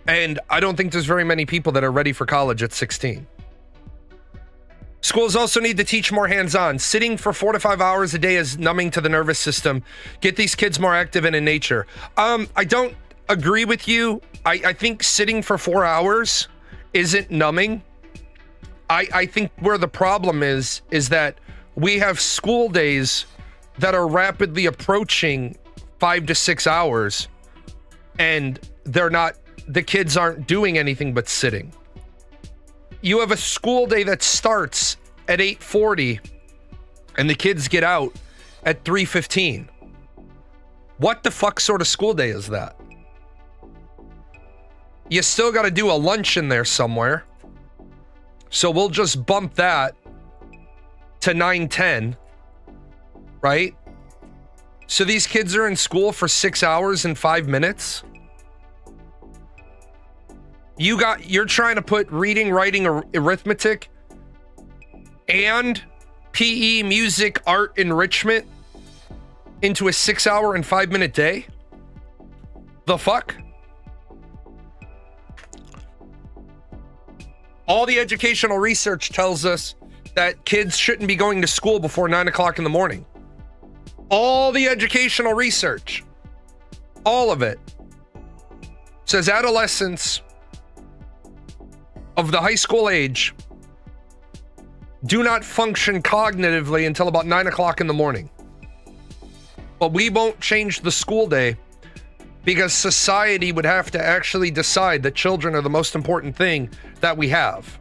And I don't think there's very many people that are ready for college at 16. Schools also need to teach more hands-on. Sitting for 4 to 5 hours a day is numbing to the nervous system. Get these kids more active and in nature. I don't agree with you. I think sitting for 4 hours isn't numbing. I think where the problem is that we have school days that are rapidly approaching 5 to 6 hours, and the kids aren't doing anything but sitting. You have a school day that starts at 8:40 and the kids get out at 3:15. What the fuck sort of school day is that? You still got to do a lunch in there somewhere. So we'll just bump that to 9:10, right? So these kids are in school for 6 hours and 5 minutes. You're trying to put reading, writing, arithmetic, and PE, music, art, enrichment into a 6 hour and 5 minute day? The fuck? All the educational research tells us that kids shouldn't be going to school before 9 o'clock in the morning. All the educational research, all of it, says adolescents of the high school age do not function cognitively until about 9 o'clock in the morning. But we won't change the school day because society would have to actually decide that children are the most important thing that we have.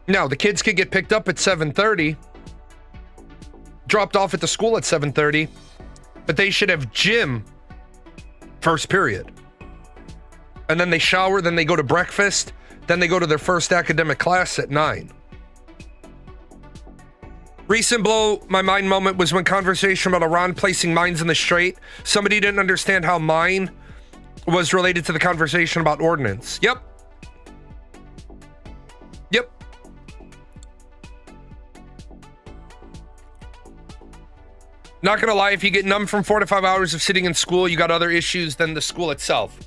Now, the kids could get picked up at 7:30, dropped off at the school at 7:30, but they should have gym first period. And then they shower, then they go to breakfast, then they go to their first academic class at 9. Recent blow my mind moment was when conversation about Iran placing mines in the Strait. Somebody didn't understand how mine was related to the conversation about ordnance. Yep. Not gonna lie, if you get numb from 4 to 5 hours of sitting in school, you got other issues than the school itself.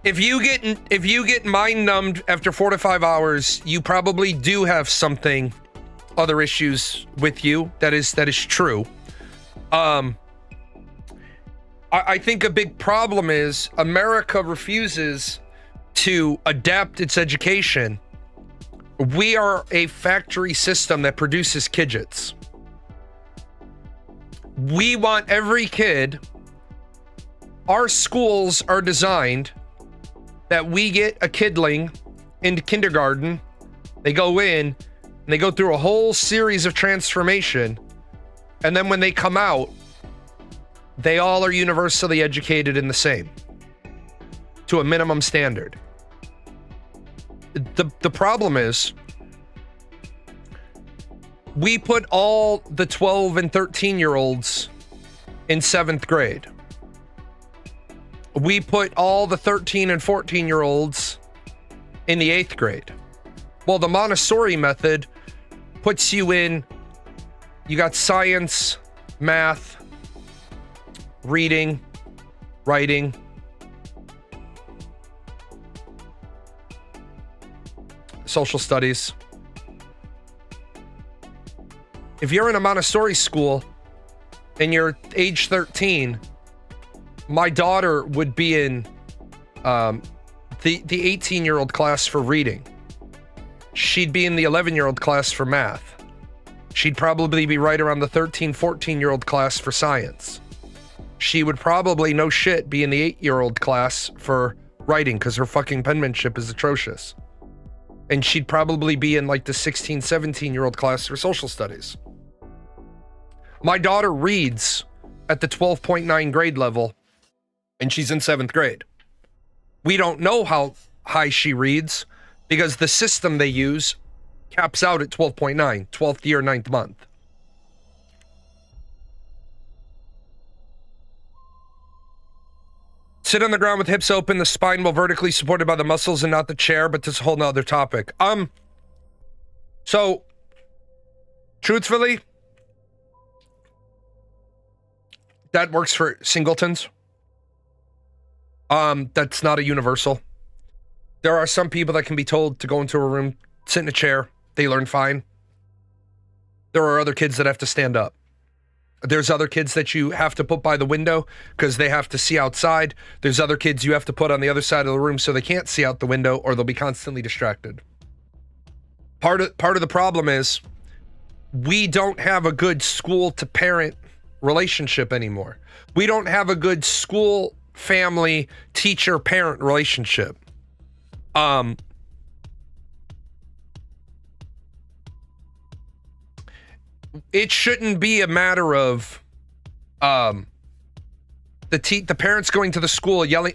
If you get mind numbed after 4 to 5 hours, you probably do have something other issues with you. That is true. I think a big problem is America refuses to adapt its education. We are a factory system that produces kidgets. We want every kid. Our schools are designed that we get a kidling into kindergarten. They go in and they go through a whole series of transformation. And then when they come out, they all are universally educated in the same, to a minimum standard. The problem is, we put all the 12 and 13-year-olds in 7th grade. We put all the 13 and 14-year-olds in the 8th grade. Well, the Montessori method puts you in, you got science, math, reading, writing, social studies. If you're in a Montessori school and you're age 13, my daughter would be in the 18-year-old class for reading. She'd be in the 11-year-old class for math. She'd probably be right around the 13, 14-year-old class for science. She would probably, no shit, be in the 8-year-old class for writing because her fucking penmanship is atrocious. And she'd probably be in like the 16, 17-year-old class for social studies. My daughter reads at the 12.9 grade level, and she's in 7th grade. We don't know how high she reads because the system they use caps out at 12.9, 12th year, 9th month. Sit on the ground with hips open, the spine will vertically supported by the muscles and not the chair, but this is a whole nother topic. So, truthfully, that works for singletons. That's not a universal. There are some people that can be told to go into a room, sit in a chair, they learn fine. There are other kids that have to stand up. There's other kids that you have to put by the window because they have to see outside. There's other kids you have to put on the other side of the room so they can't see out the window or they'll be constantly distracted. Part of the problem is we don't have a good school to parent relationship anymore. We don't have a good school, family, teacher, parent relationship. It shouldn't be a matter of the parents going to the school yelling.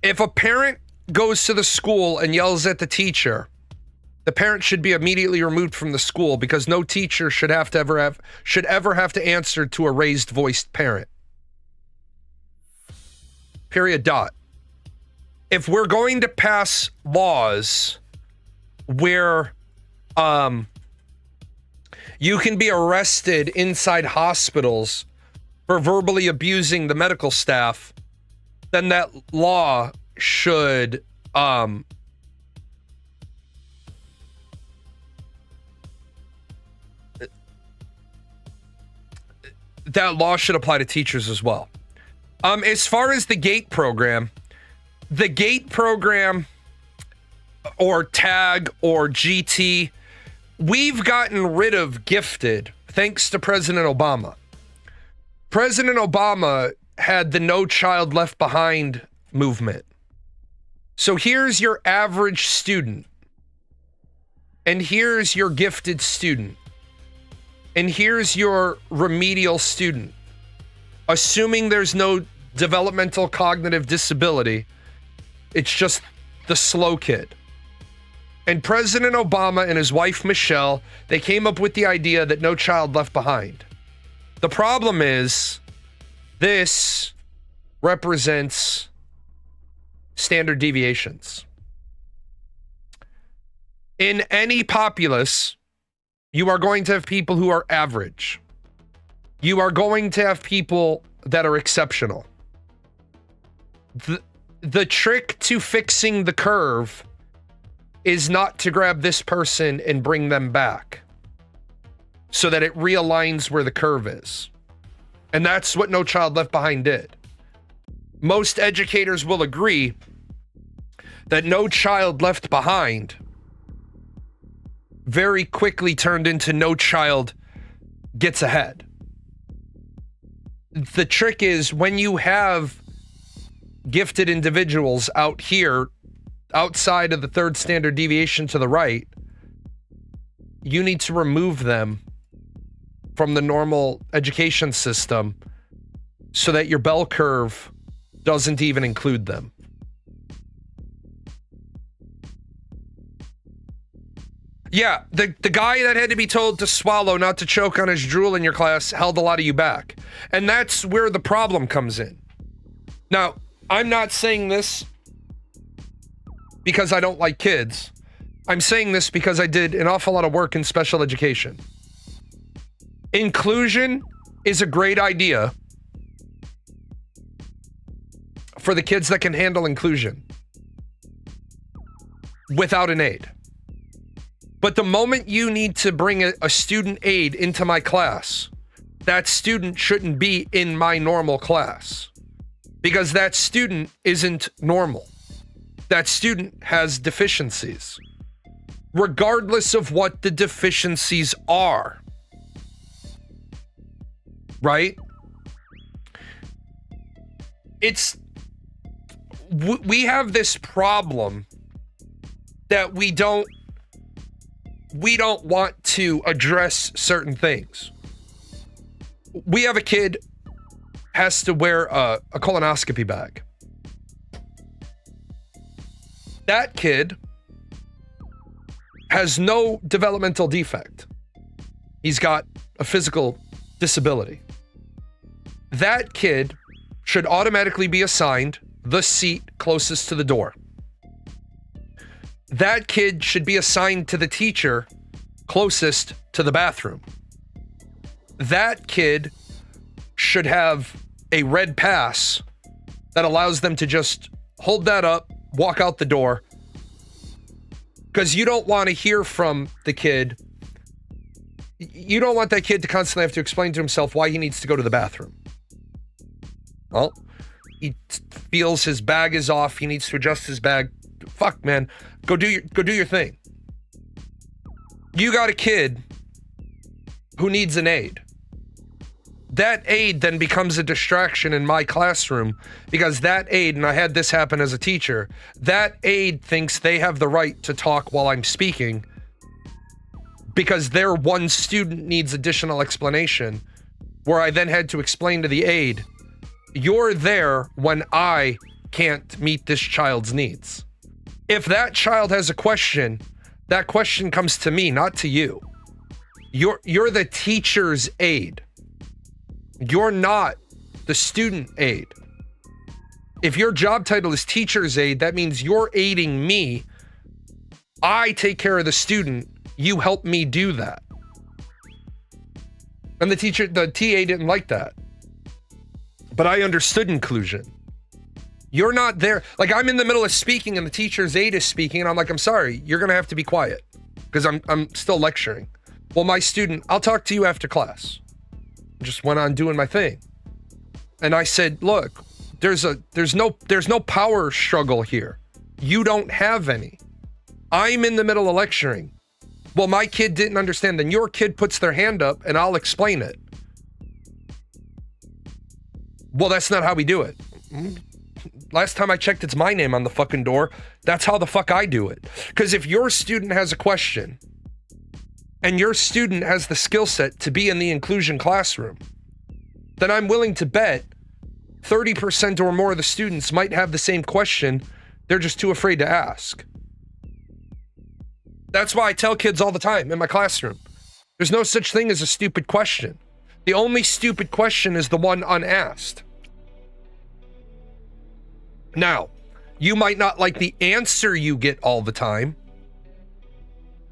If a parent goes to the school and yells at the teacher, the parent should be immediately removed from the school because no teacher should ever have to answer to a raised voiced parent. Period. Dot. If we're going to pass laws where you can be arrested inside hospitals for verbally abusing the medical staff, then that law should apply to teachers as well. As far as the GATE program or TAG or GT, we've gotten rid of gifted thanks to President Obama. President Obama had the No Child Left Behind movement. So here's your average student, and here's your gifted student, and here's your remedial student. Assuming there's no developmental cognitive disability, it's just the slow kid. And President Obama and his wife, Michelle, they came up with the idea that No Child Left Behind. The problem is this represents standard deviations. In any populace, you are going to have people who are average. You are going to have people that are exceptional. The trick to fixing the curve is not to grab this person and bring them back. so that it realigns where the curve is. And that's what No Child Left Behind did. Most educators will agree that No Child Left Behind very quickly turned into No Child Gets Ahead. The trick is when you have gifted individuals out here outside of the third standard deviation to the right, you need to remove them from the normal education system so that your bell curve doesn't even include them. Yeah, the guy that had to be told to swallow, not to choke on his drool in your class, held a lot of you back. And that's where the problem comes in. Now, I'm not saying this because I don't like kids. I'm saying this because I did an awful lot of work in special education. Inclusion is a great idea for the kids that can handle inclusion without an aide. But the moment you need to bring a student aide into my class, that student shouldn't be in my normal class because that student isn't normal. That student has deficiencies, regardless of what the deficiencies are. Right? We have this problem that we don't want to address certain things. We have a kid has to wear a colonoscopy bag. That kid has no developmental defect. He's got a physical disability. That kid should automatically be assigned the seat closest to the door. That kid should be assigned to the teacher closest to the bathroom. That kid should have a red pass that allows them to just hold that up, walk out the door. Because you don't want to hear from the kid. You don't want that kid to constantly have to explain to himself why he needs to go to the bathroom. Well, he feels his bag is off. He needs to adjust his bag. Fuck, man. Go do your thing. You got a kid who needs an aide. That aide then becomes a distraction in my classroom because that aide, and I had this happen as a teacher, that aide thinks they have the right to talk while I'm speaking because their one student needs additional explanation, where I then had to explain to the aide, you're there when I can't meet this child's needs. If that child has a question, that question comes to me, not to you. You're the teacher's aide. You're not the student aide. If your job title is teacher's aide, that means you're aiding me. I take care of the student. You help me do that. And the TA didn't like that. But I understood inclusion. You're not there. Like, I'm in the middle of speaking and the teacher's aide is speaking and I'm like, I'm sorry, you're going to have to be quiet because I'm still lecturing. Well, my student, I'll talk to you after class. Just went on doing my thing. And I said, look, there's no power struggle here. You don't have any. I'm in the middle of lecturing. Well, my kid didn't understand. Then your kid puts their hand up and I'll explain it. Well, that's not how we do it. Last time I checked, it's my name on the fucking door. That's how the fuck I do it. Because if your student has a question and your student has the skill set to be in the inclusion classroom, then I'm willing to bet 30% or more of the students might have the same question. They're just too afraid to ask. That's why I tell kids all the time in my classroom, there's no such thing as a stupid question. The only stupid question is the one unasked. Now, you might not like the answer you get all the time.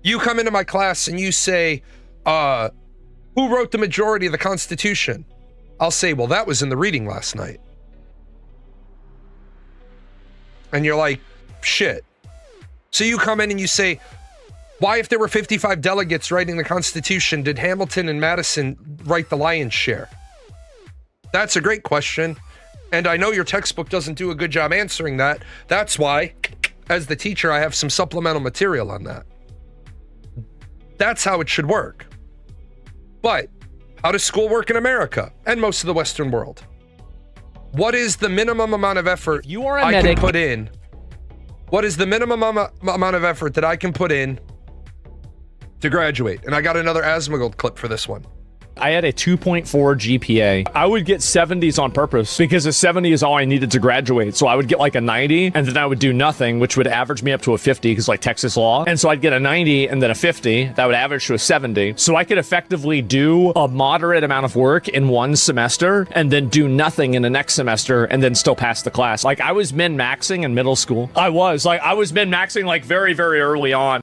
You come into my class and you say, who wrote the majority of the Constitution? I'll say, well, that was in the reading last night. And you're like, shit. So you come in and you say, Why, if there were 55 delegates writing the Constitution, did Hamilton and Madison write the lion's share? That's a great question. And I know your textbook doesn't do a good job answering that. That's why, as the teacher, I have some supplemental material on that. That's how it should work. But how does school work in America and most of the Western world? What is the minimum amount of effort You are a I medic. can put in? What is the minimum amount of effort that I can put in to graduate? And I got another Asmongold clip for this one. I had a 2.4 GPA. I would get 70s on purpose because a 70 is all I needed to graduate. So I would get like a 90 and then I would do nothing, which would average me up to a 50 because like Texas law. And so I'd get a 90 and then a 50 that would average to a 70. So I could effectively do a moderate amount of work in one semester and then do nothing in the next semester and then still pass the class. Like I was min-maxing in middle school. I was min-maxing like very, very early on.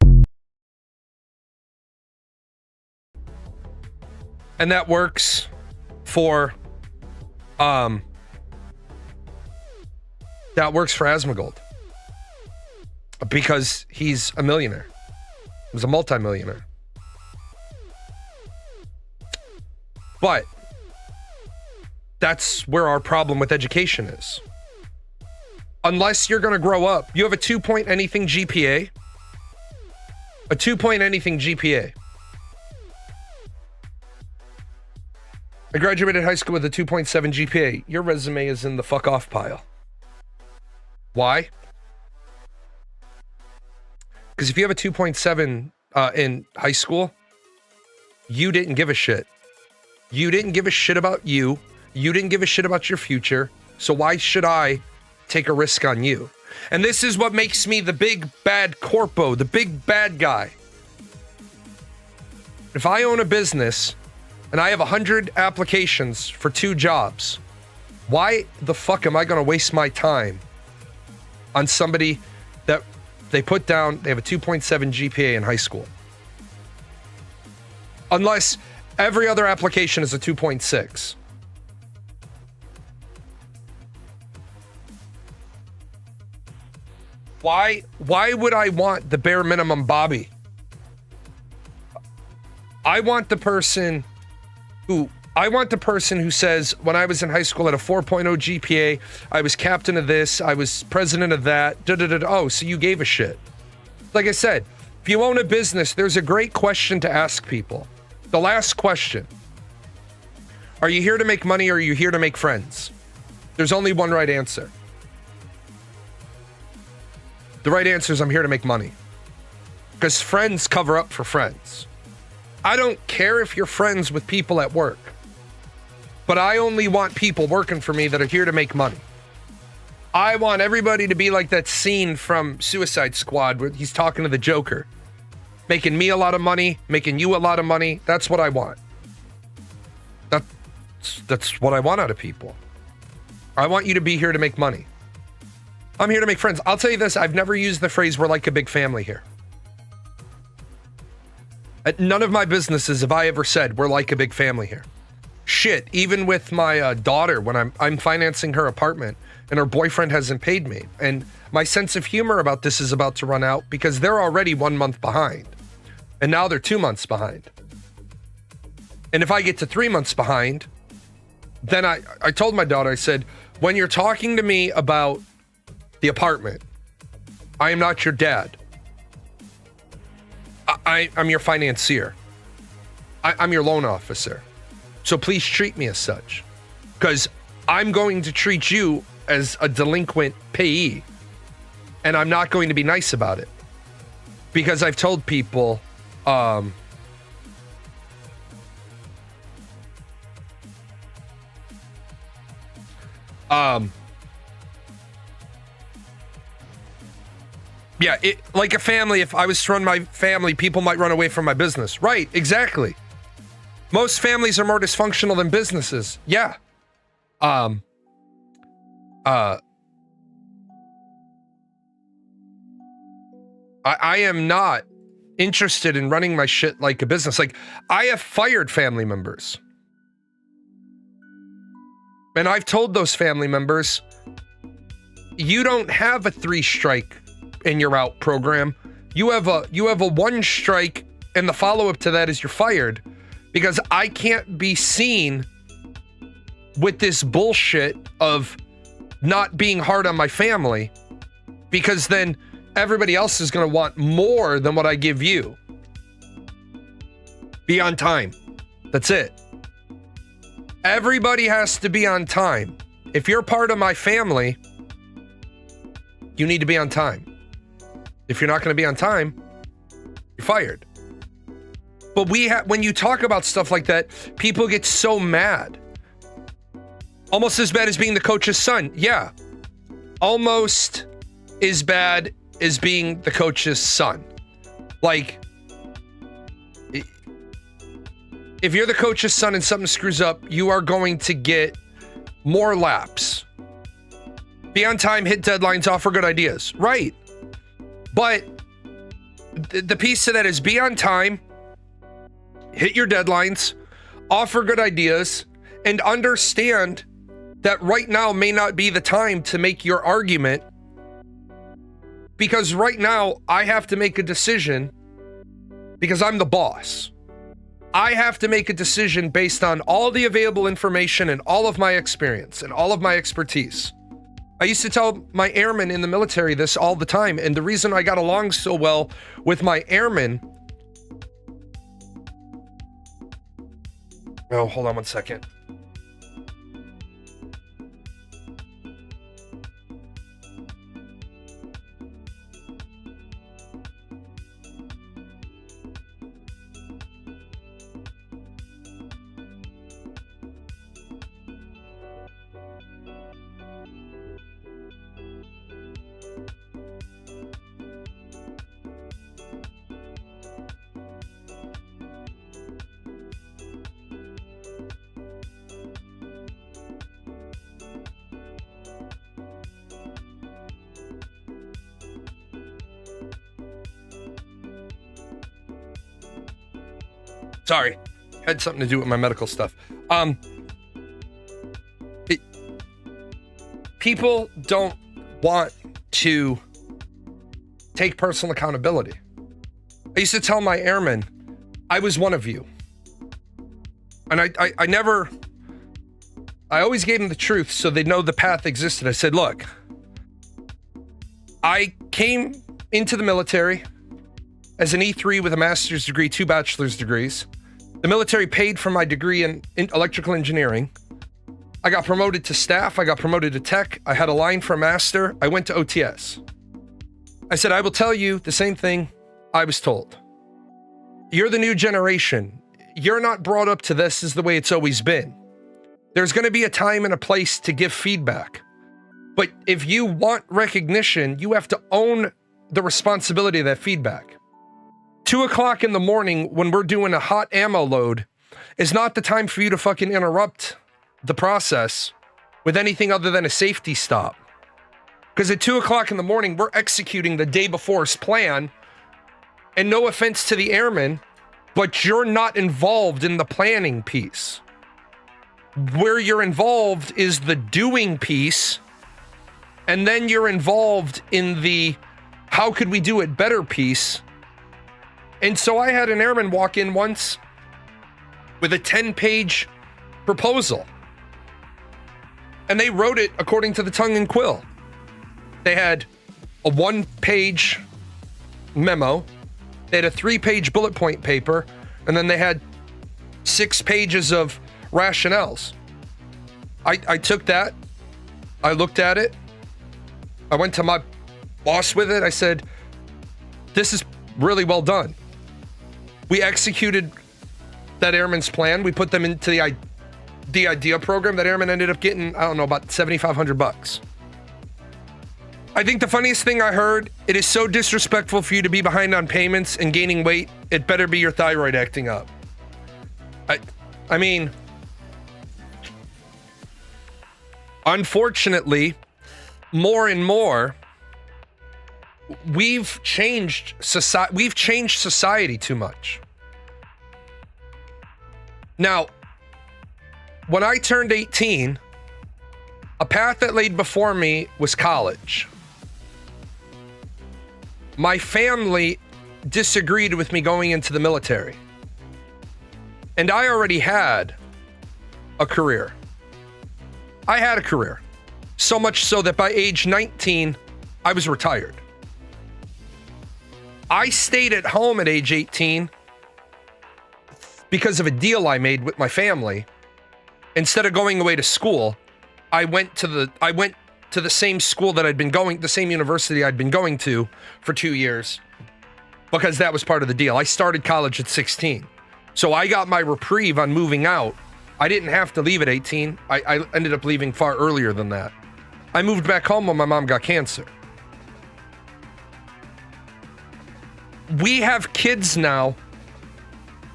And that works for Asmongold because he's a millionaire. He's a multimillionaire. But that's where our problem with education is. Unless you're going to grow up, you have a 2 anything GPA. A 2 anything GPA. I graduated high school with a 2.7 GPA. Your resume is in the fuck off pile. Why? Because if you have a 2.7 in high school, you didn't give a shit. You didn't give a shit about you. You didn't give a shit about your future. So why should I take a risk on you? And this is what makes me the big bad corpo, the big bad guy. If I own a business and I have 100 applications for 2 jobs, why the fuck am I going to waste my time on somebody that they put down, they have a 2.7 GPA in high school? Unless every other application is a 2.6. Why would I want the bare minimum Bobby? I want the person who says, when I was in high school at a 4.0 GPA, I was captain of this, I was president of that, Oh, so you gave a shit. Like I said, if you own a business, there's a great question to ask people. The last question. Are you here to make money or are you here to make friends? There's only one right answer. The right answer is I'm here to make money. Because friends cover up for friends. I don't care if you're friends with people at work, but I only want people working for me that are here to make money. I want everybody to be like that scene from Suicide Squad where he's talking to the Joker. Making me a lot of money, making you a lot of money. That's what I want. That's what I want out of people. I want you to be here to make money. I'm here to make friends. I'll tell you this, I've never used the phrase, we're like a big family here. At none of my businesses have I ever said we're like a big family here. Shit, even with my daughter, when I'm financing her apartment and her boyfriend hasn't paid me, and my sense of humor about this is about to run out because they're already 1 month behind, and now they're 2 months behind. And if I get to 3 months behind, then I told my daughter, I said, when you're talking to me about the apartment, I am not your dad. I'm your financier. I'm your loan officer. So please treat me as such. Because I'm going to treat you as a delinquent payee. And I'm not going to be nice about it. Because I've told people, yeah, like a family, if I was to run my family, people might run away from my business. Right, exactly. Most families are more dysfunctional than businesses. Yeah. I am not interested in running my shit like a business. Like, I have fired family members. And I've told those family members, you don't have a 3-strike and you're out program You have a one strike, and the follow-up to that is you're fired, because I can't be seen with this bullshit of not being hard on my family, because then everybody else is going to want more than what I give you. Be on time. That's it. Everybody has to be on time. If you're part of my family, you need to be on time. If you're not going to be on time, you're fired. But when you talk about stuff like that, people get so mad. Almost as bad as being the coach's son. Yeah. Almost as bad as being the coach's son. Like, if you're the coach's son and something screws up, you are going to get more laps. Be on time, hit deadlines, offer good ideas. Right. But the piece to that is be on time, hit your deadlines, offer good ideas, and understand that right now may not be the time to make your argument, because right now I have to make a decision because I'm the boss. I have to make a decision based on all the available information and all of my experience and all of my expertise. I used to tell my airmen in the military this all the time, and the reason I got along so well with my airmen... Oh, hold on one second. Sorry, had something to do with my medical stuff. People don't want to take personal accountability. I used to tell my airmen, I was one of you. And I always gave them the truth so they know the path existed. I said, look, I came into the military as an E3 with a master's degree, 2 bachelor's degrees. The military paid for my degree in electrical engineering. I got promoted to staff. I got promoted to tech. I had a line for a master. I went to OTS. I said, I will tell you the same thing I was told. You're the new generation. You're not brought up to this as the way it's always been. There's going to be a time and a place to give feedback. But if you want recognition, you have to own the responsibility of that feedback. 2 o'clock in the morning when we're doing a hot ammo load is not the time for you to fucking interrupt the process with anything other than a safety stop. Because at 2 o'clock in the morning, we're executing the day before's plan. And no offense to the airmen, but you're not involved in the planning piece. Where you're involved is the doing piece. And then you're involved in the how could we do it better piece. And so I had an airman walk in once with a 10-page proposal. And they wrote it according to the tongue and quill. They had a 1-page memo. They had a 3-page bullet point paper. And then they had 6 pages of rationales. I took that. I looked at it. I went to my boss with it. I said, this is really well done. We executed that airman's plan. We put them into the IDEA program. That airman ended up getting, I don't know, about $7,500. I think the funniest thing I heard, it is so disrespectful for you to be behind on payments and gaining weight. It better be your thyroid acting up. I mean, unfortunately, more and more, we've changed society too much. Now, when I turned 18, a path that laid before me was college. my family disagreed with me going into the military. And I already had a career. I had a career. So much so that by age 19, I was retired. I stayed at home at age 18 because of a deal I made with my family. Instead of going away to school, I went to the same school that I'd been going, the same university I'd been going to for 2 years, because that was part of the deal. I started college at 16. So I got my reprieve on moving out. I didn't have to leave at 18. I ended up leaving far earlier than that. I moved back home when my mom got cancer. We have kids now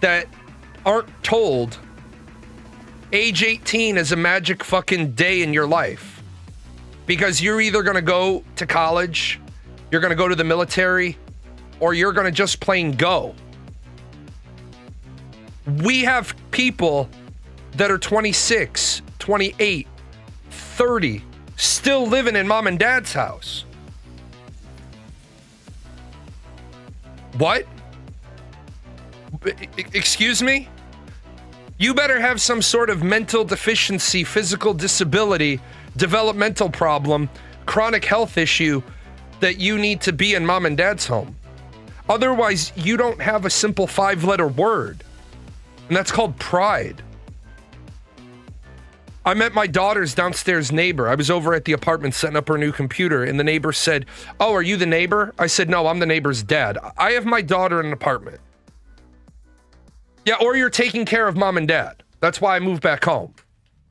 that aren't told age 18 is a magic fucking day in your life, because you're either going to go to college, you're going to go to the military, or you're going to just plain go. We have people that are 26, 28, 30, still living in mom and dad's house. What? Excuse me? You better have some sort of mental deficiency, physical disability, developmental problem, chronic health issue that you need to be in mom and dad's home. Otherwise, you don't have a simple 5-letter word. And that's called pride. I met my daughter's downstairs neighbor. I was over at the apartment setting up her new computer, and the neighbor said, "Oh, are you the neighbor?" I said, "No, I'm the neighbor's dad. I have my daughter in an apartment." Yeah, or you're taking care of mom and dad. That's why I moved back home.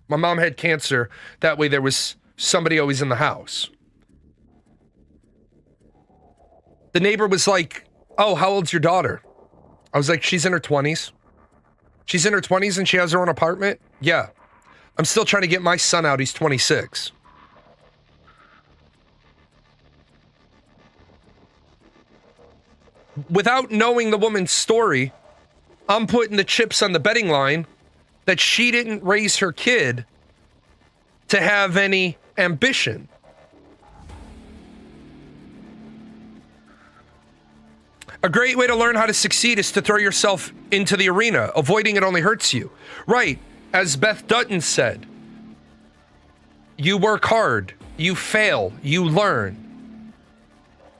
My mom had cancer. That way there was somebody always in the house. The neighbor was like, "Oh, how old's your daughter?" I was like, "She's in her 20s. She's in her 20s and she has her own apartment?" "Yeah. I'm still trying to get my son out. He's 26. Without knowing the woman's story, I'm putting the chips on the betting line that she didn't raise her kid to have any ambition. A great way to learn how to succeed is to throw yourself into the arena. Avoiding it only hurts you. Right. As Beth Dutton said, you work hard, you fail, you learn.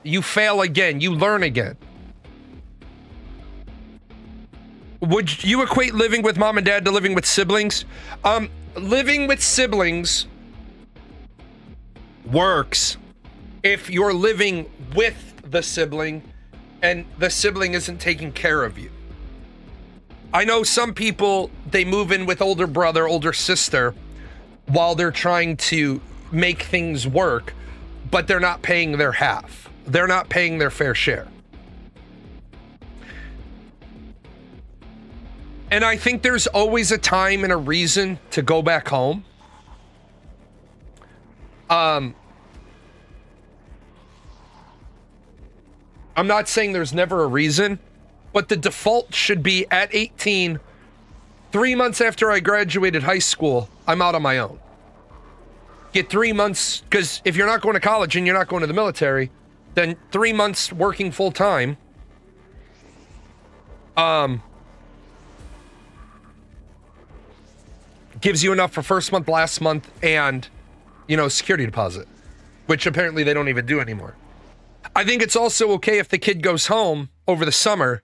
You fail again, you learn again. Would you equate living with mom and dad to living with siblings? Living with siblings works if you're living with the sibling and the sibling isn't taking care of you. I know some people, they move in with older brother, older sister, while they're trying to make things work, but they're not paying their half. They're not paying their fair share. And I think there's always a time and a reason to go back home. I'm not saying there's never a reason, but the default should be at 18, 3 months after I graduated high school, I'm out on my own. Get 3 months, because if you're not going to college and you're not going to the military, then 3 months working full time, gives you enough for first month, last month, and, security deposit, which apparently they don't even do anymore. I think it's also okay if the kid goes home over the summer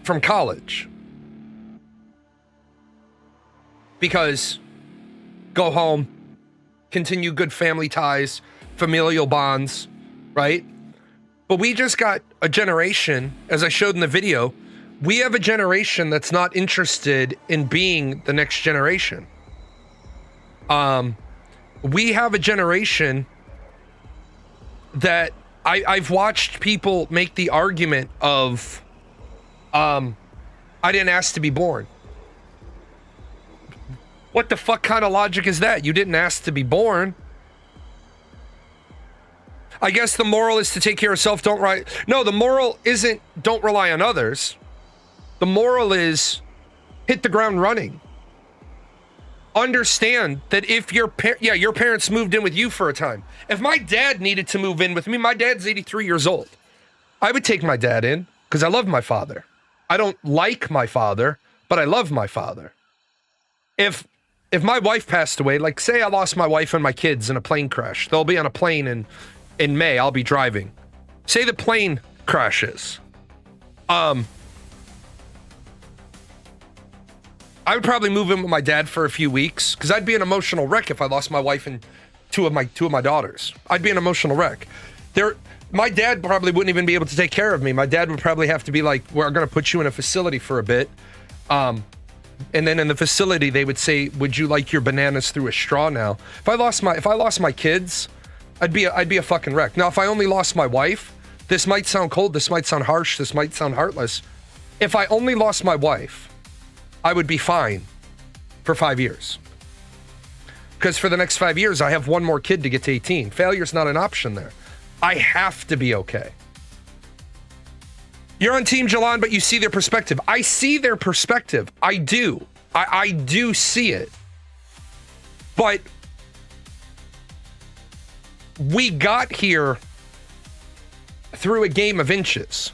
from college, because go home, continue good family ties, familial bonds, right? But we just got a generation, as I showed in the video, we have a generation that's not interested in being the next generation. We have a generation that I've watched people make the argument of, I didn't ask to be born. What the fuck kind of logic is that? You didn't ask to be born. I guess the moral is to take care of self, No, the moral isn't don't rely on others. The moral is hit the ground running. understand that if your parents moved in with you for a time. If my dad needed to move in with me, my dad's 83 years old. I would take my dad in because I love my father. I don't like my father, but I love my father. If my wife passed away, like say I lost my wife and my kids in a plane crash, they'll be on a plane in May, I'll be driving. Say the plane crashes. I would probably move in with my dad for a few weeks because I'd be an emotional wreck if I lost my wife and two of my daughters. I'd be an emotional wreck. My dad probably wouldn't even be able to take care of me. My dad would probably have to be like, we're going to put you in a facility for a bit. And then in the facility, they would say, would you like your bananas through a straw now? If I lost my kids, I'd be a fucking wreck. Now, if I only lost my wife, this might sound cold, this might sound harsh, this might sound heartless. If I only lost my wife, I would be fine for 5 years. Because for the next 5 years, I have one more kid to get to 18. Failure's not an option there. I have to be okay. You're on Team Jalan, but you see their perspective. I see their perspective. I do. I do see it. But we got here through a game of inches.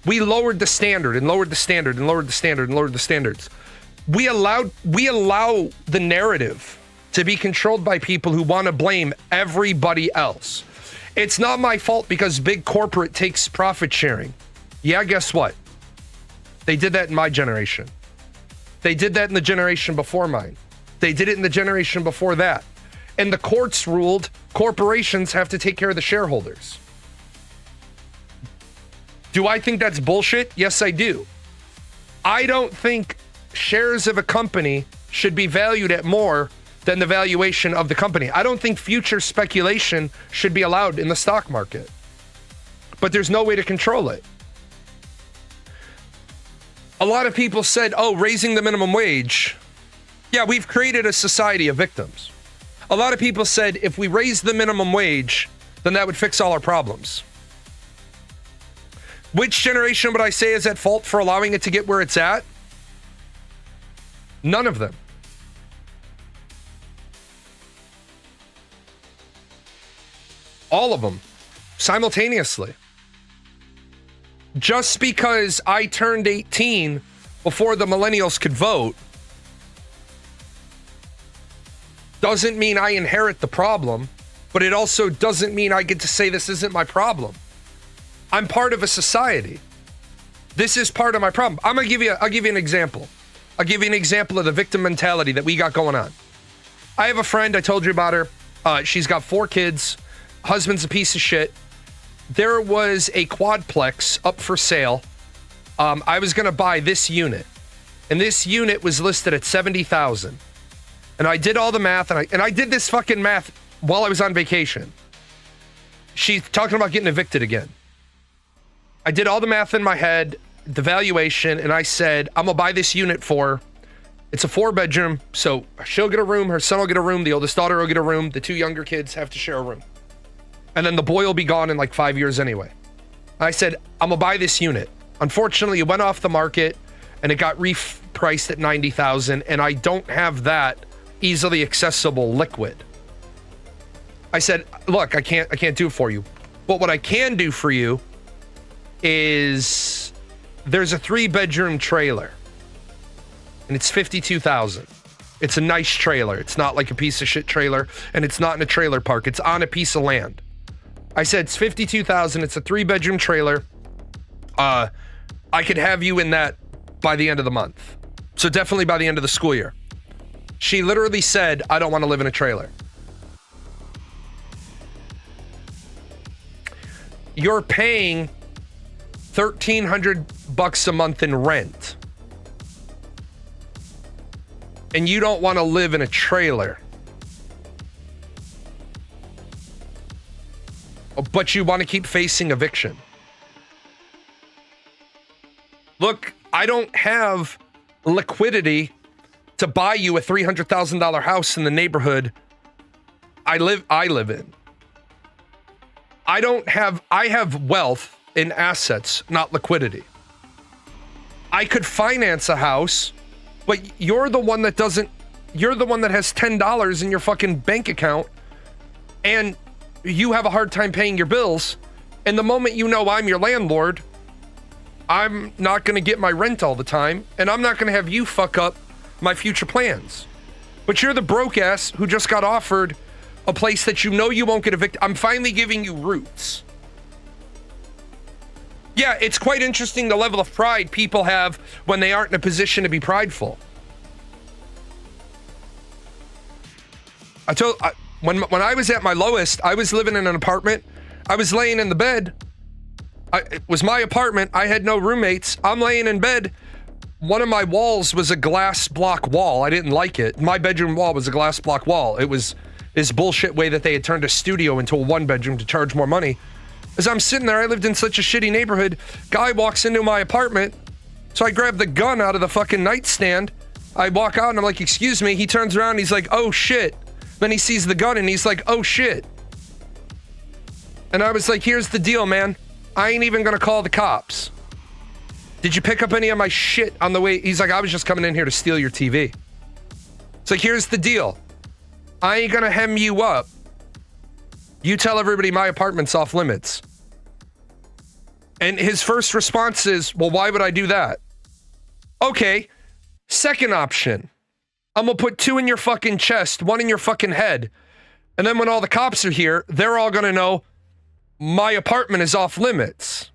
We lowered the standard and lowered the standard and lowered the standard and lowered the standards. We allow the narrative to be controlled by people who want to blame everybody else. It's not my fault because big corporate takes profit sharing. Yeah, guess what? They did that in my generation. They did that in the generation before mine. They did it in the generation before that. And the courts ruled corporations have to take care of the shareholders. Do I think that's bullshit? Yes, I do. I don't think shares of a company should be valued at more than the valuation of the company. I don't think future speculation should be allowed in the stock market. But there's no way to control it. A lot of people said, oh, raising the minimum wage. Yeah, we've created a society of victims. A lot of people said if we raise the minimum wage, then that would fix all our problems. Which generation would I say is at fault for allowing it to get where it's at? None of them. All of them, simultaneously. Just because I turned 18 before the millennials could vote doesn't mean I inherit the problem, but it also doesn't mean I get to say this isn't my problem. I'm part of a society. This is part of my problem. I'll give you an example. I'll give you an example of the victim mentality that we got going on. I have a friend, I told you about her. She's got 4 kids. Husband's a piece of shit. There was a quadplex up for sale. I was going to buy this unit. And this unit was listed at $70,000. And I did all the math, and I did this fucking math while I was on vacation. She's talking about getting evicted again. I did all the math in my head, the valuation, and I said, I'm going to buy this unit for, it's a 4-bedroom, so she'll get a room, her son will get a room, the oldest daughter will get a room, the 2 younger kids have to share a room. And then the boy will be gone in like 5 years anyway. I said, I'm going to buy this unit. Unfortunately, it went off the market, and it got repriced at $90,000, and I don't have that easily accessible liquid. I said, look, I can't do it for you. But what I can do for you is there's a 3-bedroom trailer and it's $52,000. It's a nice trailer. It's not like a piece of shit trailer, and it's not in a trailer park. It's on a piece of land. I said, it's $52,000. It's a 3-bedroom trailer. I could have you in that by the end of the month. So definitely by the end of the school year. She literally said, I don't want to live in a trailer. You're paying $1,300 a month in rent. And you don't want to live in a trailer. But you want to keep facing eviction. Look, I don't have liquidity to buy you a $300,000 house in the neighborhood I live in. I have wealth in assets, not liquidity. I could finance a house, but you're the one that doesn't you're the one that has $10 in your fucking bank account and you have a hard time paying your bills. And the moment you know I'm your landlord, I'm not going to get my rent all the time, and I'm not going to have you fuck up my future plans. But you're the broke ass who just got offered a place that you know you won't get evicted. I'm finally giving you roots. Yeah, it's quite interesting the level of pride people have when they aren't in a position to be prideful. When I was at my lowest, I was living in an apartment. I was laying in the bed. It was my apartment. I had no roommates. I'm laying in bed. One of my walls was a glass block wall. I didn't like it. My bedroom wall was a glass block wall. It was this bullshit way that they had turned a studio into a one bedroom to charge more money. As I'm sitting there, I lived in such a shitty neighborhood. Guy walks into my apartment. So I grab the gun out of the fucking nightstand. I walk out and I'm like, excuse me. He turns around and he's like, oh shit. Then he sees the gun and he's like, oh shit. And I was like, here's the deal, man. I ain't even gonna call the cops. Did you pick up any of my shit on the way? He's like, I was just coming in here to steal your TV. It's like, here's the deal. I ain't gonna hem you up. You tell everybody my apartment's off limits. And his first response is, well, why would I do that? Okay, second option. I'm gonna put 2 in your fucking chest, 1 in your fucking head. And then when all the cops are here, they're all gonna know my apartment is off limits.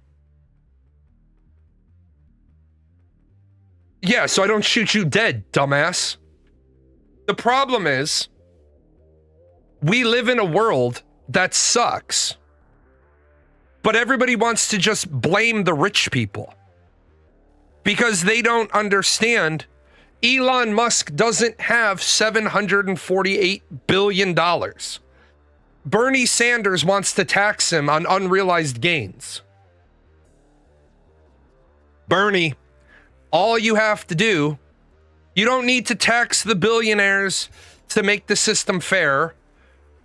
Yeah, so I don't shoot you dead, dumbass. The problem is, we live in a world that sucks. But everybody wants to just blame the rich people. Because they don't understand Elon Musk doesn't have $748 billion. Bernie Sanders wants to tax him on unrealized gains. Bernie, all you have to do, you don't need to tax the billionaires to make the system fair.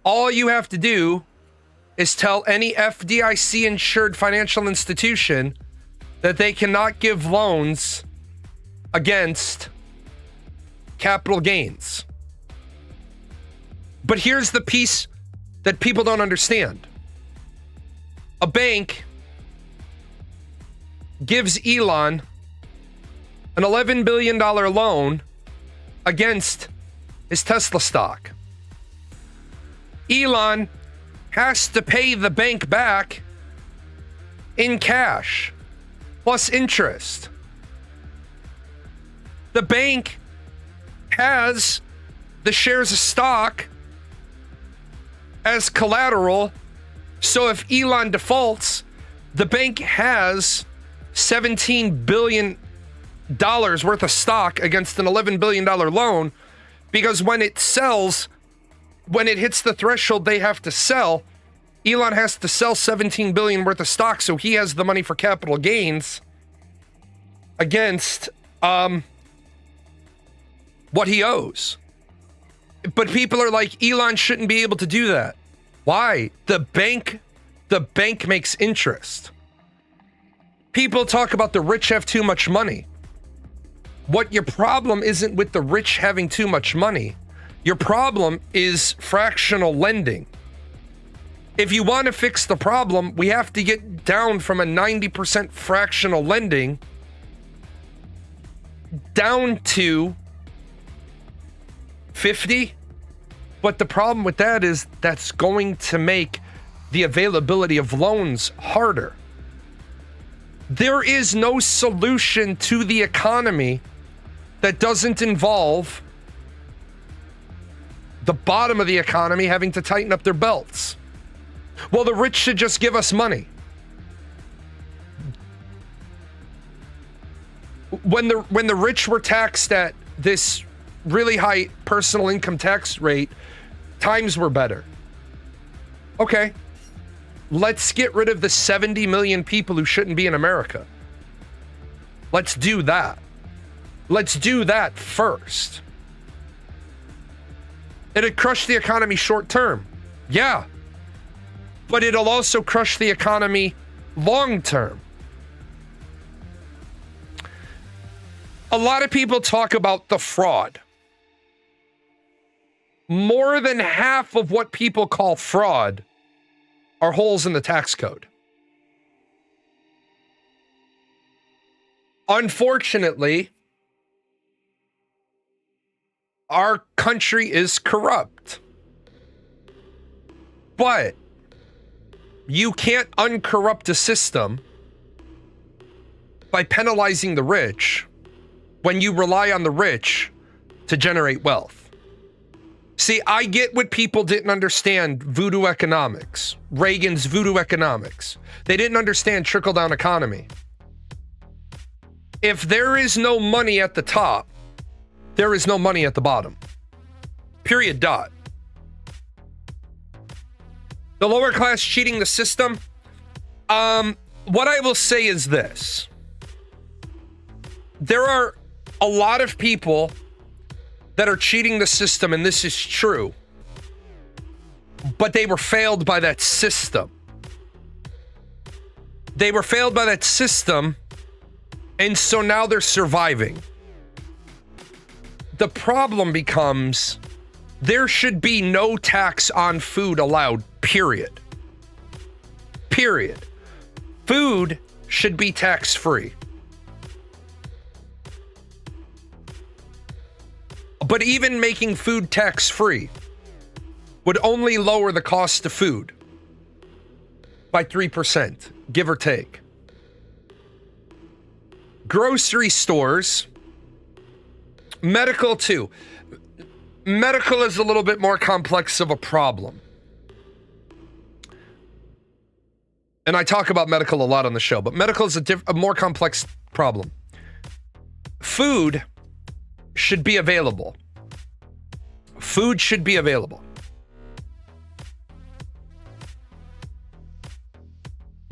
All you have to do is tell any FDIC insured financial institution that they cannot give loans against capital gains. But here's the piece that people don't understand. A bank gives Elon an $11 billion loan against his Tesla stock. Elon has to pay the bank back in cash plus interest. The bank has the shares of stock as collateral, so if Elon defaults, the bank has $17 billion worth of stock against an $11 billion loan, because when it sells, when it hits the threshold they have to sell, Elon has to sell $17 billion worth of stock, so he has the money for capital gains against what he owes. But people are like, Elon shouldn't be able to do that. Why? The bank makes interest. People talk about the rich have too much money. What your problem isn't with the rich having too much money. Your problem is fractional lending. If you want to fix the problem, we have to get down from a 90% fractional lending down to 50. But the problem with that is that's going to make the availability of loans harder. There is no solution to the economy that doesn't involve the bottom of the economy having to tighten up their belts. Well, the rich should just give us money. When the rich were taxed at this really high personal income tax rate, times were better. Okay, let's get rid of the 70 million people who shouldn't be in America. Let's do that. Let's do that first. It'd crush the economy short term. Yeah. But it'll also crush the economy long term. A lot of people talk about the fraud. more than half of what people call fraud are holes in the tax code. Unfortunately, our country is corrupt. But you can't uncorrupt a system by penalizing the rich when you rely on the rich to generate wealth. See, I get what people didn't understand voodoo economics, Reagan's voodoo economics. They didn't understand trickle-down economy. If there is no money at the top, there is no money at the bottom. Period. Dot. The lower class cheating the system. What I will say is this. There are a lot of people that are cheating the system, and this is true. But they were failed by that system. They were failed by that system, and so now they're surviving. The problem becomes there should be no tax on food allowed, period. Period. Food should be tax-free. But even making food tax-free would only lower the cost of food by 3%, give or take. Grocery stores, medical too. Medical is a little bit more complex of a problem. And I talk about medical a lot on the show, but medical is a more complex problem. Food should be available. Food should be available.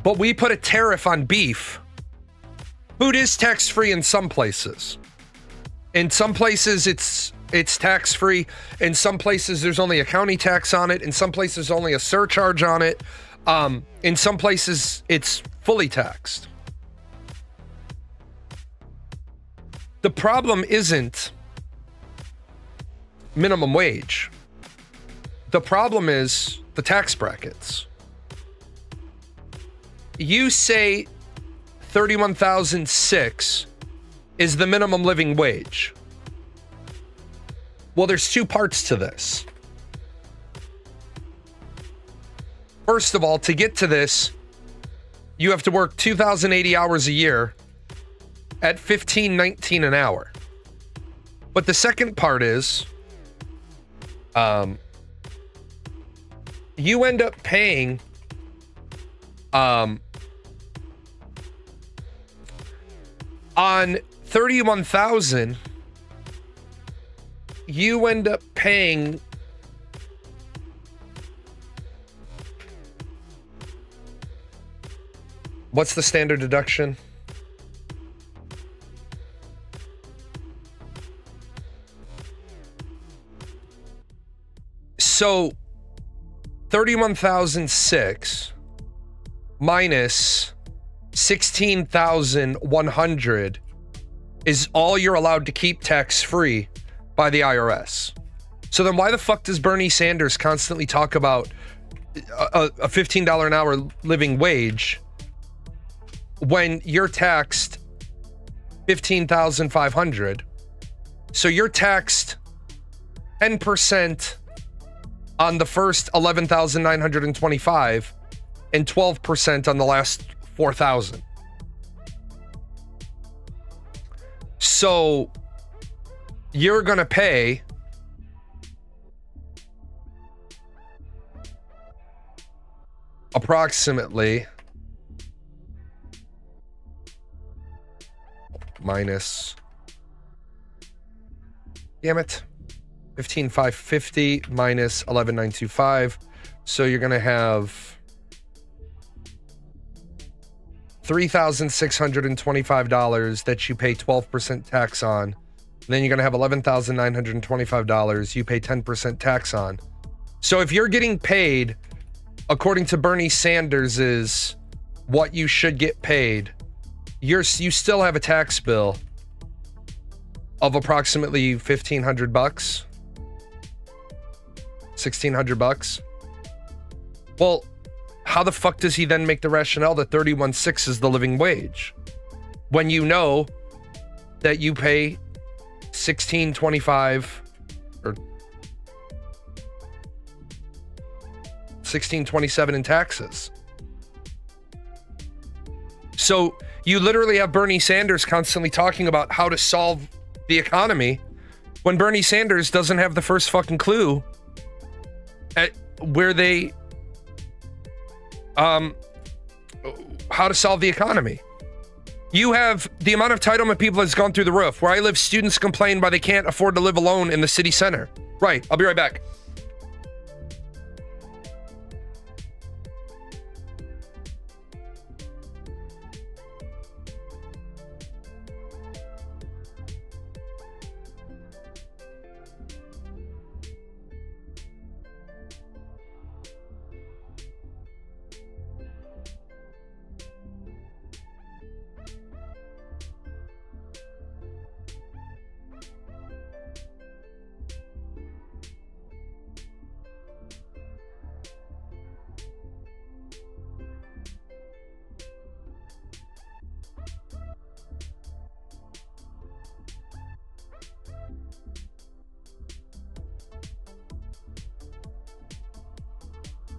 But we put a tariff on beef. Food is tax-free in some places. In some places, it's tax-free. In some places, there's only a county tax on it. In some places, only a surcharge on it. In some places, it's fully taxed. The problem isn't minimum wage. The problem is the tax brackets. You say $31,006 is the minimum living wage. Well, there's two parts to this. First of all, to get to this, you have to work 2,080 hours a year at $15.19 an hour. But the second part is, you end up paying, on $31,000, you end up paying what's the standard deduction? So 31,006 minus 16,100 is all you're allowed to keep tax-free by the IRS. So then why the fuck does Bernie Sanders constantly talk about a $15 an hour living wage when you're taxed $15,500? So you're taxed 10% on the first 11,925 and 12% on the last 4,000. So you're going to pay approximately minus, damn it, 15,550 minus 11,925. So you're going to have $3,625 that you pay 12% tax on. And then you're going to have $11,925 you pay 10% tax on. So if you're getting paid, according to Bernie Sanders, is what you should get paid, you still have a tax bill of approximately $1,500. $1,600. Well, how the fuck does he then make the rationale that 31.6 is the living wage when you know that you pay 16.25 or 16.27 in taxes? So you literally have Bernie Sanders constantly talking about how to solve the economy when Bernie Sanders doesn't have the first fucking clue at where they how to solve the economy. You have the amount of entitlement people has gone through the roof. Where I live, students complain why they can't afford to live alone in the city center. Right, I'll be right back.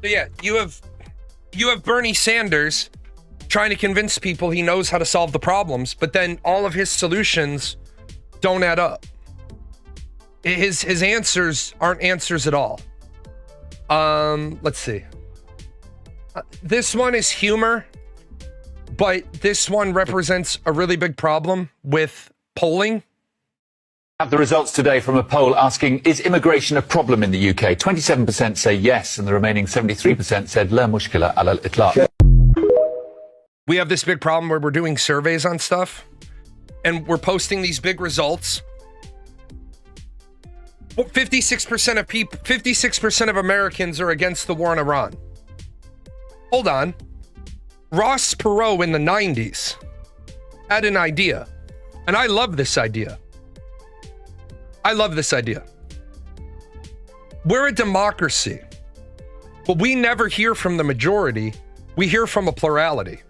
So yeah, you have Bernie Sanders trying to convince people he knows how to solve the problems, but then all of his solutions don't add up. His answers aren't answers at all. Let's see. This one is humor, but this one represents a really big problem with polling. Have the results today from a poll asking, is immigration a problem in the UK? 27% say yes, and the remaining 73% said la mushkila ala al-itlaq. We have this big problem where we're doing surveys on stuff, and we're posting these big results. 56% of Americans are against the war in Iran. Hold on. Ross Perot in the 90s had an idea, and I love this idea. I love this idea. We're a democracy, but we never hear from the majority. We hear from a plurality.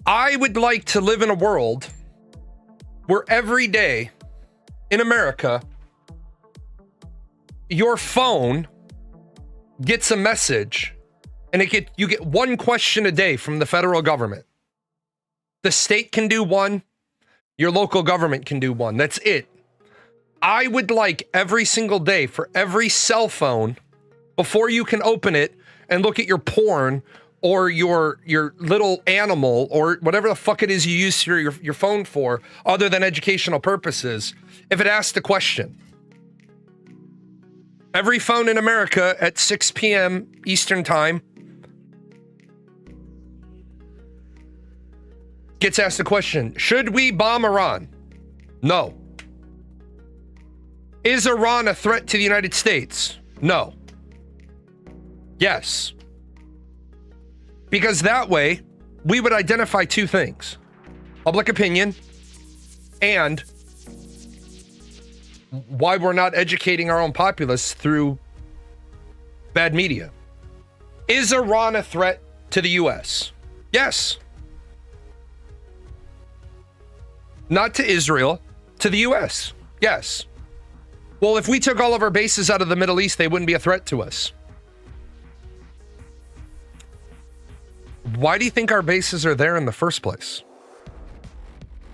I would like to live in a world where every day in America, your phone gets a message and you get one question a day from the federal government. The state can do one. Your local government can do one. That's it. I would like every single day for every cell phone, before you can open it and look at your porn or your little animal or whatever the fuck it is you use your phone for, other than educational purposes, if it asks the question. Every phone in America at 6 p.m. Eastern time gets asked the question, should we bomb Iran? No. Is Iran a threat to the United States? No. Yes. Because that way, we would identify two things: public opinion and why we're not educating our own populace through bad media. Is Iran a threat to the U.S.? Yes. Not to Israel, to the U.S. Yes. Well, if we took all of our bases out of the Middle East, they wouldn't be a threat to us. Why do you think our bases are there in the first place?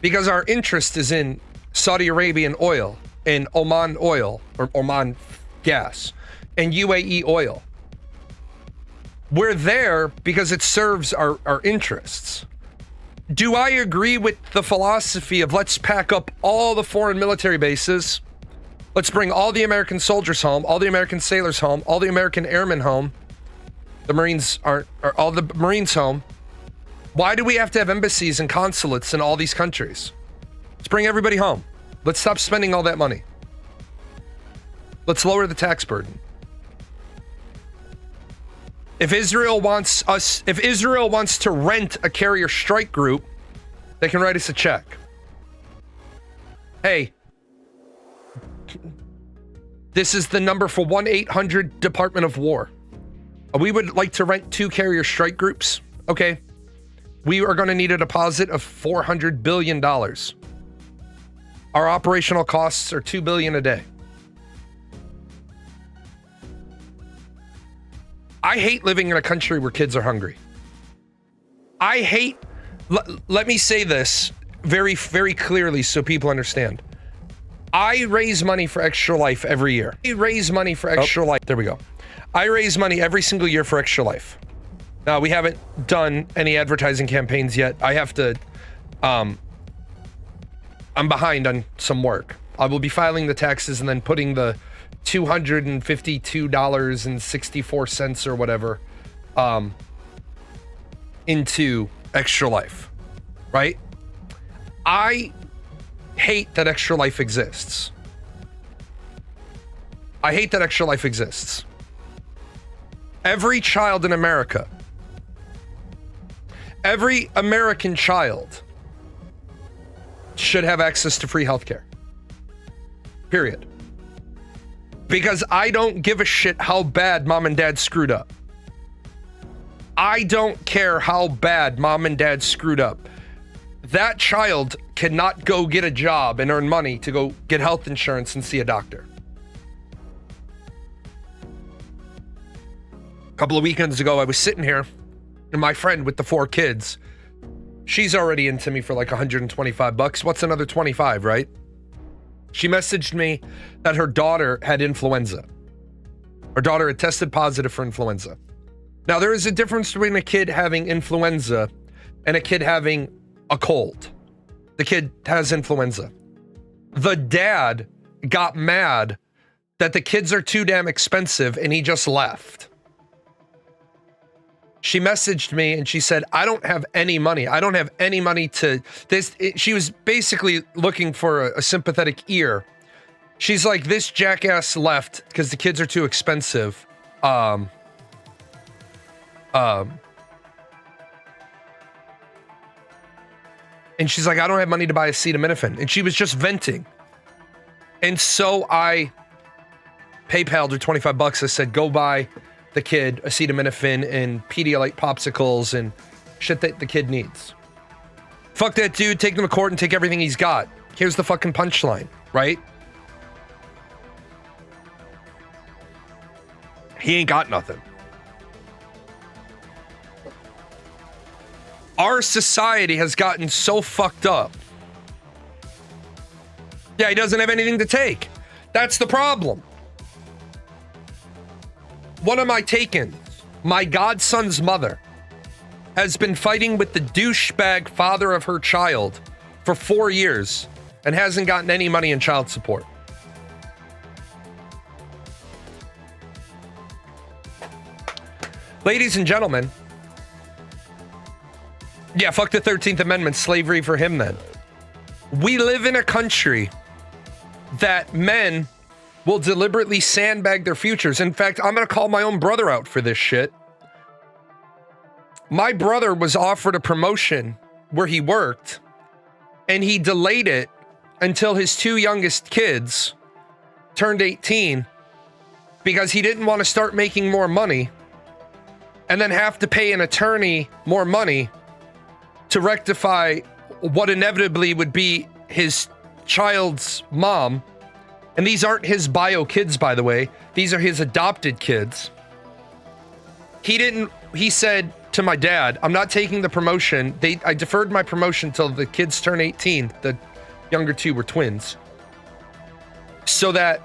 Because our interest is in Saudi Arabian oil, in Oman oil, or Oman gas, and UAE oil. We're there because it serves our interests. Do I agree with the philosophy of let's pack up all the foreign military bases? Let's bring all the American soldiers home, all the American sailors home, all the American airmen home. The Marines are all the Marines home. Why do we have to have embassies and consulates in all these countries? Let's bring everybody home. Let's stop spending all that money. Let's lower the tax burden. If Israel wants to rent a carrier strike group, they can write us a check. Hey, This is the number for 1-800 Department of War. We would like to rent 2 carrier strike groups. Okay. We are going to need a deposit of $400 billion. Our operational costs are $2 billion a day. I hate living in a country where kids are hungry. I hate, let me say this very, very clearly so people understand. I raise money for Extra Life every year. I raise money for Extra Life. There we go. I raise money every single year for Extra Life. Now, we haven't done any advertising campaigns yet. I have to, I'm behind on some work. I will be filing the taxes and then putting the $252.64 or whatever into Extra Life, right? I hate that Extra Life exists. I hate that Extra Life exists. Every child in America, every American child should have access to free healthcare. Period. Because I don't give a shit how bad mom and dad screwed up. I don't care how bad mom and dad screwed up. That child cannot go get a job and earn money to go get health insurance and see a doctor. A couple of weekends ago, I was sitting here, and my friend with the 4 kids, she's already into me for like $125. What's another 25, right? She messaged me that her daughter had influenza. Her daughter had tested positive for influenza. Now, there is a difference between a kid having influenza and a kid having a cold. The kid has influenza. The dad got mad that the kids are too damn expensive and he just left. She messaged me and she said, I don't have any money. I don't have any money to this. She was basically looking for a sympathetic ear. She's like, this jackass left because the kids are too expensive. And she's like, I don't have money to buy acetaminophen. And she was just venting. And so I PayPal'd her $25. I said, go buy the kid acetaminophen and Pedialyte popsicles and shit that the kid needs. Fuck that dude, take him to court and take everything he's got. Here's the fucking punchline, right? He ain't got nothing. Our society has gotten so fucked up. Yeah, he doesn't have anything to take. That's the problem. One of my take-ins, my godson's mother, has been fighting with the douchebag father of her child for 4 years and hasn't gotten any money in child support. Ladies and gentlemen, yeah, fuck the 13th Amendment, slavery for him then. We live in a country that men will deliberately sandbag their futures. In fact, I'm going to call my own brother out for this shit. My brother was offered a promotion where he worked, and he delayed it until his 2 youngest kids turned 18 because he didn't want to start making more money and then have to pay an attorney more money to rectify what inevitably would be his child's mom. And these aren't his bio kids, by the way. These are his adopted kids. He said to my dad, I'm not taking the promotion. I deferred my promotion till the kids turn 18. The younger 2 were twins. So that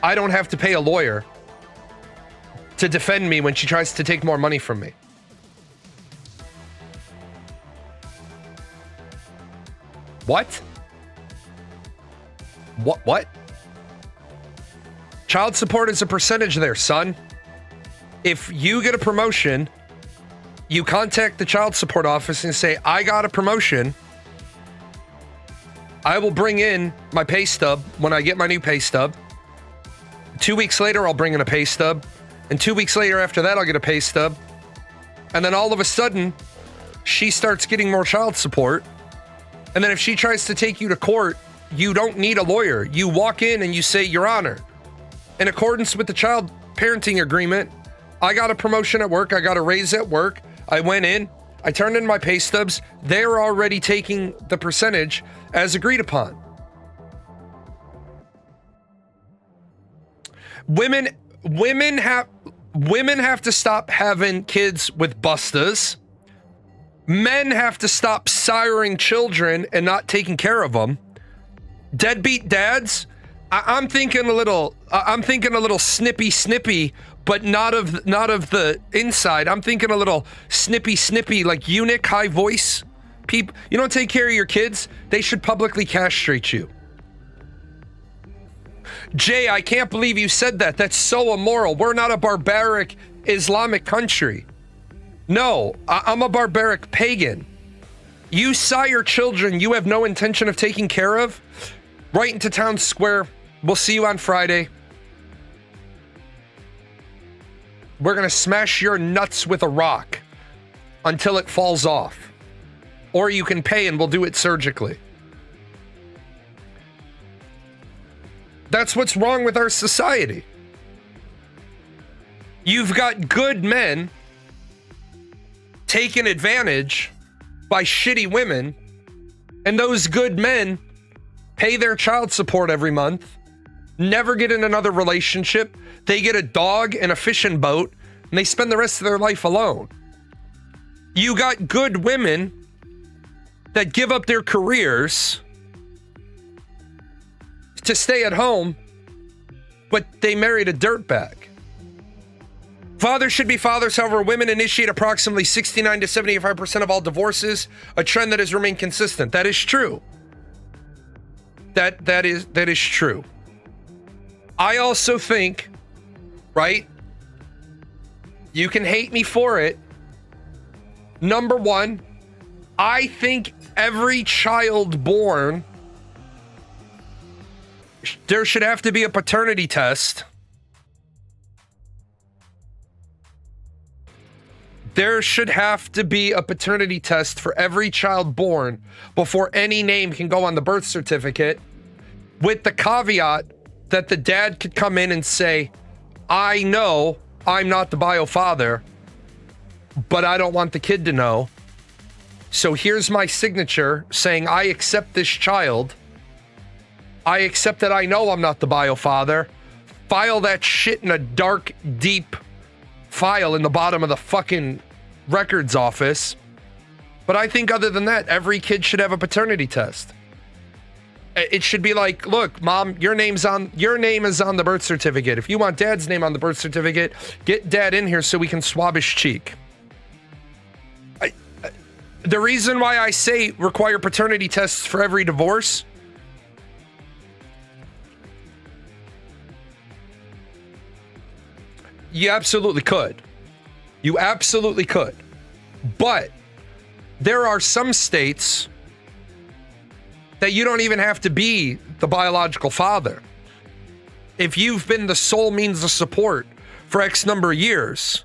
I don't have to pay a lawyer to defend me when she tries to take more money from me. What? What? Child support is a percentage there, son. If you get a promotion, you contact the child support office and say, I got a promotion. I will bring in my pay stub when I get my new pay stub. 2 weeks later, I'll bring in a pay stub. And 2 weeks later after that, I'll get a pay stub. And then all of a sudden, she starts getting more child support. And then if she tries to take you to court, you don't need a lawyer. You walk in and you say, Your Honor, in accordance with the child parenting agreement, I got a promotion at work. I got a raise at work. I went in. I turned in my pay stubs. They're already taking the percentage as agreed upon. Women have to stop having kids with bustas. Men have to stop siring children and not taking care of them. Deadbeat dads, I'm thinking a little snippy, but not of the inside. I'm thinking a little snippy, like eunuch, high voice. People, you don't take care of your kids, they should publicly castrate you. Jay, I can't believe you said that. That's so immoral. We're not a barbaric Islamic country. No, I'm a barbaric pagan. You sire children you have no intention of taking care of, right into town square. We'll see you on Friday. We're gonna smash your nuts with a rock until it falls off. Or you can pay and we'll do it surgically. That's what's wrong with our society. You've got good men taken advantage by shitty women, and those good men pay their child support every month, never get in another relationship. They get a dog and a fishing boat, and they spend the rest of their life alone. You got good women that give up their careers to stay at home, but they married a dirtbag. Fathers should be fathers. However, women initiate approximately 69 to 75% of all divorces, a trend that has remained consistent. That is true. That is true. I also think, right? You can hate me for it. Number one, I think every child born, there should have to be a paternity test. There should have to be a paternity test for every child born before any name can go on the birth certificate, with the caveat that the dad could come in and say, I know I'm not the bio father, but I don't want the kid to know. So here's my signature saying I accept this child. I accept that I know I'm not the bio father. File that shit in a dark, deep file in the bottom of the fucking records office. But I think other than that, every kid should have a paternity test. It should be like, look, mom, your name is on the birth certificate. If you want dad's name on the birth certificate, get dad in here so we can swab his cheek. The reason why I say require paternity tests for every divorce, you absolutely could. You absolutely could. But there are some states that you don't even have to be the biological father. If you've been the sole means of support for X number of years,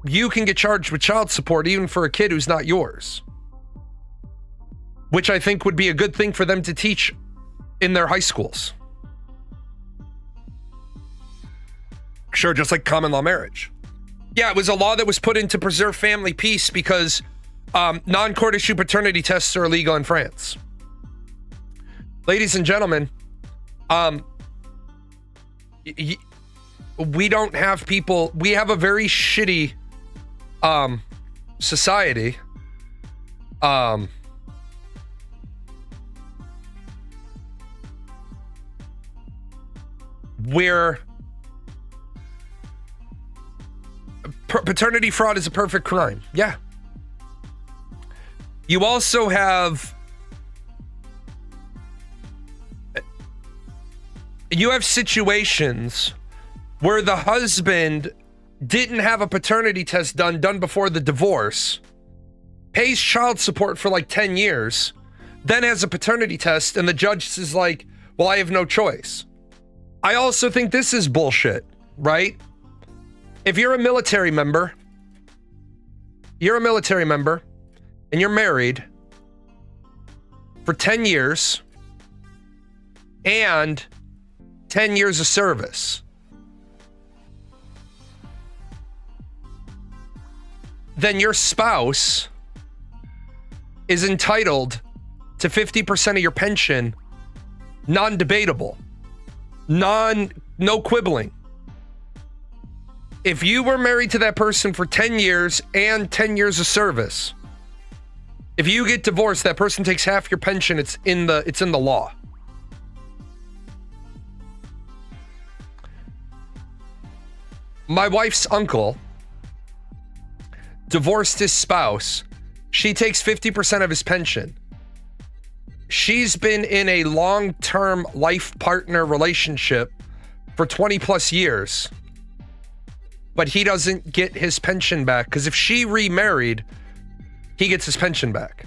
you can get charged with child support even for a kid who's not yours. Which I think would be a good thing for them to teach in their high schools. Sure, just like common law marriage. Yeah, it was a law that was put in to preserve family peace because non-court issue paternity tests are illegal in France. Ladies and gentlemen, we don't have people, we have a very shitty society. Where paternity fraud is a perfect crime. Yeah. You also have situations where the husband didn't have a paternity test done before the divorce, pays child support for like 10 years, then has a paternity test, and the judge is like, well, I have no choice. I also think this is bullshit, right? If you're a military member, and you're married for 10 years, and 10 years of service, then your spouse is entitled to 50% of your pension, non-debatable, no quibbling. If you were married to that person for 10 years and 10 years of service, if you get divorced, that person takes half your pension. It's in the law. My wife's uncle divorced his spouse. She takes 50% of his pension. She's been in a long-term life partner relationship for 20 plus years, but he doesn't get his pension back because if she remarried, he gets his pension back.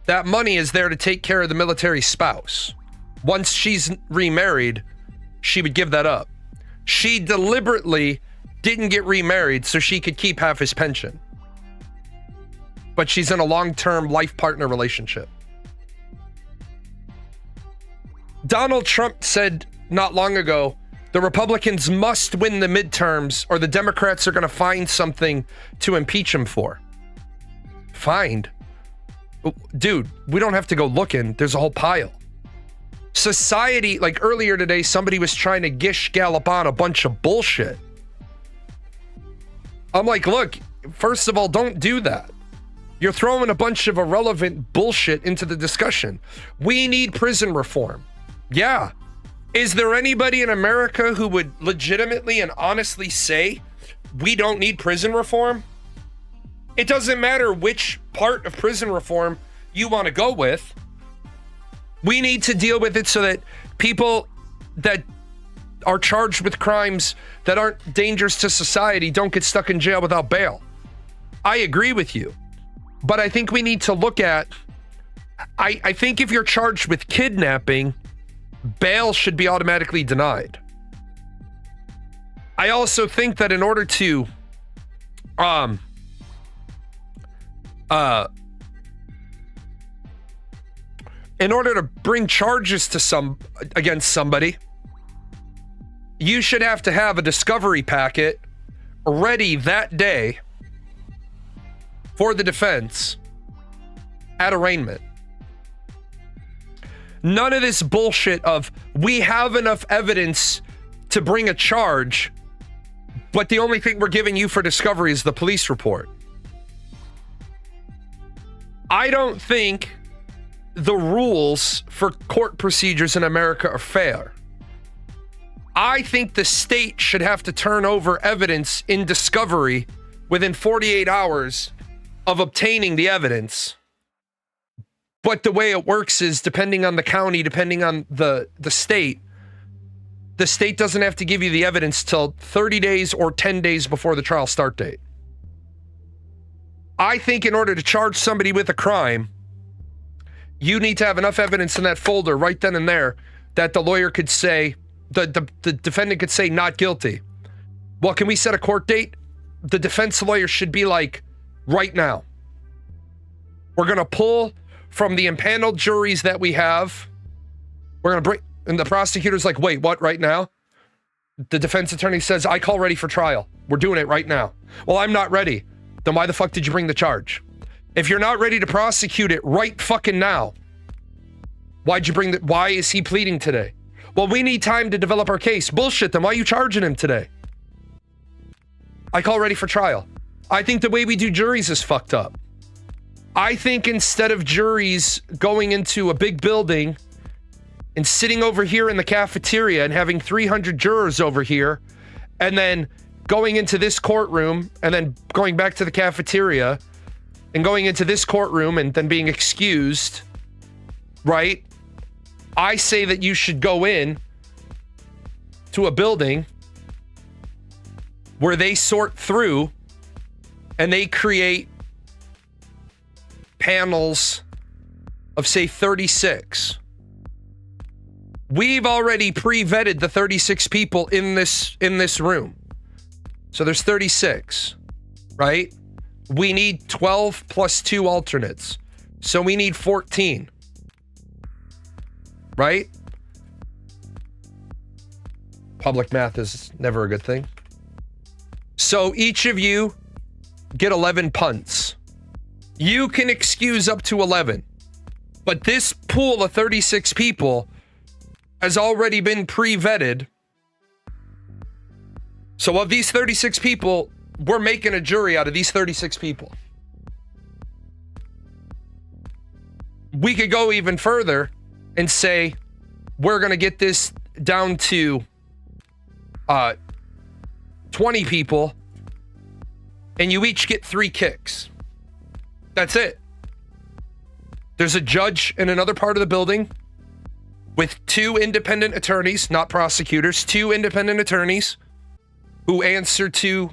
That money is there to take care of the military spouse. Once she's remarried, she would give that up. She deliberately didn't get remarried so she could keep half his pension. But she's in a long-term life partner relationship. Donald Trump said not long ago, the Republicans must win the midterms or the Democrats are going to find something to impeach him for. Find? Dude, we don't have to go looking. There's a whole pile. Society, like earlier today, somebody was trying to gish gallop on a bunch of bullshit. I'm like, look, first of all, don't do that. You're throwing a bunch of irrelevant bullshit into the discussion. We need prison reform. Yeah. Is there anybody in America who would legitimately and honestly say we don't need prison reform? It doesn't matter which part of prison reform you want to go with. We need to deal with it so that people that are charged with crimes that aren't dangerous to society don't get stuck in jail without bail. I agree with you. But I think we need to look at, I think if you're charged with kidnapping, bail should be automatically denied. I also think that in order to bring charges to against somebody, you should have to have a discovery packet ready that day for the defense at arraignment. None of this bullshit of we have enough evidence to bring a charge, but the only thing we're giving you for discovery is the police report. I don't think the rules for court procedures in America are fair. I think the state should have to turn over evidence in discovery within 48 hours of obtaining the evidence. But the way it works is depending on the county, depending on the state doesn't have to give you the evidence till 30 days or 10 days before the trial start date. I think in order to charge somebody with a crime, you need to have enough evidence in that folder right then and there that the lawyer could say, the defendant could say not guilty. Well, can we set a court date? The defense lawyer should be like, right now. We're going to pull from the impaneled juries that we have. We're going to bring, and the prosecutor's like, wait, what, right now? The defense attorney says, I call ready for trial. We're doing it right now. Well, I'm not ready. Then why the fuck did you bring the charge? If you're not ready to prosecute it right fucking now, why is he pleading today? Well, we need time to develop our case. Bullshit, then why are you charging him today? I call ready for trial. I think the way we do juries is fucked up. I think instead of juries going into a big building and sitting over here in the cafeteria and having 300 jurors over here and then going into this courtroom and then going back to the cafeteria and going into this courtroom and then being excused, right? I say that you should go in to a building where they sort through and they create panels of, say, 36. We've already pre-vetted the 36 people in this room. So there's 36, right? We need 12 plus 2 alternates. So we need 14. Right? public math is never a good thing. So each of you get 11 punts. You can excuse up to 11. But this pool of 36 people has already been pre-vetted. So of these 36 people, we're making a jury out of these 36 people. We could go even further and say, we're going to get this down to 20 people, and you each get 3 kicks. That's it. There's a judge in another part of the building with 2 independent attorneys, not prosecutors, 2 independent attorneys who answer to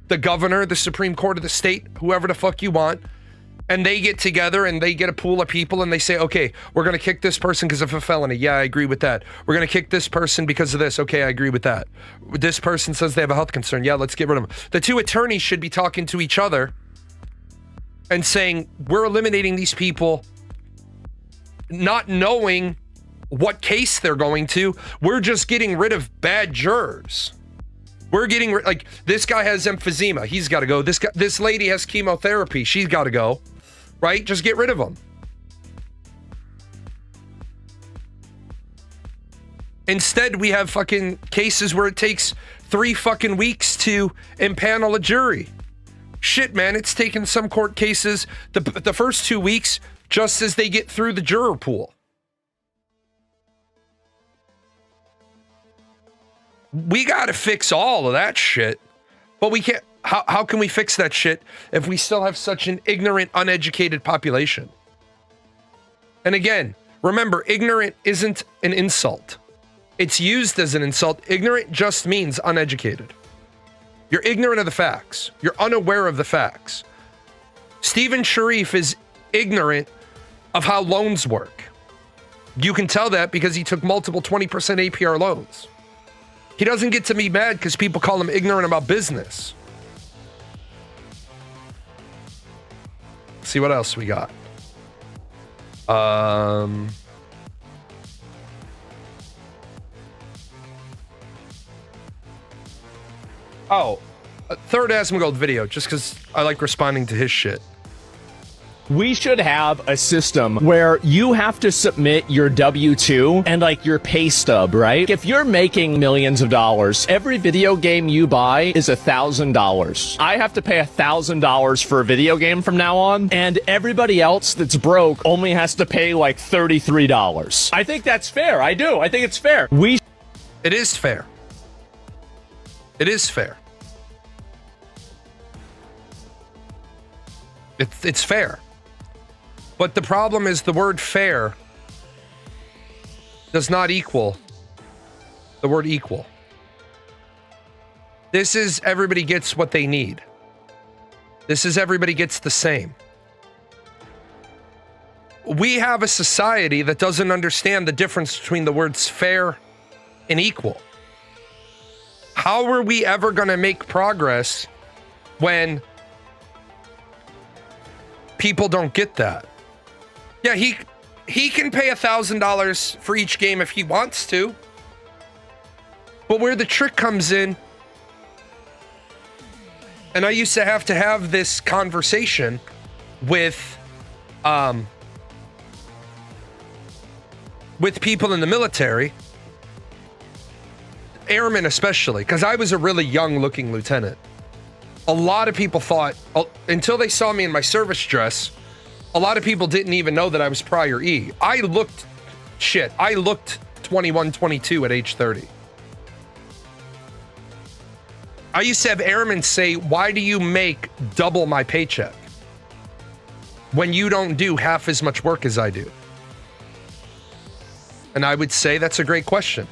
the governor, the Supreme Court of the state, whoever the fuck you want. And they get together and they get a pool of people and they say, okay, we're going to kick this person because of a felony. Yeah, I agree with that. We're going to kick this person because of this. Okay, I agree with that. This person says they have a health concern. Yeah, let's get rid of them. The 2 attorneys should be talking to each other and saying, we're eliminating these people, not knowing what case they're going to. We're just getting rid of bad jurors. We're getting like, this guy has emphysema. He's got to go. This lady has chemotherapy. She's got to go. Right? Just get rid of them. Instead, we have fucking cases where it takes 3 fucking weeks to impanel a jury. Shit, man, it's taken some court cases the first 2 weeks just as they get through the juror pool. We got to fix all of that shit, but we can't. How can we fix that shit if we still have such an ignorant, uneducated population? And again, remember, ignorant isn't an insult. It's used as an insult. Ignorant just means uneducated. You're ignorant of the facts. You're unaware of the facts. Stephen Sharif is ignorant of how loans work. You can tell that because he took multiple 20% APR loans. He doesn't get to be mad because people call him ignorant about business. See what else we got. Third Asmongold video, just because I like responding to his shit. We should have a system where you have to submit your W-2 and like your pay stub, right? If you're making millions of dollars, every video game you buy is $1,000. I have to pay $1,000 for a video game from now on, and everybody else that's broke only has to pay like $33. I think that's fair. I do. I think it's fair. It is fair. It is fair. It's fair. But the problem is the word fair does not equal the word equal. This is everybody gets what they need. This is everybody gets the same. We have a society that doesn't understand the difference between the words fair and equal. How are we ever going to make progress when people don't get that? Yeah, he can pay $1,000 for each game if he wants to. But where the trick comes in, and I used to have this conversation with people in the military, airmen especially, because I was a really young-looking lieutenant. A lot of people thought, until they saw me in my service dress, a lot of people didn't even know that I was prior E. I looked 21, 22 at age 30. I used to have airmen say, why do you make double my paycheck when you don't do half as much work as I do? And I would say, that's a great question.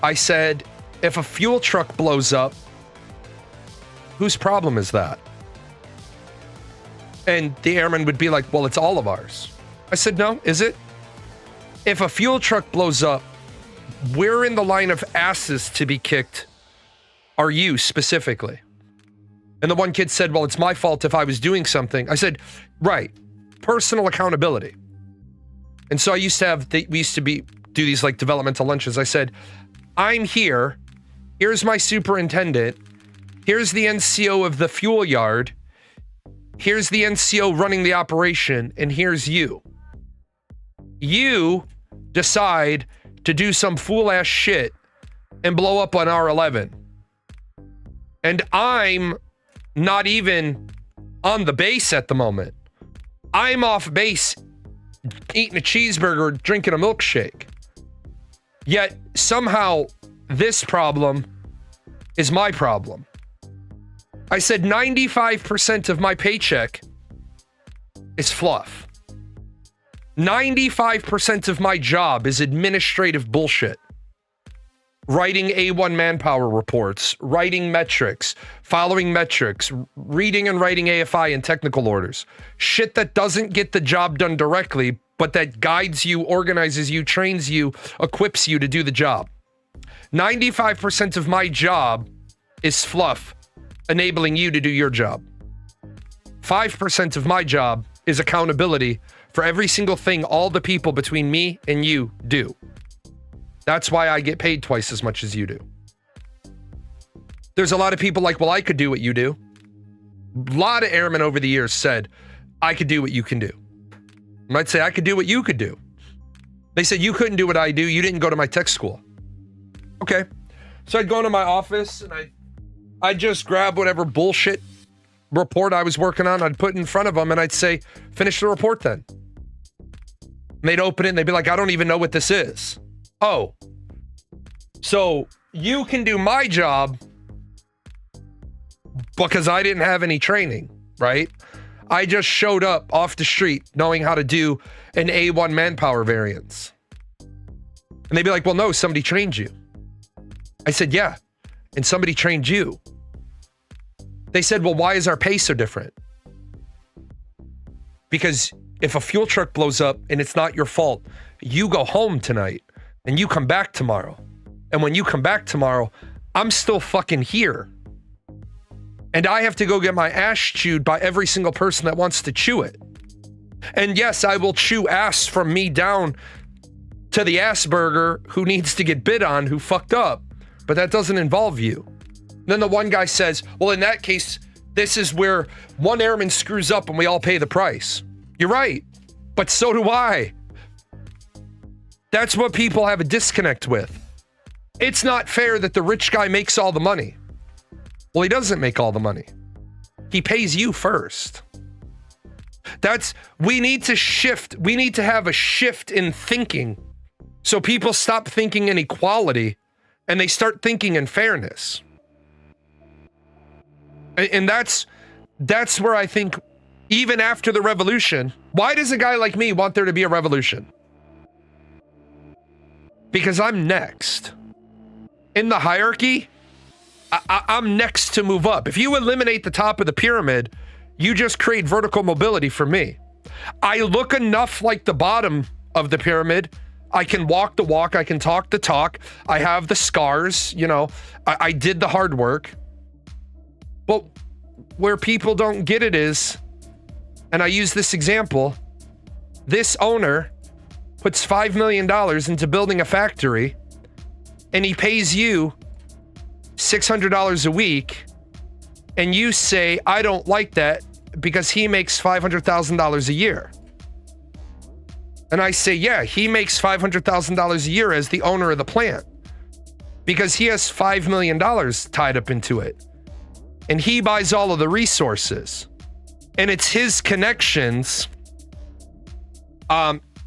I said, if a fuel truck blows up, whose problem is that? And the airman would be like, well, it's all of ours. I said, no, is it? If a fuel truck blows up, we're in the line of asses to be kicked. Are you specifically? And the one kid said, well, it's my fault if I was doing something. I said, right, personal accountability. And so I used to have, we used to do these like developmental lunches. I said, I'm here. Here's my superintendent. Here's the NCO of the fuel yard. Here's the NCO running the operation. And here's you. You decide to do some fool ass shit and blow up on R11. And I'm not even on the base at the moment. I'm off base eating a cheeseburger, drinking a milkshake. Yet somehow this problem is my problem. I said 95% of my paycheck is fluff. 95% of my job is administrative bullshit. Writing A1 manpower reports, writing metrics, following metrics, reading and writing AFI and technical orders. Shit that doesn't get the job done directly, but that guides you, organizes you, trains you, equips you to do the job. 95% of my job is fluff, enabling you to do your job. 5% of my job is accountability for every single thing all the people between me and you do. That's why I get paid twice as much as you do. There's a lot of people like, well, I could do what you do. A lot of airmen over the years said, I could do what you can do. I might say, I could do what you could do. They said, you couldn't do what I do. You didn't go to my tech school. Okay. So I'd go into my office and I'd just grab whatever bullshit report I was working on. I'd put it in front of them and I'd say, finish the report then. And they'd open it and they'd be like, I don't even know what this is. Oh, so you can do my job because I didn't have any training, right? I just showed up off the street knowing how to do an A1 manpower variance. And they'd be like, well, no, somebody trained you. I said, yeah, and somebody trained you. They said, well, why is our pay so different? Because if a fuel truck blows up and it's not your fault, you go home tonight. And you come back tomorrow. And when you come back tomorrow, I'm still fucking here. And I have to go get my ass chewed by every single person that wants to chew it. And yes, I will chew ass from me down to the ass burger who needs to get bid on, who fucked up. But that doesn't involve you. Then the one guy says, well, in that case, this is where one airman screws up and we all pay the price. You're right. But so do I. That's what people have a disconnect with. It's not fair that the rich guy makes all the money. Well, he doesn't make all the money. He pays you first. We need to shift. We need to have a shift in thinking so people stop thinking in equality and they start thinking in fairness. And that's where I think even after the revolution, why does a guy like me want there to be a revolution? Because I'm next. In the hierarchy, I'm next to move up. If you eliminate the top of the pyramid, you just create vertical mobility for me. I look enough like the bottom of the pyramid. I can walk the walk. I can talk the talk. I have the scars. You know, I did the hard work. But where people don't get it is, and I use this example, this owner puts $5 million into building a factory and he pays you $600 a week and you say, I don't like that because he makes $500,000 a year. And I say, yeah, he makes $500,000 a year as the owner of the plant because he has $5 million tied up into it and he buys all of the resources and it's his connections.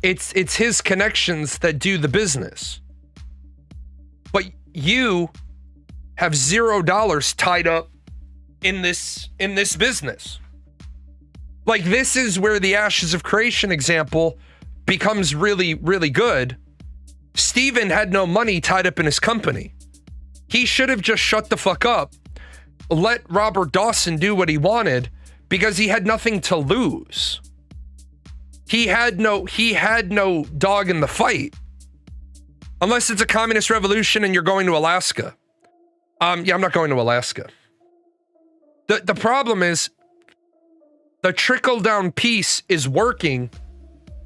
It's his connections that do the business. But you have $0 tied up in this business. Like, this is where the Ashes of Creation example becomes really, really good. Steven had no money tied up in his company. He should have just shut the fuck up, let Robert Dawson do what he wanted because he had nothing to lose. He had no dog in the fight. Unless it's a communist revolution and you're going to Alaska. I'm not going to Alaska. The problem is the trickle down piece is working.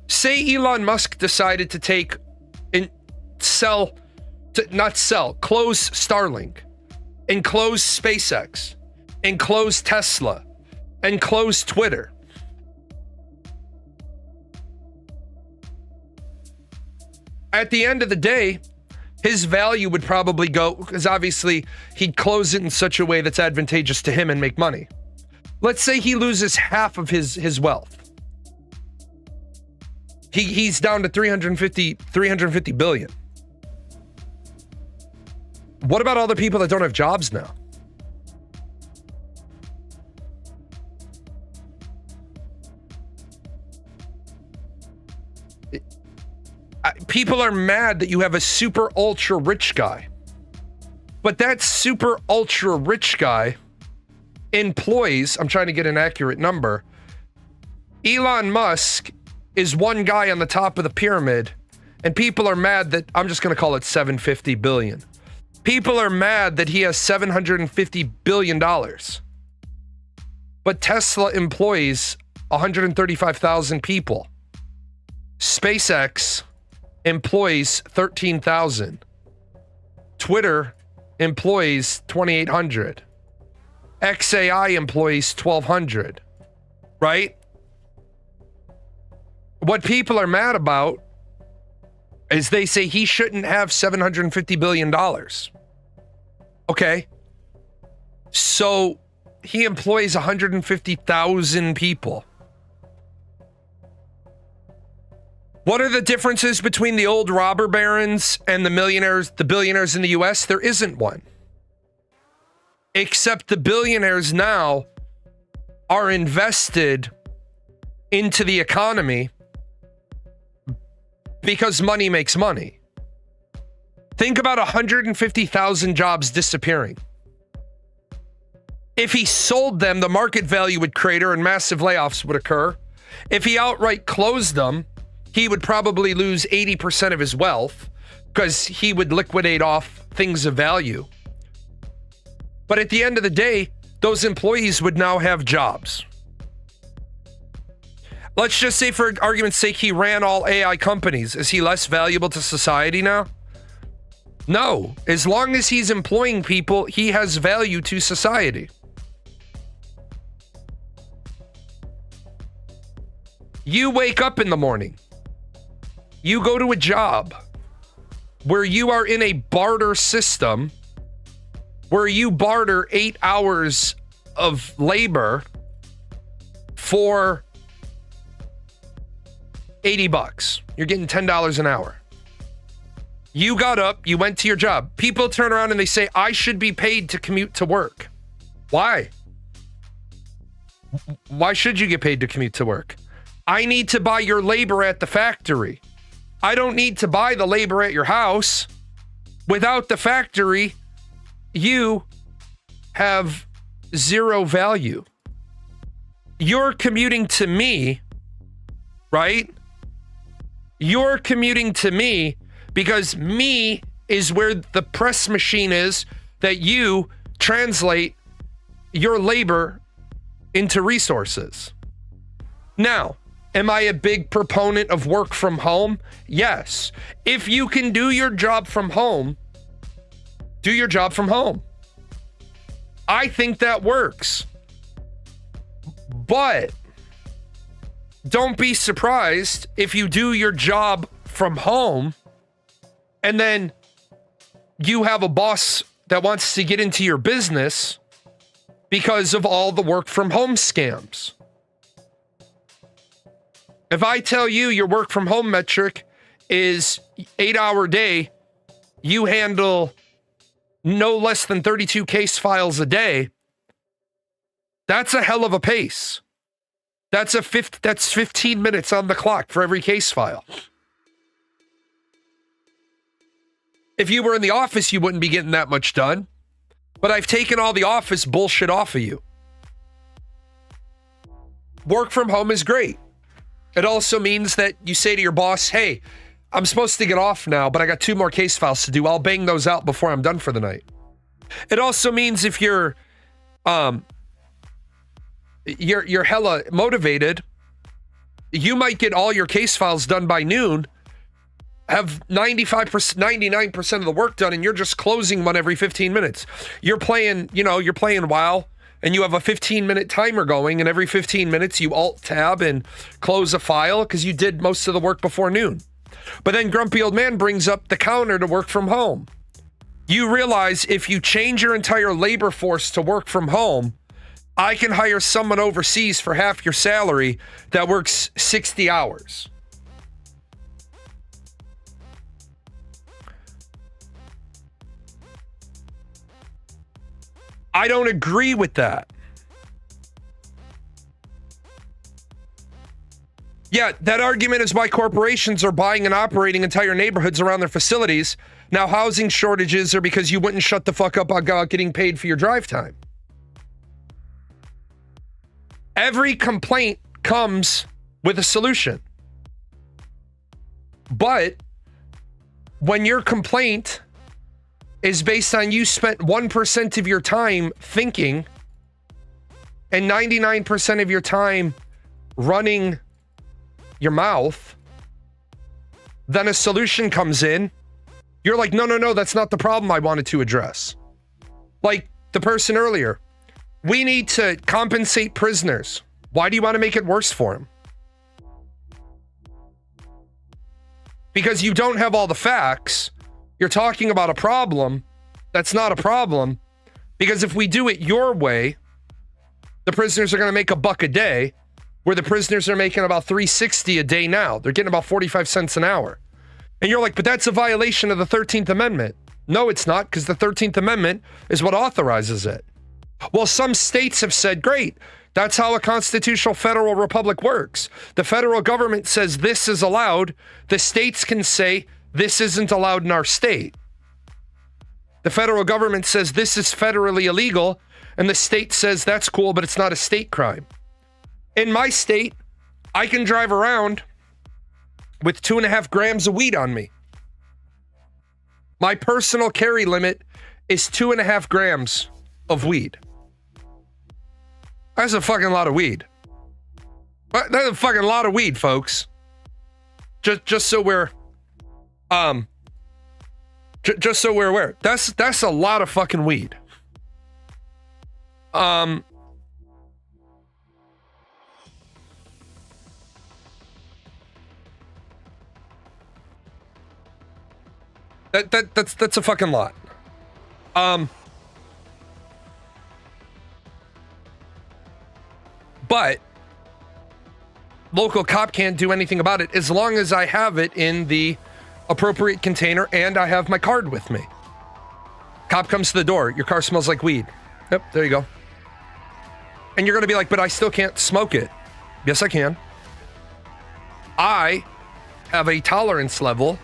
Say Elon Musk decided to take and sell not sell, close Starlink, and close SpaceX, and close Tesla, and close Twitter. At the end of the day, his value would probably go, because obviously he'd close it in such a way that's advantageous to him and make money. Let's say he loses half of his wealth. He's down to 350 billion. What about all the people that don't have jobs now? People are mad that you have a super ultra rich guy, but that super ultra rich guy employs, I'm trying to get an accurate number, Elon Musk is one guy on the top of the pyramid, and people are mad that, I'm just going to call it 750 billion. People are mad that he has $750 billion. But Tesla employs 135,000 people. SpaceX employs 13,000. Twitter employs 2,800. XAI employs 1,200. Right? What people are mad about is they say he shouldn't have $750 billion. Okay. So he employs 150,000 people. What are the differences between the old robber barons and the billionaires in the US? There isn't one. Except the billionaires now are invested into the economy because money makes money. Think about 150,000 jobs disappearing. If he sold them, the market value would crater and massive layoffs would occur. If he outright closed them, he would probably lose 80% of his wealth because he would liquidate off things of value. But at the end of the day, those employees would now have jobs. Let's just say, for argument's sake, he ran all AI companies. Is he less valuable to society now? No. As long as he's employing people, he has value to society. You wake up in the morning. You go to a job where you are in a barter system, where you barter 8 hours of labor for $80. You're getting $10 an hour. You got up, you went to your job. People turn around and they say, I should be paid to commute to work. Why? Why should you get paid to commute to work? I need to buy your labor at the factory. I don't need to buy the labor at your house. Without the factory, you have zero value. You're commuting to me, right? You're commuting to me because me is where the press machine is that you translate your labor into resources. Now, am I a big proponent of work from home? Yes. If you can do your job from home, do your job from home. I think that works. But don't be surprised if you do your job from home and then you have a boss that wants to get into your business because of all the work from home scams. If I tell you your work from home metric is 8-hour day, you handle no less than 32 case files a day, that's a hell of a pace. That's 15 minutes on the clock for every case file. If you were in the office, you wouldn't be getting that much done. But I've taken all the office bullshit off of you. Work from home is great. It also means that you say to your boss, hey, I'm supposed to get off now, but I got 2 more case files to do. I'll bang those out before I'm done for the night. It also means if you're hella motivated, you might get all your case files done by noon, have 95%, 99% of the work done, and you're just closing one every 15 minutes. You're playing WoW, and you have a 15-minute timer going, and every 15 minutes you Alt-Tab and close a file because you did most of the work before noon. But then Grumpy Old Man brings up the counter to work from home. You realize if you change your entire labor force to work from home, I can hire someone overseas for half your salary that works 60 hours. I don't agree with that. Yeah, that argument is why corporations are buying and operating entire neighborhoods around their facilities. Now, housing shortages are because you wouldn't shut the fuck up about getting paid for your drive time. Every complaint comes with a solution. But when your complaint is based on you spent 1% of your time thinking and 99% of your time running your mouth, then a solution comes in. You're like, no, that's not the problem I wanted to address. Like the person earlier, we need to compensate prisoners. Why do you want to make it worse for them? Because you don't have all the facts. You're talking about a problem that's not a problem, because if we do it your way, the prisoners are going to make $1 a day, where the prisoners are making about $3.60 a day now. They're getting about 45 cents an hour. And you're like, but that's a violation of the 13th Amendment. No, it's not, because the 13th Amendment is what authorizes it. Well, some states have said, great, that's how a constitutional federal republic works. The federal government says this is allowed. The states can say this isn't allowed in our state. The federal government says this is federally illegal, and the state says that's cool, but it's not a state crime. In my state, I can drive around with 2.5 grams of weed on me. My personal carry limit is 2.5 grams of weed. That's a fucking lot of weed. That's a fucking lot of weed, folks. Just so we're just so we're aware. That's a lot of fucking weed. That's a fucking lot. But local cop can't do anything about it as long as I have it in the appropriate container and I have my card with me. Cop comes to the door. Your car smells like weed. Yep, there you go. And you're going to be like, but I still can't smoke it. Yes, I can. I have a tolerance level.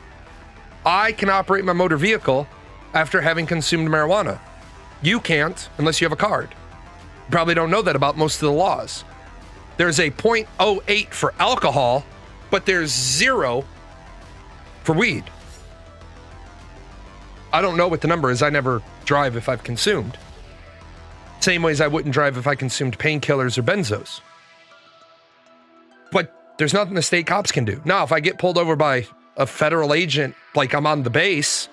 I can operate my motor vehicle after having consumed marijuana. You can't unless you have a card. You probably don't know that about most of the laws. There's a 0.08 for alcohol, but there's 0 for weed. I don't know what the number is. I never drive if I've consumed. Same ways I wouldn't drive if I consumed painkillers or benzos. But there's nothing the state cops can do. Now, if I get pulled over by a federal agent, like I'm on the base,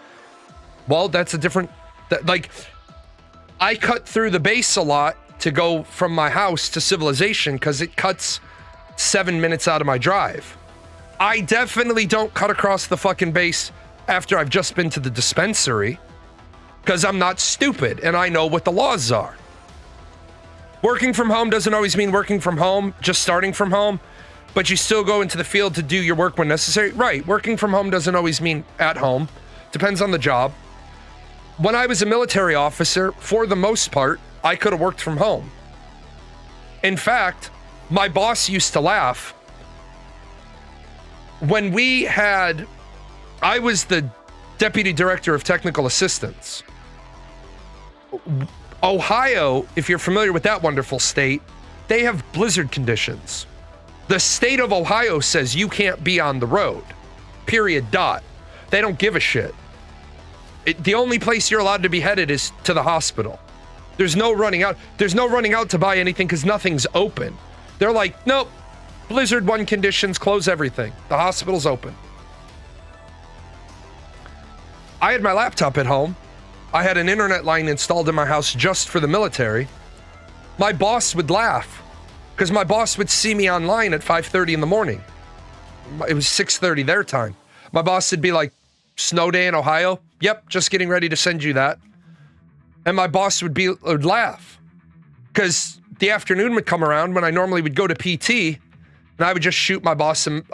well, that's a different... Like, I cut through the base a lot to go from my house to civilization because it cuts 7 minutes out of my drive. I definitely don't cut across the fucking base after I've just been to the dispensary because I'm not stupid and I know what the laws are. Working from home doesn't always mean working from home, just starting from home, but you still go into the field to do your work when necessary. Right, working from home doesn't always mean at home. Depends on the job. When I was a military officer, for the most part, I could have worked from home. In fact, my boss used to laugh. When I was the deputy director of technical assistance. Ohio, if you're familiar with that wonderful state, they have blizzard conditions. The state of Ohio says you can't be on the road. Period. Dot. They don't give a shit. The only place you're allowed to be headed is to the hospital. There's no running out. There's no running out to buy anything because nothing's open. They're like, nope, Blizzard 1 conditions, close everything. The hospital's open. I had my laptop at home. I had an internet line installed in my house just for the military. My boss would laugh because my boss would see me online at 5:30 in the morning. It was 6:30 their time. My boss would be like, snow day in Ohio? Yep, just getting ready to send you that. And my boss would laugh because the afternoon would come around when I normally would go to PT, and I would just shoot my boss an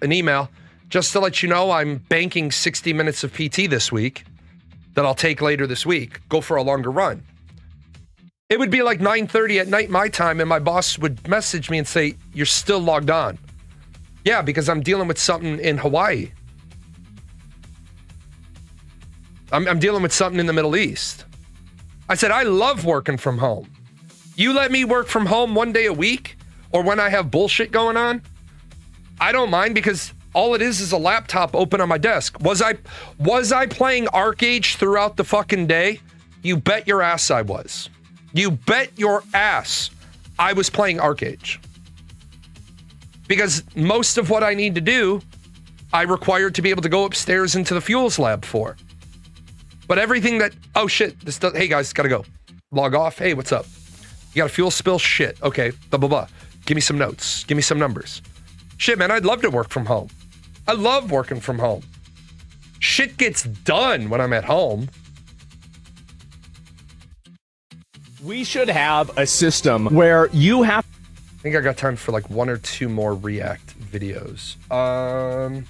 email just to let you know I'm banking 60 minutes of PT this week that I'll take later this week. Go for a longer run. It would be like 9:30 at night my time, and my boss would message me and say, "You're still logged on." Yeah, because I'm dealing with something in Hawaii. I'm dealing with something in the Middle East. I said, I love working from home. You let me work from home one day a week, or when I have bullshit going on, I don't mind, because all it is a laptop open on my desk. Was I playing ArcAge throughout the fucking day? You bet your ass I was. You bet your ass I was playing ArcAge. Because most of what I need to do, I required to be able to go upstairs into the fuels lab for. But everything that, oh shit, hey guys, gotta go. Log off, hey, what's up? You got a fuel spill? Shit, okay, blah, blah, blah. Give me some notes, give me some numbers. Shit, man, I'd love to work from home. I love working from home. Shit gets done when I'm at home. We should have a system where you have... I think I got time for like 1 or 2 more React videos. I'm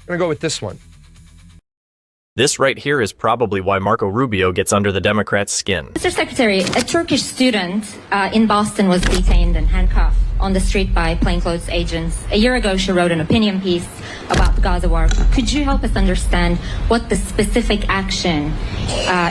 gonna go with this one. This right here is probably why Marco Rubio gets under the Democrats' skin. Mr. Secretary, a Turkish student in Boston was detained and handcuffed on the street by plainclothes agents. A year ago, she wrote an opinion piece about the Gaza war. Could you help us understand what the specific action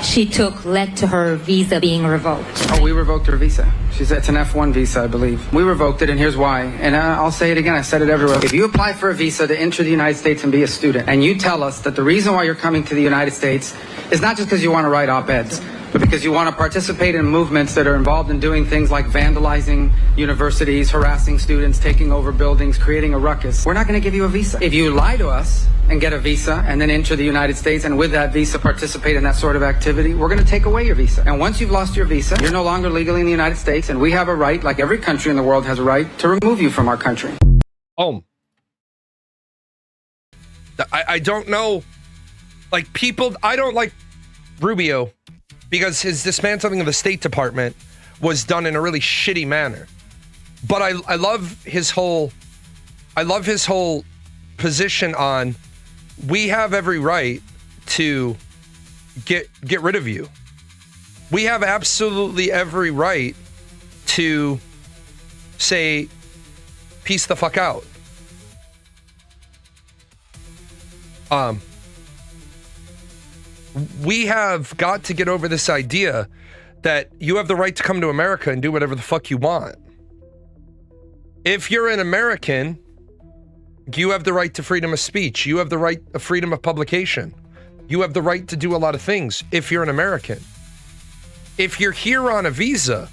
she took led to her visa being revoked? Oh, we revoked her visa. It's an F1 visa, I believe. We revoked it, and here's why. And I'll say it again, I said it everywhere. If you apply for a visa to enter the United States and be a student, and you tell us that the reason why you're coming to the United States is not just because you want to write op-eds, but because you want to participate in movements that are involved in doing things like vandalizing universities, harassing students, taking over buildings, creating a ruckus, we're not going to give you a visa. If you lie to us and get a visa and then enter the United States and with that visa participate in that sort of activity, we're going to take away your visa. And once you've lost your visa, you're no longer legally in the United States, and we have a right, like every country in the world has a right, to remove you from our country. I don't know. Like, people, I don't like Rubio because his dismantling of the State Department was done in a really shitty manner. But I love his whole position on, we have every right to get rid of you. We have absolutely every right to say, peace the fuck out. We have got to get over this idea that you have the right to come to America and do whatever the fuck you want. If you're an American, you have the right to freedom of speech. You have the right of freedom of publication. You have the right to do a lot of things if you're an American. If you're here on a visa,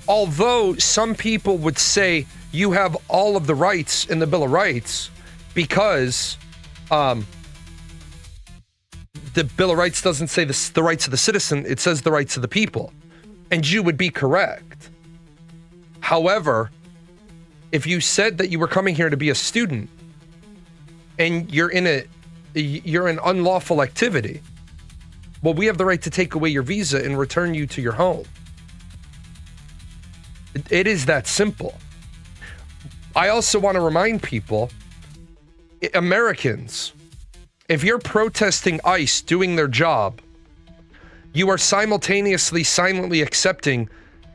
although some people would say you have all of the rights in the Bill of Rights because the Bill of Rights doesn't say the rights of the citizen, it says the rights of the people. And you would be correct. However, if you said that you were coming here to be a student and you're in unlawful activity, well, we have the right to take away your visa and return you to your home. It is that simple. I also want to remind people, Americans, if you're protesting ICE doing their job, you are simultaneously silently accepting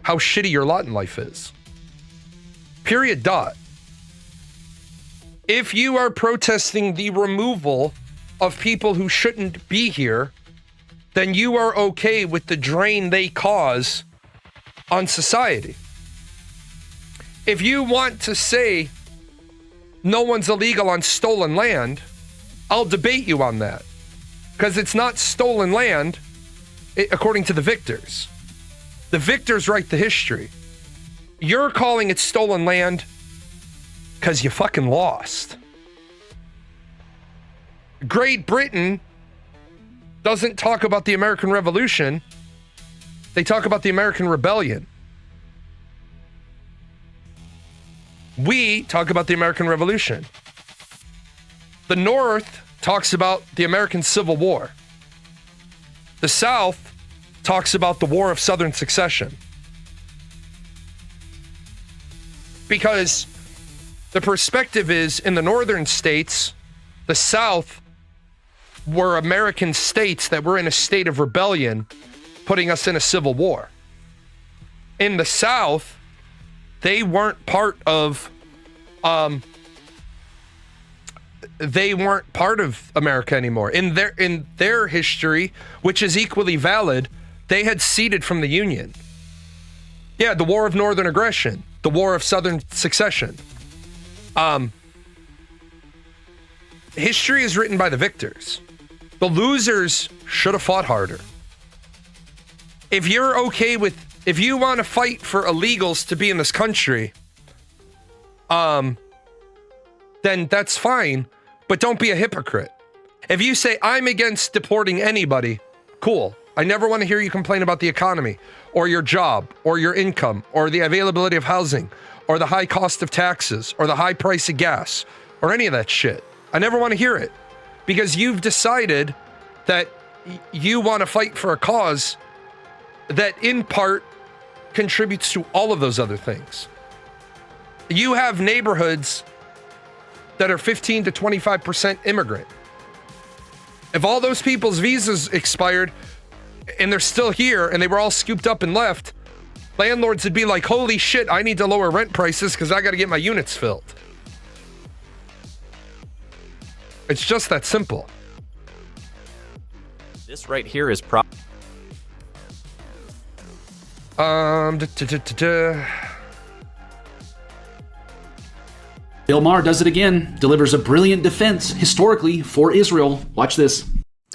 how shitty your lot in life is. Period. Dot. If you are protesting the removal of people who shouldn't be here, then you are okay with the drain they cause on society. If you want to say no one's illegal on stolen land, I'll debate you on that. Because it's not stolen land, according to the victors. The victors write the history. You're calling it stolen land because you fucking lost. Great Britain doesn't talk about the American Revolution. They talk about the American Rebellion. We talk about the American Revolution. The North talks about the American Civil War. The South talks about the War of Southern Succession. Because the perspective is, in the northern states, the South were American states that were in a state of rebellion, putting us in a civil war. In the South, they weren't part of America anymore. In their history, which is equally valid, they had ceded from the Union. Yeah, the War of Northern Aggression, the War of Southern Succession. History is written by the victors. The losers should have fought harder. If you're okay with, if you want to fight for illegals to be in this country, then that's fine, but don't be a hypocrite. If you say, I'm against deporting anybody, cool. I never want to hear you complain about the economy, or your job, or your income, or the availability of housing, or the high cost of taxes, or the high price of gas, or any of that shit. I never want to hear it, because you've decided that you want to fight for a cause that in part contributes to all of those other things. You have neighborhoods that are 15 to 25% immigrant. If all those people's visas expired and they're still here and they were all scooped up and left, landlords would be like, holy shit, I need to lower rent prices because I got to get my units filled. It's just that simple. This right here is Bill Maher does it again, delivers a brilliant defense historically for Israel. Watch this.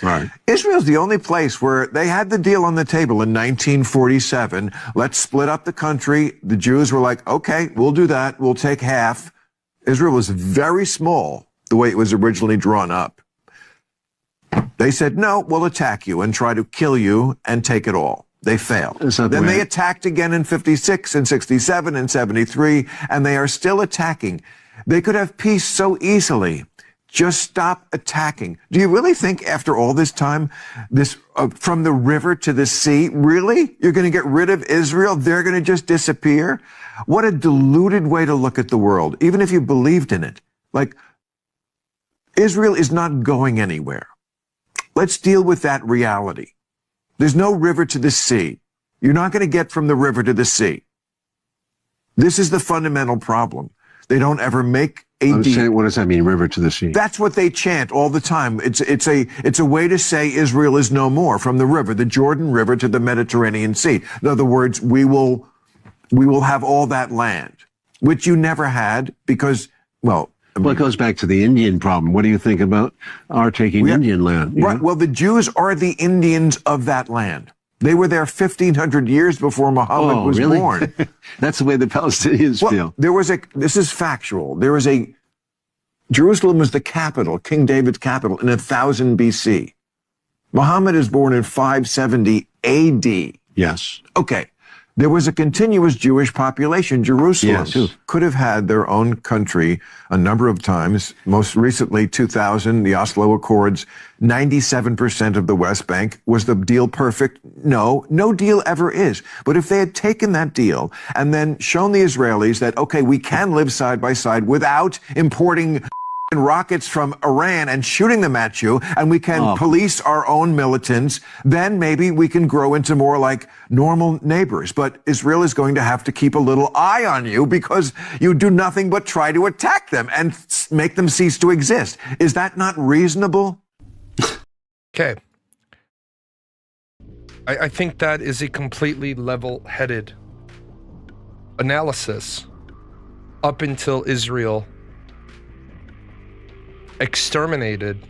Right. Israel's the only place where they had the deal on the table in 1947. Let's split up the country. The Jews were like, okay, we'll do that. We'll take half. Israel was very small the way it was originally drawn up. They said, no, we'll attack you and try to kill you and take it all. They failed. Then they attacked again in 56 and 67 and 73, and they are still attacking. They could have peace so easily. Just stop attacking. Do you really think after all this time, this from the river to the sea, really? You're going to get rid of Israel? They're going to just disappear? What a deluded way to look at the world, even if you believed in it. Like, Israel is not going anywhere. Let's deal with that reality. There's no river to the sea. You're not going to get from the river to the sea. This is the fundamental problem. They don't ever make a deal. What does that mean, river to the sea? That's what they chant all the time. It's a way to say Israel is no more, from the river, the Jordan River to the Mediterranean Sea. In other words, we will have all that land, which you never had because, well, it goes back to the Indian problem. What do you think about our taking Indian land? Right. Well, the Jews are the Indians of that land. They were there 1,500 years before Muhammad was born. That's the way the Palestinians feel. This is factual. Jerusalem was the capital, King David's capital, in 1000 BC. Muhammad is born in 570 AD. Yes. Okay. There was a continuous Jewish population. Jerusalem could have had their own country a number of times. Most recently, 2000, the Oslo Accords, 97% of the West Bank. Was the deal perfect? No deal ever is. But if they had taken that deal and then shown the Israelis that, okay, we can live side by side without importing rockets from Iran and shooting them at you, and we can police our own militants, then maybe we can grow into more like normal neighbors. But Israel is going to have to keep a little eye on you because you do nothing but try to attack them and make them cease to exist. Is that not reasonable? Okay. I think that is a completely level-headed analysis up until Israel exterminated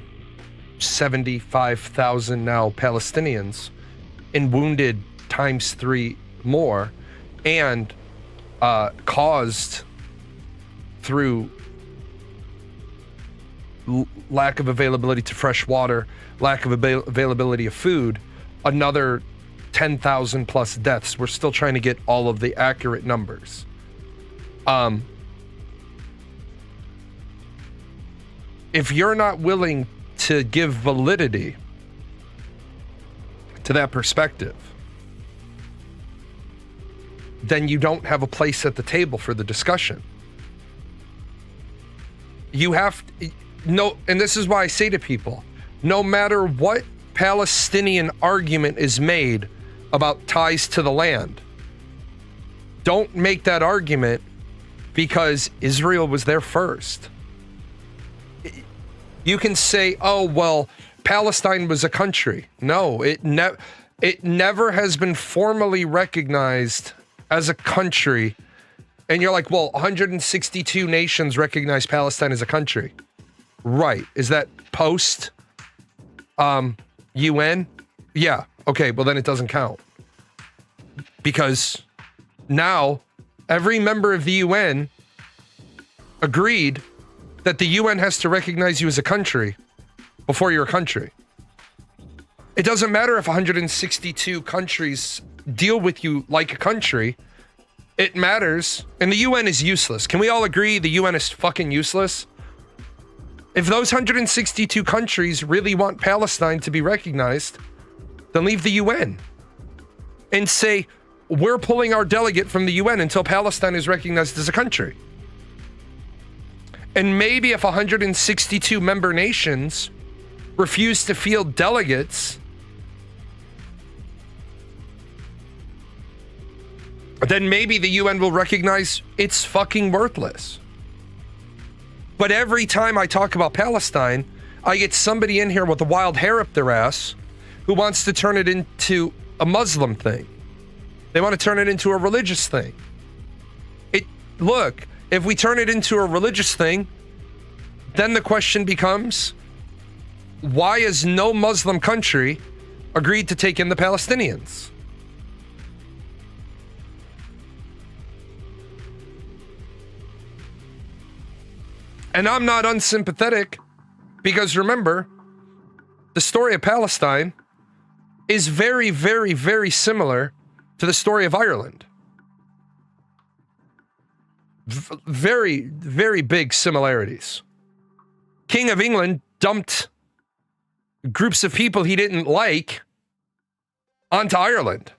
75,000 now Palestinians and wounded times 3 more, and caused through lack of availability to fresh water, lack of availability of food, another 10,000 plus deaths. We're still trying to get all of the accurate numbers. If you're not willing to give validity to that perspective, then you don't have a place at the table for the discussion. You have no, and this is why I say to people, no matter what Palestinian argument is made about ties to the land, don't make that argument because Israel was there first. You can say, oh, well, Palestine was a country. No, it never has been formally recognized as a country. And you're like, well, 162 nations recognize Palestine as a country. Right. Is that post UN? Yeah. Okay, well then it doesn't count. Because now every member of the UN agreed that the UN has to recognize you as a country before you're a country. It doesn't matter if 162 countries deal with you like a country. It matters. And the UN is useless. Can we all agree the UN is fucking useless? If those 162 countries really want Palestine to be recognized, then leave the UN and say, we're pulling our delegate from the UN until Palestine is recognized as a country. And maybe if 162 member nations refuse to field delegates, then maybe the UN will recognize it's fucking worthless. But every time I talk about Palestine, I get somebody in here with a wild hair up their ass who wants to turn it into a Muslim thing. They want to turn it into a religious thing. Look, if we turn it into a religious thing, then the question becomes, why has no Muslim country agreed to take in the Palestinians? And I'm not unsympathetic because remember, the story of Palestine is very, very, very similar to the story of Ireland. Very, very big similarities. King of England dumped groups of people he didn't like onto Ireland.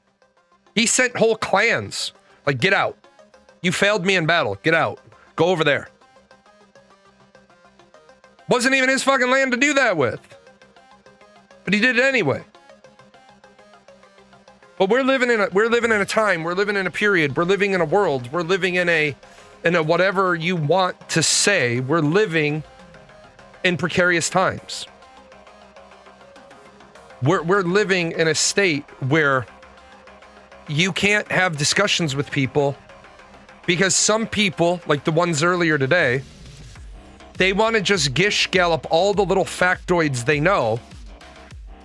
He sent whole clans, like, get out. You failed me in battle. Get out. Go over there. Wasn't even his fucking land to do that with. But he did it anyway. But we're living in a time, we're living in a period, we're living in a world, we're living in a whatever you want to say, we're living in precarious times. We're living in a state where you can't have discussions with people because some people, like the ones earlier today, they want to just gish gallop all the little factoids they know,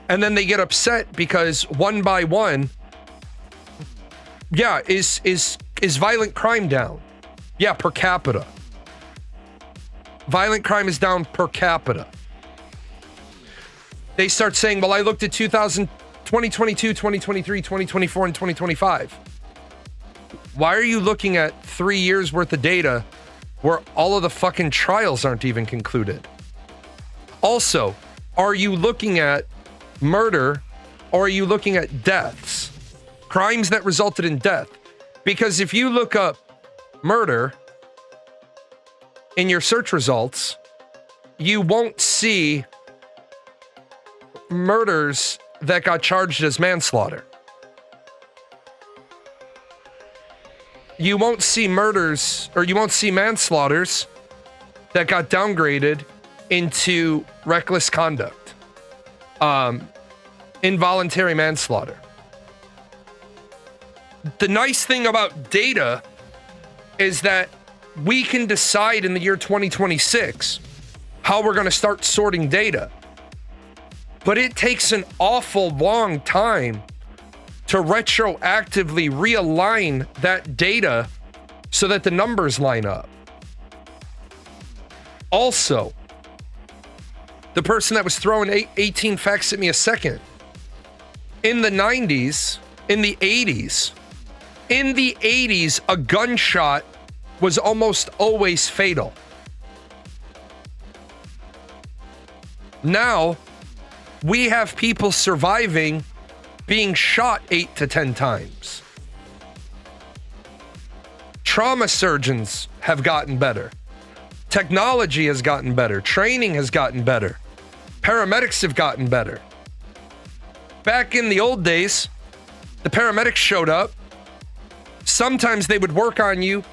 and then they get upset because one by one, yeah, is violent crime down? Yeah, per capita. Violent crime is down per capita. They start saying, well, I looked at 2022, 2023, 2024, and 2025. Why are you looking at 3 years worth of data where all of the fucking trials aren't even concluded? Also, are you looking at murder or are you looking at deaths? Crimes that resulted in death. Because if you look up murder in your search results, you won't see murders that got charged as manslaughter. You won't see murders, or you won't see manslaughters that got downgraded into reckless conduct, involuntary manslaughter. The nice thing about data is that we can decide in the year 2026 how we're going to start sorting data. But it takes an awful long time to retroactively realign that data so that the numbers line up. Also, The person that was throwing 18 facts at me a second. In the 90s, in the 80s, a gunshot was almost always fatal. Now, we have people surviving being shot 8 to 10 times. Trauma surgeons have gotten better. Technology has gotten better. Training has gotten better. Paramedics have gotten better. Back in the old days, the paramedics showed up. Sometimes they would work on you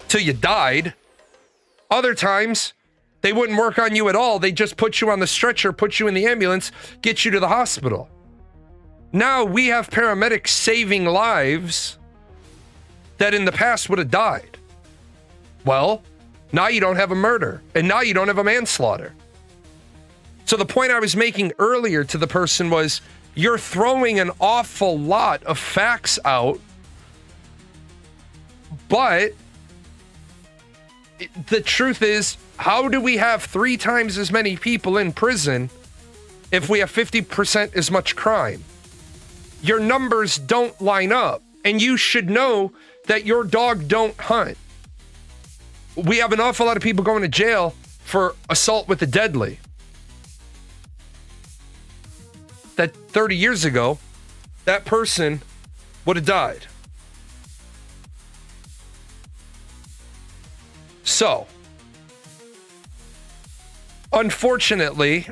till you died. Other times, they wouldn't work on you at all. They just put you on the stretcher, put you in the ambulance, get you to the hospital. Now we have paramedics saving lives that in the past would have died. Well, now you don't have a murder, and now you don't have a manslaughter. So the point I was making earlier to the person was, you're throwing an awful lot of facts out, but the truth is, how do we have 3 times as many people in prison if we have 50% as much crime? Your numbers don't line up, and you should know that your dog don't hunt. We have an awful lot of people going to jail for assault with a deadly. That 30 years ago, that person would have died. So, unfortunately,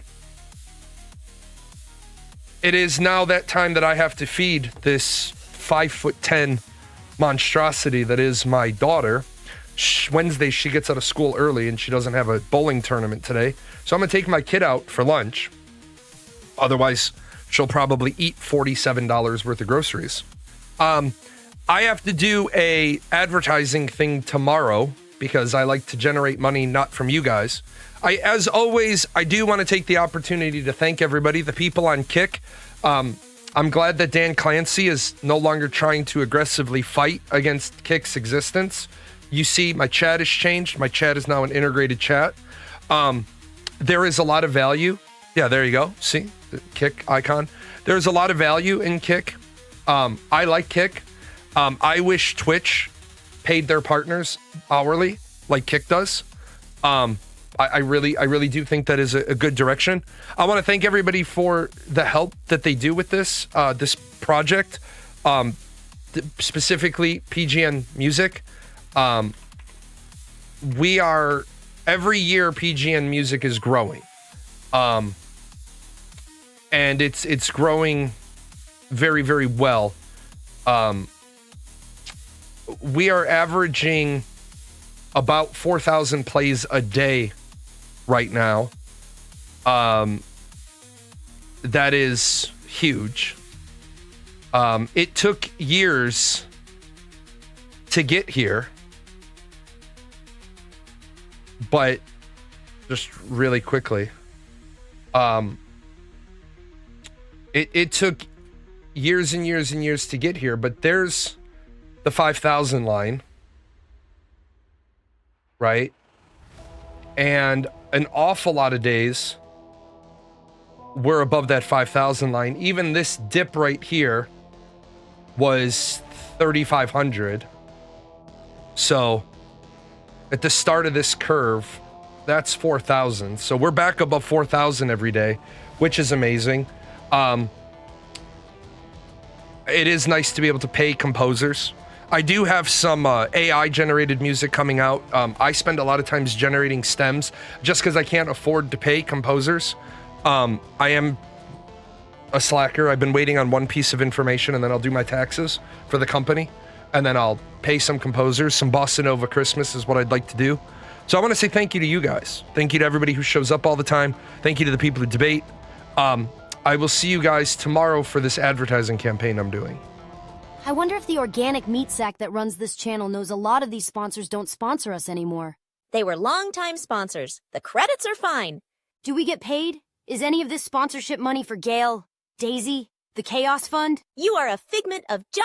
it is now that time that I have to feed this 5'10" monstrosity that is my daughter. Wednesday, she gets out of school early and she doesn't have a bowling tournament today. So I'm going to take my kid out for lunch. Otherwise, she'll probably eat $47 worth of groceries. I have to do a advertising thing tomorrow because I like to generate money not from you guys. As always, I do want to take the opportunity to thank everybody, the people on Kick. I'm glad that Dan Clancy is no longer trying to aggressively fight against Kick's existence. You see, my chat has changed. My chat is now an integrated chat. There is a lot of value. Yeah, there you go. See, the Kick icon. There's a lot of value in Kick. I like Kick. I wish Twitch paid their partners hourly like Kick does. I really do think that is a good direction. I want to thank everybody for the help that they do with this project, specifically PGN Music. We are, every year PGN Music is growing. And it's growing very, very well. We are averaging about 4,000 plays a day right now. That is huge. It took years to get here, but just really quickly, it took years and years and years to get here, but there's the 5,000 line, right? And an awful lot of days we're above that 5,000 line. Even this dip right here was 3,500. So at the start of this curve, that's 4,000. So we're back above 4,000 every day, which is amazing. It is nice to be able to pay composers. I do have some AI generated music coming out. I spend a lot of times generating stems just because I can't afford to pay composers. I am a slacker. I've been waiting on one piece of information, and then I'll do my taxes for the company, and then I'll pay some composers. Some Bossa Nova Christmas is what I'd like to do. So I want to say thank you to you guys. Thank you to everybody who shows up all the time. Thank you to the people who debate. I will see you guys tomorrow for this advertising campaign I'm doing. I wonder if the organic meat sack that runs this channel knows a lot of these sponsors don't sponsor us anymore. They were longtime sponsors. The credits are fine. Do we get paid? Is any of this sponsorship money for Gail, Daisy, the Chaos Fund? You are a figment of John.